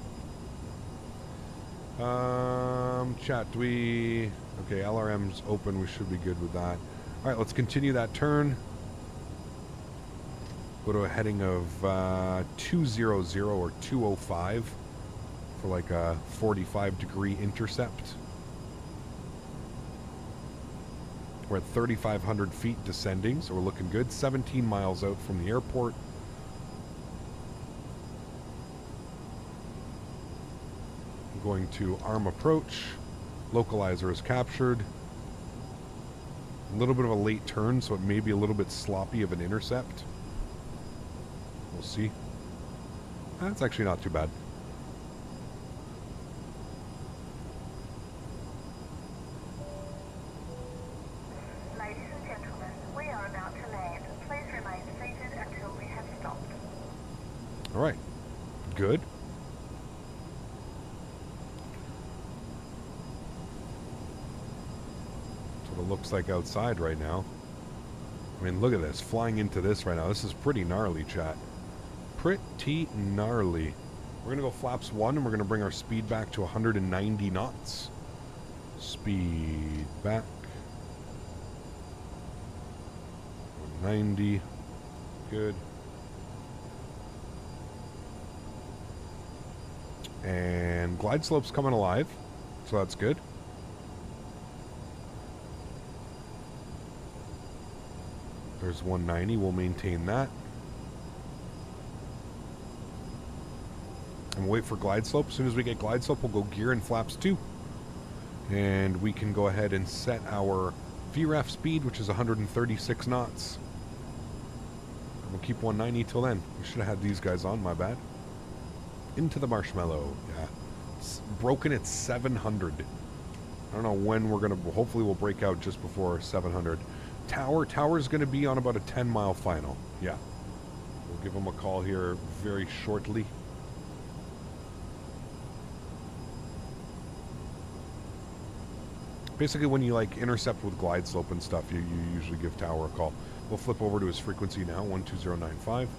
Chat, do we... Okay, LRM's open. We should be good with that. All right, let's continue that turn. Go to a heading of 200 or 205 for like a 45-degree intercept. We're at 3,500 feet descending, so we're looking good. 17 miles out from the airport. I'm going to arm approach. Localizer is captured. A little bit of a late turn, so it may be a little bit sloppy of an intercept. We'll see. That's actually not too bad. Ladies and gentlemen, we are about to land. Please remain seated until we have stopped. All right. Good. That's what it looks like outside right now. I mean, look at this. Flying into this right now. This is pretty gnarly, chat. Pretty gnarly. We're going to go flaps 1, and we're going to bring our speed back to 190 knots. Speed back. 190. Good. And glide slope's coming alive, so that's good. There's 190. We'll maintain that. And we'll wait for glide slope. As soon as we get glide slope, we'll go gear and flaps 2. And we can go ahead and set our VREF speed, which is 136 knots. And we'll keep 190 till then. We should have had these guys on, my bad. Into the marshmallow. Yeah. It's broken at 700. I don't know when we're going to... Hopefully we'll break out just before 700. Tower's going to be on about a 10-mile final. Yeah. We'll give them a call here very shortly. Basically, when you like intercept with glide slope and stuff, you usually give Tower a call. We'll flip over to his frequency now, 12095.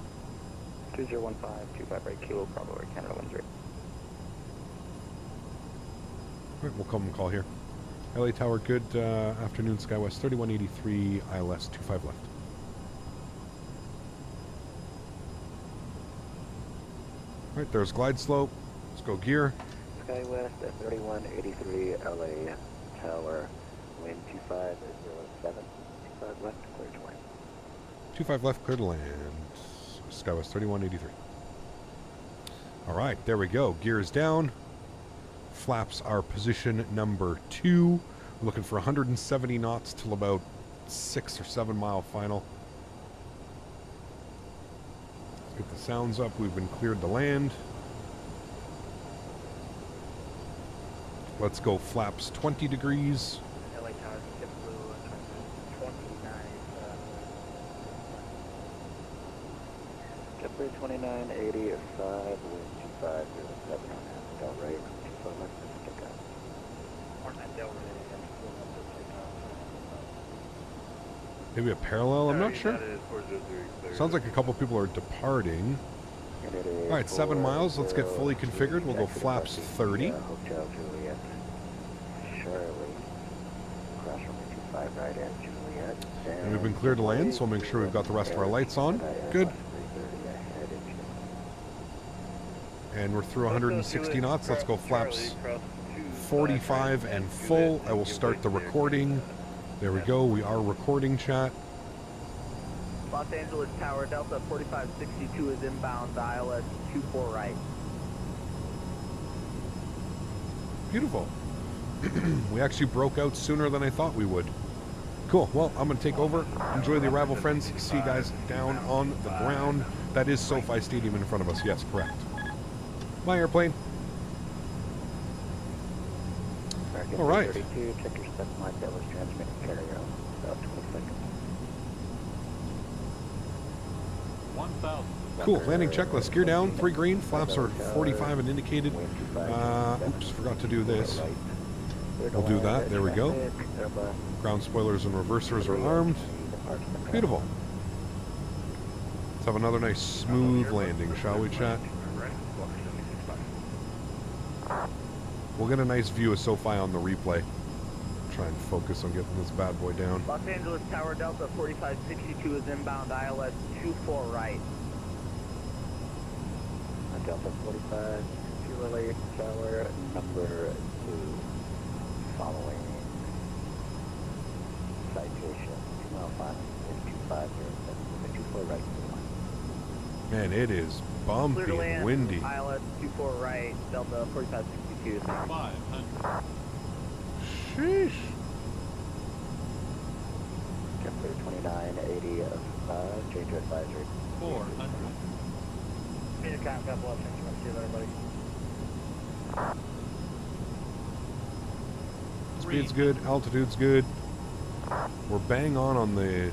2015, 25 right kilo, Bravo, Canada 13. Alright, we'll come and call here. LA Tower, good afternoon, Skywest 3183, ILS 25 left. Alright, there's glide slope. Let's go gear. Skywest at 3183, LA Tower, wind 2507, 25 left, clear to land. 25 left, clear to land. Skywest 3183. Alright, there we go. Gear is down. Flaps are position number 2. We're looking for 170 knots till about 6 or 7 mile final. Let's get the sounds up. We've been cleared to land. Let's go flaps 20 degrees. LA Tower, tip blue, 29, tip blue 2980, 5, wind 25, 07 on Del Rey, 25 left, stick up. On that Del Rey, Maybe a parallel, I'm not sure. Sounds like a couple people are departing. Alright, 7 miles, let's get fully configured. We'll go flaps 30. Hotel Juliet, Charlie, cross runway 25 right at Juliet. And we've been cleared to land, so we'll make sure we've got the rest of our lights on. Good. And we're through 160 knots. Let's go flaps 45 and full. I will start the recording. There we go. We are recording, chat. Los Angeles Tower, Delta 4562 is inbound, ILS 24 right. Beautiful. We actually broke out sooner than I thought we would. Cool. Well, I'm going to take over. Enjoy the arrival, friends. See you guys down on the ground. That is SoFi Stadium in front of us. Yes, correct. My airplane. All right. 32, check your step mic that was transmitting carrier on about 20 seconds. 1,000. Cool. Landing checklist. Gear down. 3 green. Flaps are 45 and indicated. Oops, forgot to do this. We'll do that. There we go. Ground spoilers and reversers are armed. Beautiful. Let's have another nice smooth landing, shall we, chat? We'll get a nice view of SoFi on the replay. Try and focus on getting this bad boy down. Los Angeles Tower Delta 4562 is inbound ILS 24 right. Delta 45, LA Tower, number 2, following citation, 2 mile 5, 2507, 24 right. Man, it is bumpy Clear to and land, windy. ILS 24 right, Delta 4562. 500. Sheesh. Kepler 2980, change advisory. 400. Meet a couple of things. See you later, buddy. Speed's good, altitude's good. We're bang on the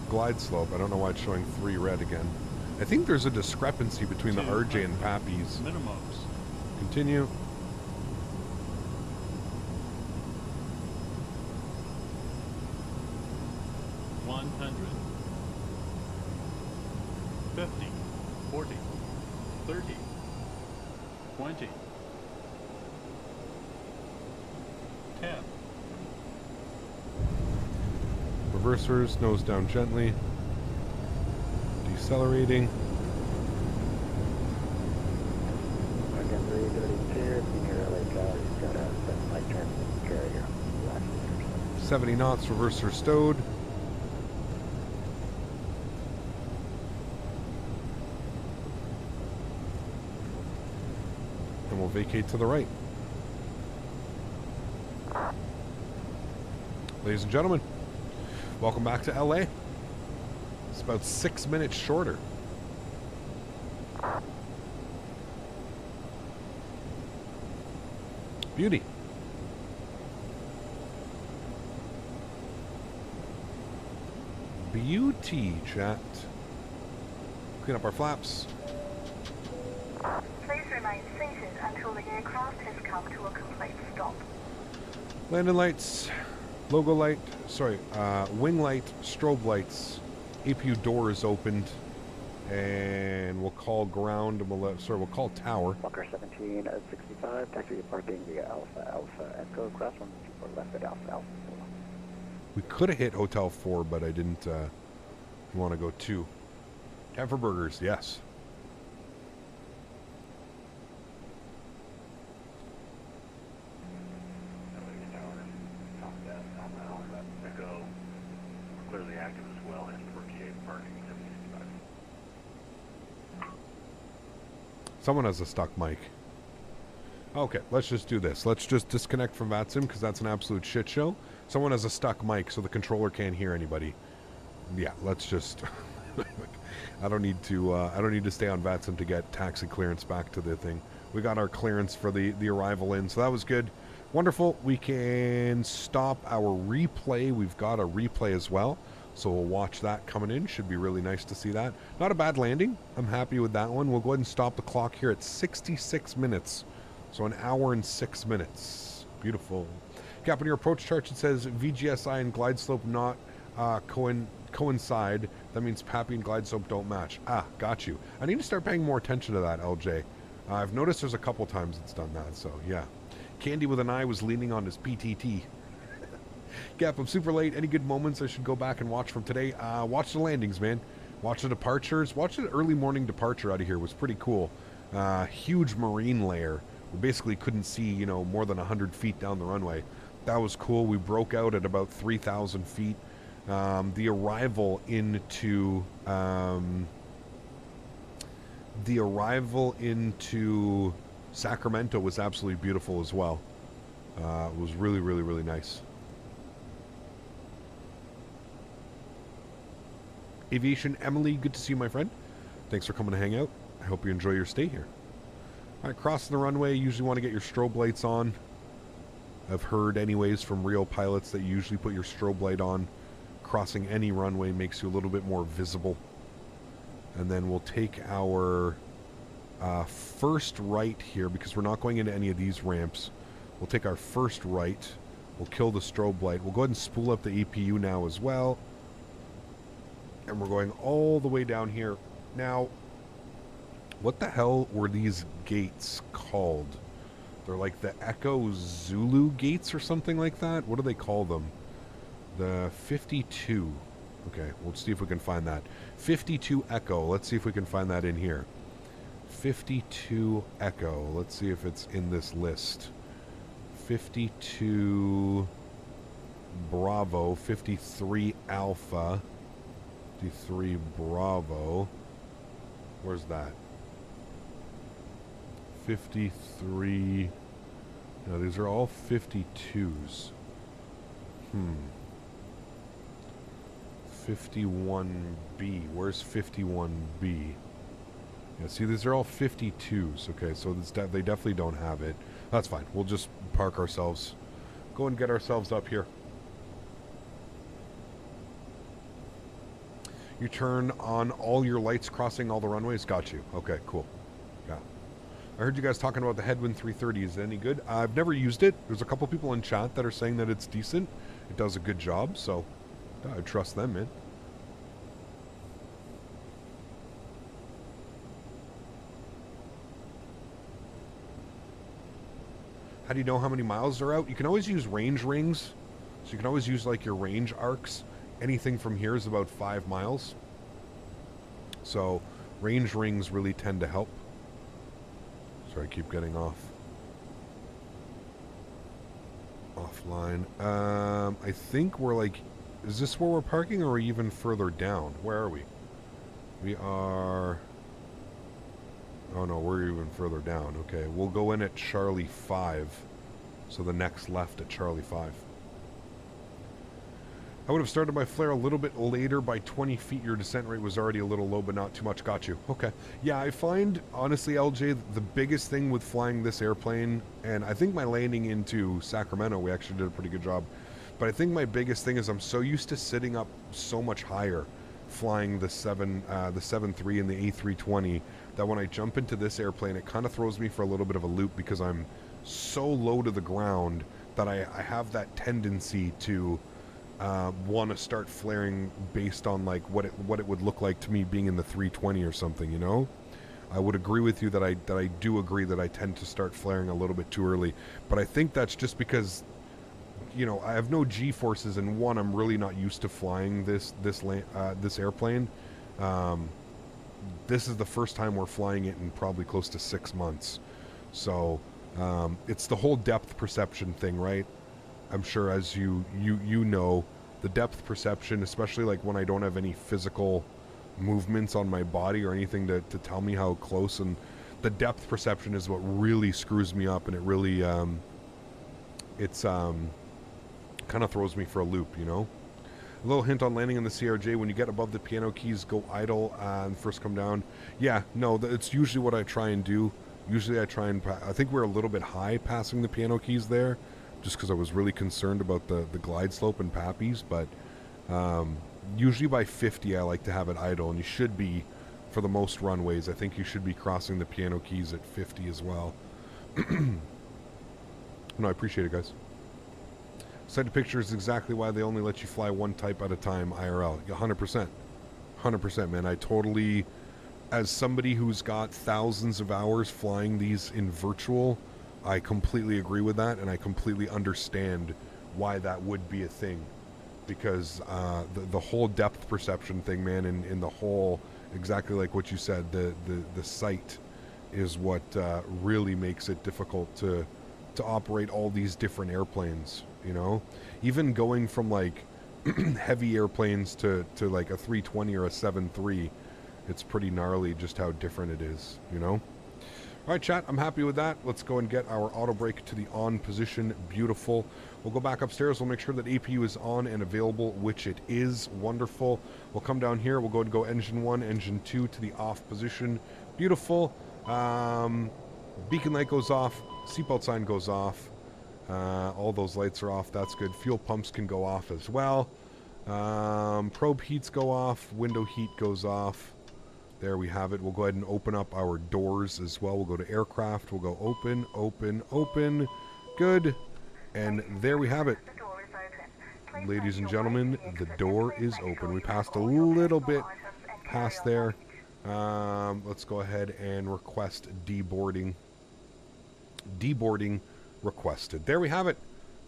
glide slope. I don't know why it's showing 3 red again. I think there's a discrepancy between the RJ and Pappy's. Minimums. Continue. $100. 50. 40. 30. 20. 10. Reversers, nose down gently. Decelerating. Again, 332, senior LA Tower, he's got a 7 light transmission carrier. 70 knots, reverser stowed. And we'll vacate to the right. Ladies and gentlemen, welcome back to LA. It's about 6 minutes shorter. Beauty. Beauty, chat. Clean up our flaps. Please remain seated until the aircraft has come to a complete stop. Landing lights, logo light, wing light, strobe lights, APU door is opened, and we'll call ground, we'll call tower. Bunker 17 at 65, taxi departing via Alpha Echo, cross 124 left at Alpha. We could have hit Hotel 4, but I didn't want to go 2. Time for burgers, yes. Clearly active as well, heading towards Shade Parking, 765. Someone has a stuck mic. Okay, let's just do this. Let's just disconnect from VATSIM because that's an absolute shit show. Someone has a stuck mic, so the controller can't hear anybody. Yeah, let's just. I don't need to stay on VATSIM to get taxi clearance back to the thing. We got our clearance for the arrival in, so that was good. Wonderful. We can stop our replay. We've got a replay as well, so we'll watch that coming in. Should be really nice to see that. Not a bad landing. I'm happy with that one. We'll go ahead and stop the clock here at 66 minutes. So 1 hour and 6 minutes. Beautiful. Cap, on your approach chart, it says VGSI and glide slope not coincide. That means Pappy and glide slope don't match. Ah, got you. I need to start paying more attention to that, LJ. I've noticed there's a couple times it's done that, so yeah. Candy with an eye was leaning on his PTT. Cap, I'm super late. Any good moments I should go back and watch from today? Watch the landings, man. Watch the departures. Watch the early morning departure out of here. It was pretty cool. Huge marine layer. We basically couldn't see, more than 100 feet down the runway. That was cool. We broke out at about 3,000 feet. The arrival into Sacramento was absolutely beautiful as well. It was really, really, really nice. Aviation Emily, good to see you, my friend. Thanks for coming to hang out. I hope you enjoy your stay here. All right, crossing the runway, you usually want to get your strobe lights on. I've heard anyways from real pilots that you usually put your strobe light on. Crossing any runway makes you a little bit more visible. And then we'll take our first right here because we're not going into any of these ramps. We'll take our first right. We'll kill the strobe light. We'll go ahead and spool up the EPU now as well. And we're going all the way down here. Now, what the hell were these gates called? They're like the Echo Zulu gates or something like that. What do they call them? The 52. Okay, we'll see if we can find that. 52 Echo. Let's see if we can find that in here. 52 Echo. Let's see if it's in this list. 52 Bravo. 53 Alpha. 53 Bravo. Where's that? 53. No, these are all 52s. 51B. Where's 51B? Yeah, see, these are all 52s. Okay, so this they definitely don't have it. That's fine. We'll just park ourselves. Go and get ourselves up here. You turn on all your lights crossing all the runways? Got you. Okay, cool. Yeah. I heard you guys talking about the Headwind 330. Is it any good? I've never used it. There's a couple people in chat that are saying that it's decent. It does a good job, so I trust them, man. How do you know how many miles are out? You can always use range rings. So you can always use like your range arcs. Anything from here is about 5 miles. So range rings really tend to help. Sorry, I keep getting offline. I think we're like, is this where we're parking or are we even further down? Where are we? We are, oh no, we're even further down. Okay, we'll go in at Charlie 5. So the next left at Charlie 5. I would have started my flare a little bit later by 20 feet. Your descent rate was already a little low, but not too much. Got you. Okay. Yeah, I find, honestly, LJ, the biggest thing with flying this airplane, and I think my landing into Sacramento, we actually did a pretty good job, but I think my biggest thing is I'm so used to sitting up so much higher flying the 7.3 and the A320 that when I jump into this airplane, it kind of throws me for a little bit of a loop because I'm so low to the ground that I have that tendency to want to start flaring based on like what it would look like to me being in the 320 or something, you know. I would agree with you that I do agree that I tend to start flaring a little bit too early, but I think that's just because, you know, I have no G-forces, and one, I'm really not used to flying this airplane. This is the first time we're flying it in probably close to 6 months, so it's the whole depth perception thing, right? I'm sure as you know, the depth perception, especially like when I don't have any physical movements on my body or anything to tell me how close, and the depth perception is what really screws me up, and it really kind of throws me for a loop, you know. A little hint on landing in the CRJ: when you get above the piano keys, go idle and first come down. Yeah, no, it's usually what I try and do. Usually I try and I think we're a little bit high passing the piano keys there, just because I was really concerned about the glide slope and pappies, but usually by 50 I like to have it idle, and you should be, for the most runways, I think you should be crossing the piano keys at 50 as well. No, I appreciate it, guys. Side picture is exactly why they only let you fly one type at a time IRL. 100%. 100%, man. I totally, as somebody who's got thousands of hours flying these in virtual, I completely agree with that, and I completely understand why that would be a thing, because the whole depth perception thing, man, in the whole, exactly like what you said, the sight is what really makes it difficult to operate all these different airplanes, you know? Even going from like heavy airplanes to like a 320 or a 7.3, it's pretty gnarly just how different it is, you know? All right, chat, I'm happy with that. Let's go and get our auto brake to the on position. Beautiful. We'll go back upstairs. We'll make sure that APU is on and available, which it is. Wonderful. We'll come down here. We'll go and go engine 1, engine 2 to the off position. Beautiful. Beacon light goes off. Seatbelt sign goes off. All those lights are off. That's good. Fuel pumps can go off as well. Probe heats go off. Window heat goes off. There we have it. We'll go ahead and open up our doors as well. We'll go to aircraft. We'll go open, open, open. Good. And there we have it. Ladies and gentlemen, the door is open. We passed a little bit past there. Let's go ahead and request deboarding. Deboarding requested. There we have it.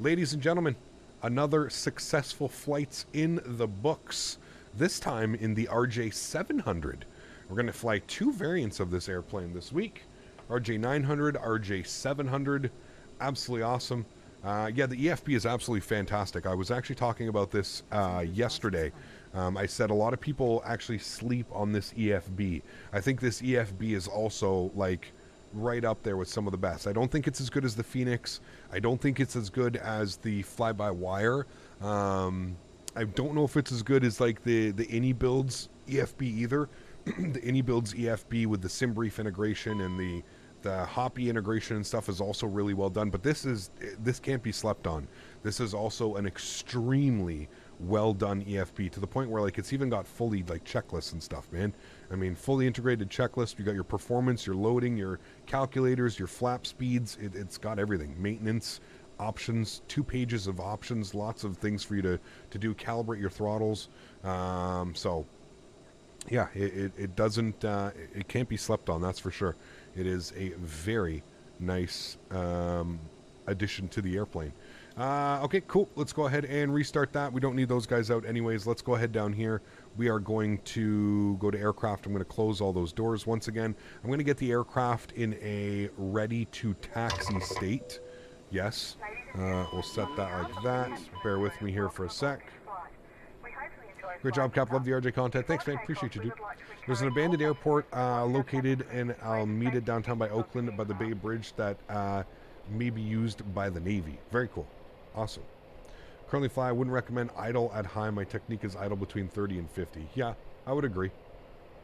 Ladies and gentlemen, another successful flights in the books. This time in the CRJ-700. We're going to fly 2 variants of this airplane this week. RJ-900, RJ-700. Absolutely awesome. Yeah, the EFB is absolutely fantastic. I was actually talking about this yesterday. I said a lot of people actually sleep on this EFB. I think this EFB is also like right up there with some of the best. I don't think it's as good as the Phoenix. I don't think it's as good as the fly-by-wire. I don't know if it's as good as like the iniBuilds EFB either. The iniBuilds EFB with the SimBrief integration and the Hoppy integration and stuff is also really well done. But this can't be slept on. This is also an extremely well done EFB to the point where like it's even got fully like checklists and stuff, man. I mean, fully integrated checklist. You got your performance, your loading, your calculators, your flap speeds. It's got everything. Maintenance, options, 2 pages of options, lots of things for you to do, calibrate your throttles. So yeah, it doesn't, it can't be slept on, that's for sure. It is a very nice addition to the airplane. Okay, cool. Let's go ahead and restart that. We don't need those guys out anyways. Let's go ahead down here. We are going to go to aircraft. I'm going to close all those doors once again. I'm going to get the aircraft in a ready-to-taxi state. Yes. We'll set that like that. Bear with me here for a sec. Great job, Cap. Love the RJ content. Thanks, man. Appreciate you, dude. There's an abandoned airport located in Alameda, downtown by Oakland, by the Bay Bridge that may be used by the Navy. Very cool. Awesome. Currently fly. I wouldn't recommend idle at high. My technique is idle between 30 and 50. Yeah, I would agree.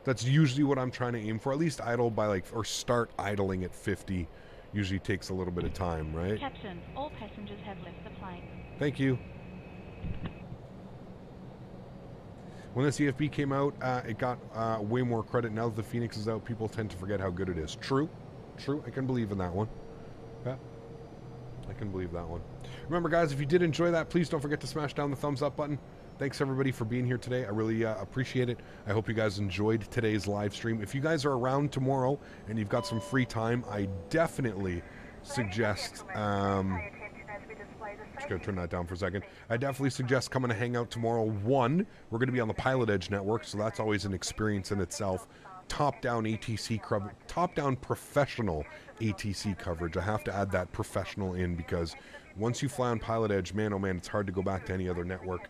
That's usually what I'm trying to aim for. At least idle by like, or start idling at 50. Usually takes a little bit of time, right? Captain, all passengers have left the plane. Thank you. When this EFB came out, it got way more credit. Now that the Phoenix is out, people tend to forget how good it is. True. True. I can believe in that one. Yeah. I can believe that one. Remember, guys, if you did enjoy that, please don't forget to smash down the thumbs up button. Thanks, everybody, for being here today. I really appreciate it. I hope you guys enjoyed today's live stream. If you guys are around tomorrow and you've got some free time, I definitely suggest... just going to turn that down for a second. I definitely suggest coming to hang out tomorrow. One, we're going to be on the Pilot Edge network, so that's always an experience in itself. Top-down ATC coverage, top-down professional ATC coverage. I have to add that professional in because once you fly on Pilot Edge, man, oh man, it's hard to go back to any other network.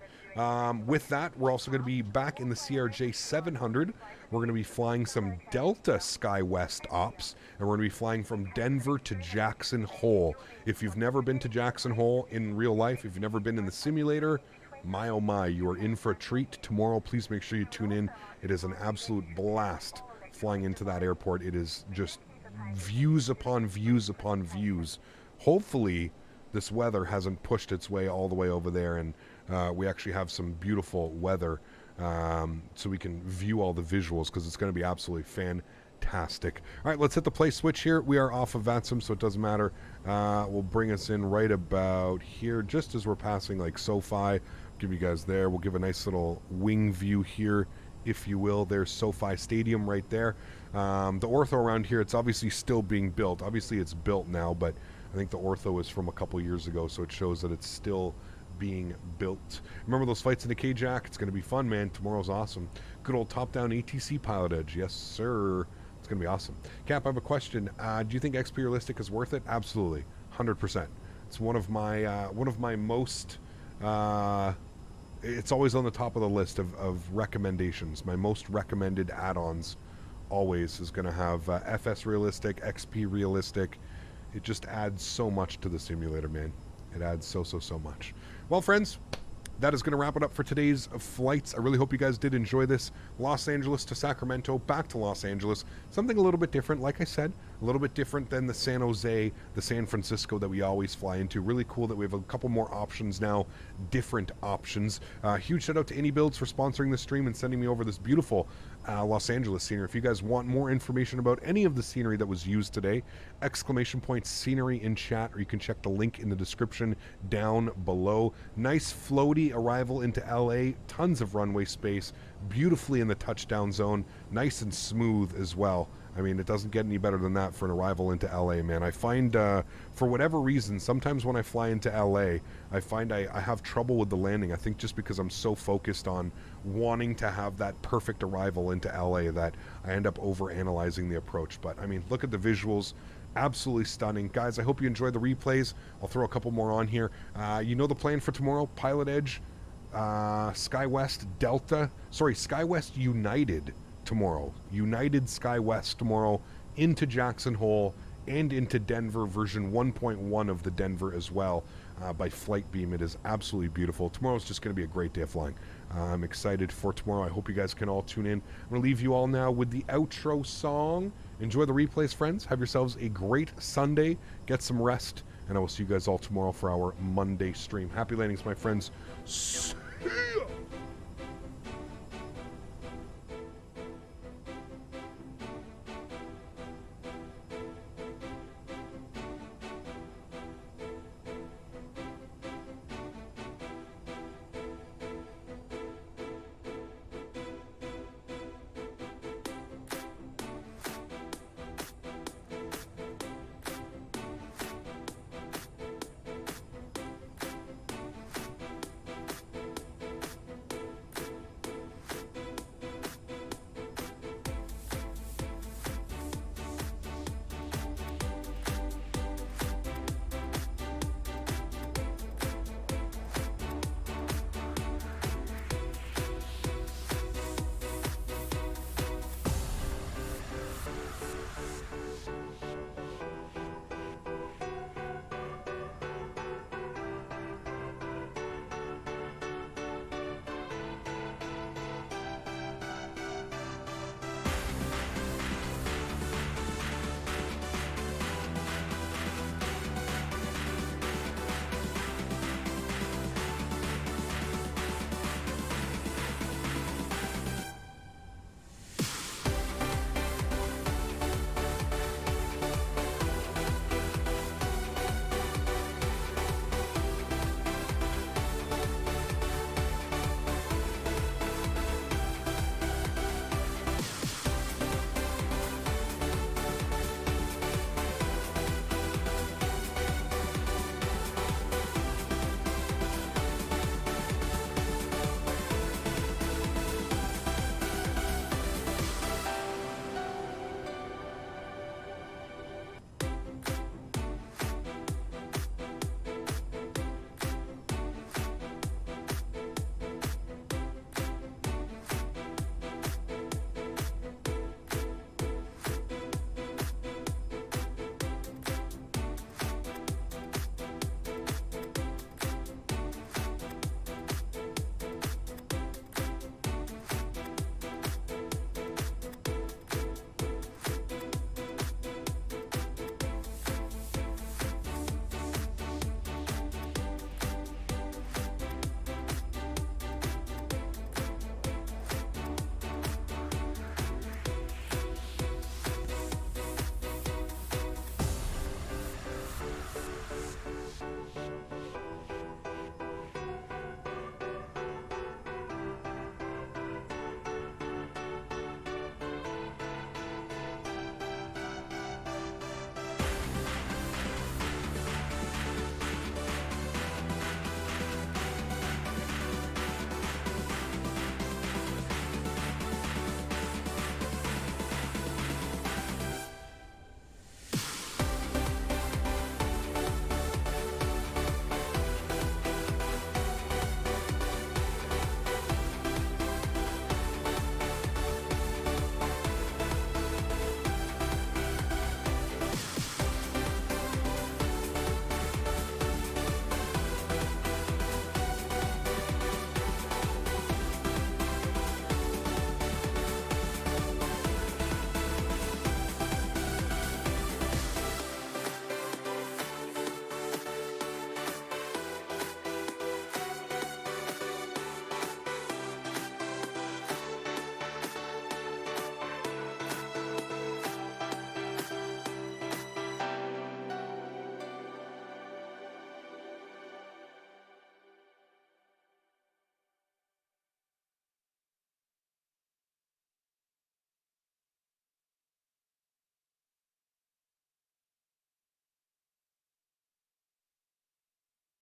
With that, we're also going to be back in the CRJ-700. We're going to be flying some Delta Skywest ops, and we're going to be flying from Denver to Jackson Hole. If you've never been to Jackson Hole in real life, if you've never been in the simulator, my oh my, you are in for a treat tomorrow. Please make sure you tune in. It is an absolute blast flying into that airport. It is just views upon views upon views. Hopefully this weather hasn't pushed its way all the way over there, and we actually have some beautiful weather so we can view all the visuals, because it's going to be absolutely fantastic. All right, let's hit the play switch here. We are off of VATSIM, so it doesn't matter. We'll bring us in right about here, just as we're passing like SoFi. Give you guys there. We'll give a nice little wing view here, if you will. There's SoFi Stadium right there. The ortho around here, it's obviously still being built. Obviously it's built now, but I think the ortho is from a couple years ago, so it shows that it's still being built. Remember those flights in the K-Jack? It's going to be fun, man. Tomorrow's awesome. Good old top-down ATC Pilot Edge. Yes, sir. It's going to be awesome. Cap, I have a question. Do you think XP Realistic is worth it? Absolutely. 100%. It's one of my most... it's always on the top of the list of recommendations. My most recommended add-ons always is going to have FS Realistic, XP Realistic. It just adds so much to the simulator, man. It adds so much. Well, friends, that is going to wrap it up for today's flights. I really hope you guys did enjoy this. Los Angeles to Sacramento, back to Los Angeles. Something a little bit different, like I said, a little bit different than the San Jose, the San Francisco that we always fly into. Really cool that we have a couple more options now, different options. Huge shout out to iniBuilds for sponsoring the stream and sending me over this beautiful Los Angeles scenery. If you guys want more information about any of the scenery that was used today, ! scenery in chat, or you can check the link in the description down below. Nice floaty arrival into LA, tons of runway space, beautifully in the touchdown zone, nice and smooth as well. I mean, it doesn't get any better than that for an arrival into LA, man. I find, for whatever reason, sometimes when I fly into LA, I find I have trouble with the landing. I think just because I'm so focused on wanting to have that perfect arrival into LA that I end up overanalyzing the approach. But, I mean, look at the visuals. Absolutely stunning. Guys, I hope you enjoyed the replays. I'll throw a couple more on here. You know the plan for tomorrow? Pilot Edge, Skywest, Delta. Sorry, Skywest United tomorrow. United Skywest tomorrow into Jackson Hole and into Denver, version 1.1 of the Denver as well, by Flight Beam. It is absolutely beautiful. Tomorrow's just going to be a great day of flying. I'm excited for tomorrow. I hope you guys can all tune in. I'm going to leave you all now with the outro song. Enjoy the replays, friends. Have yourselves a great Sunday. Get some rest. And I will see you guys all tomorrow for our Monday stream. Happy landings, my friends. See ya!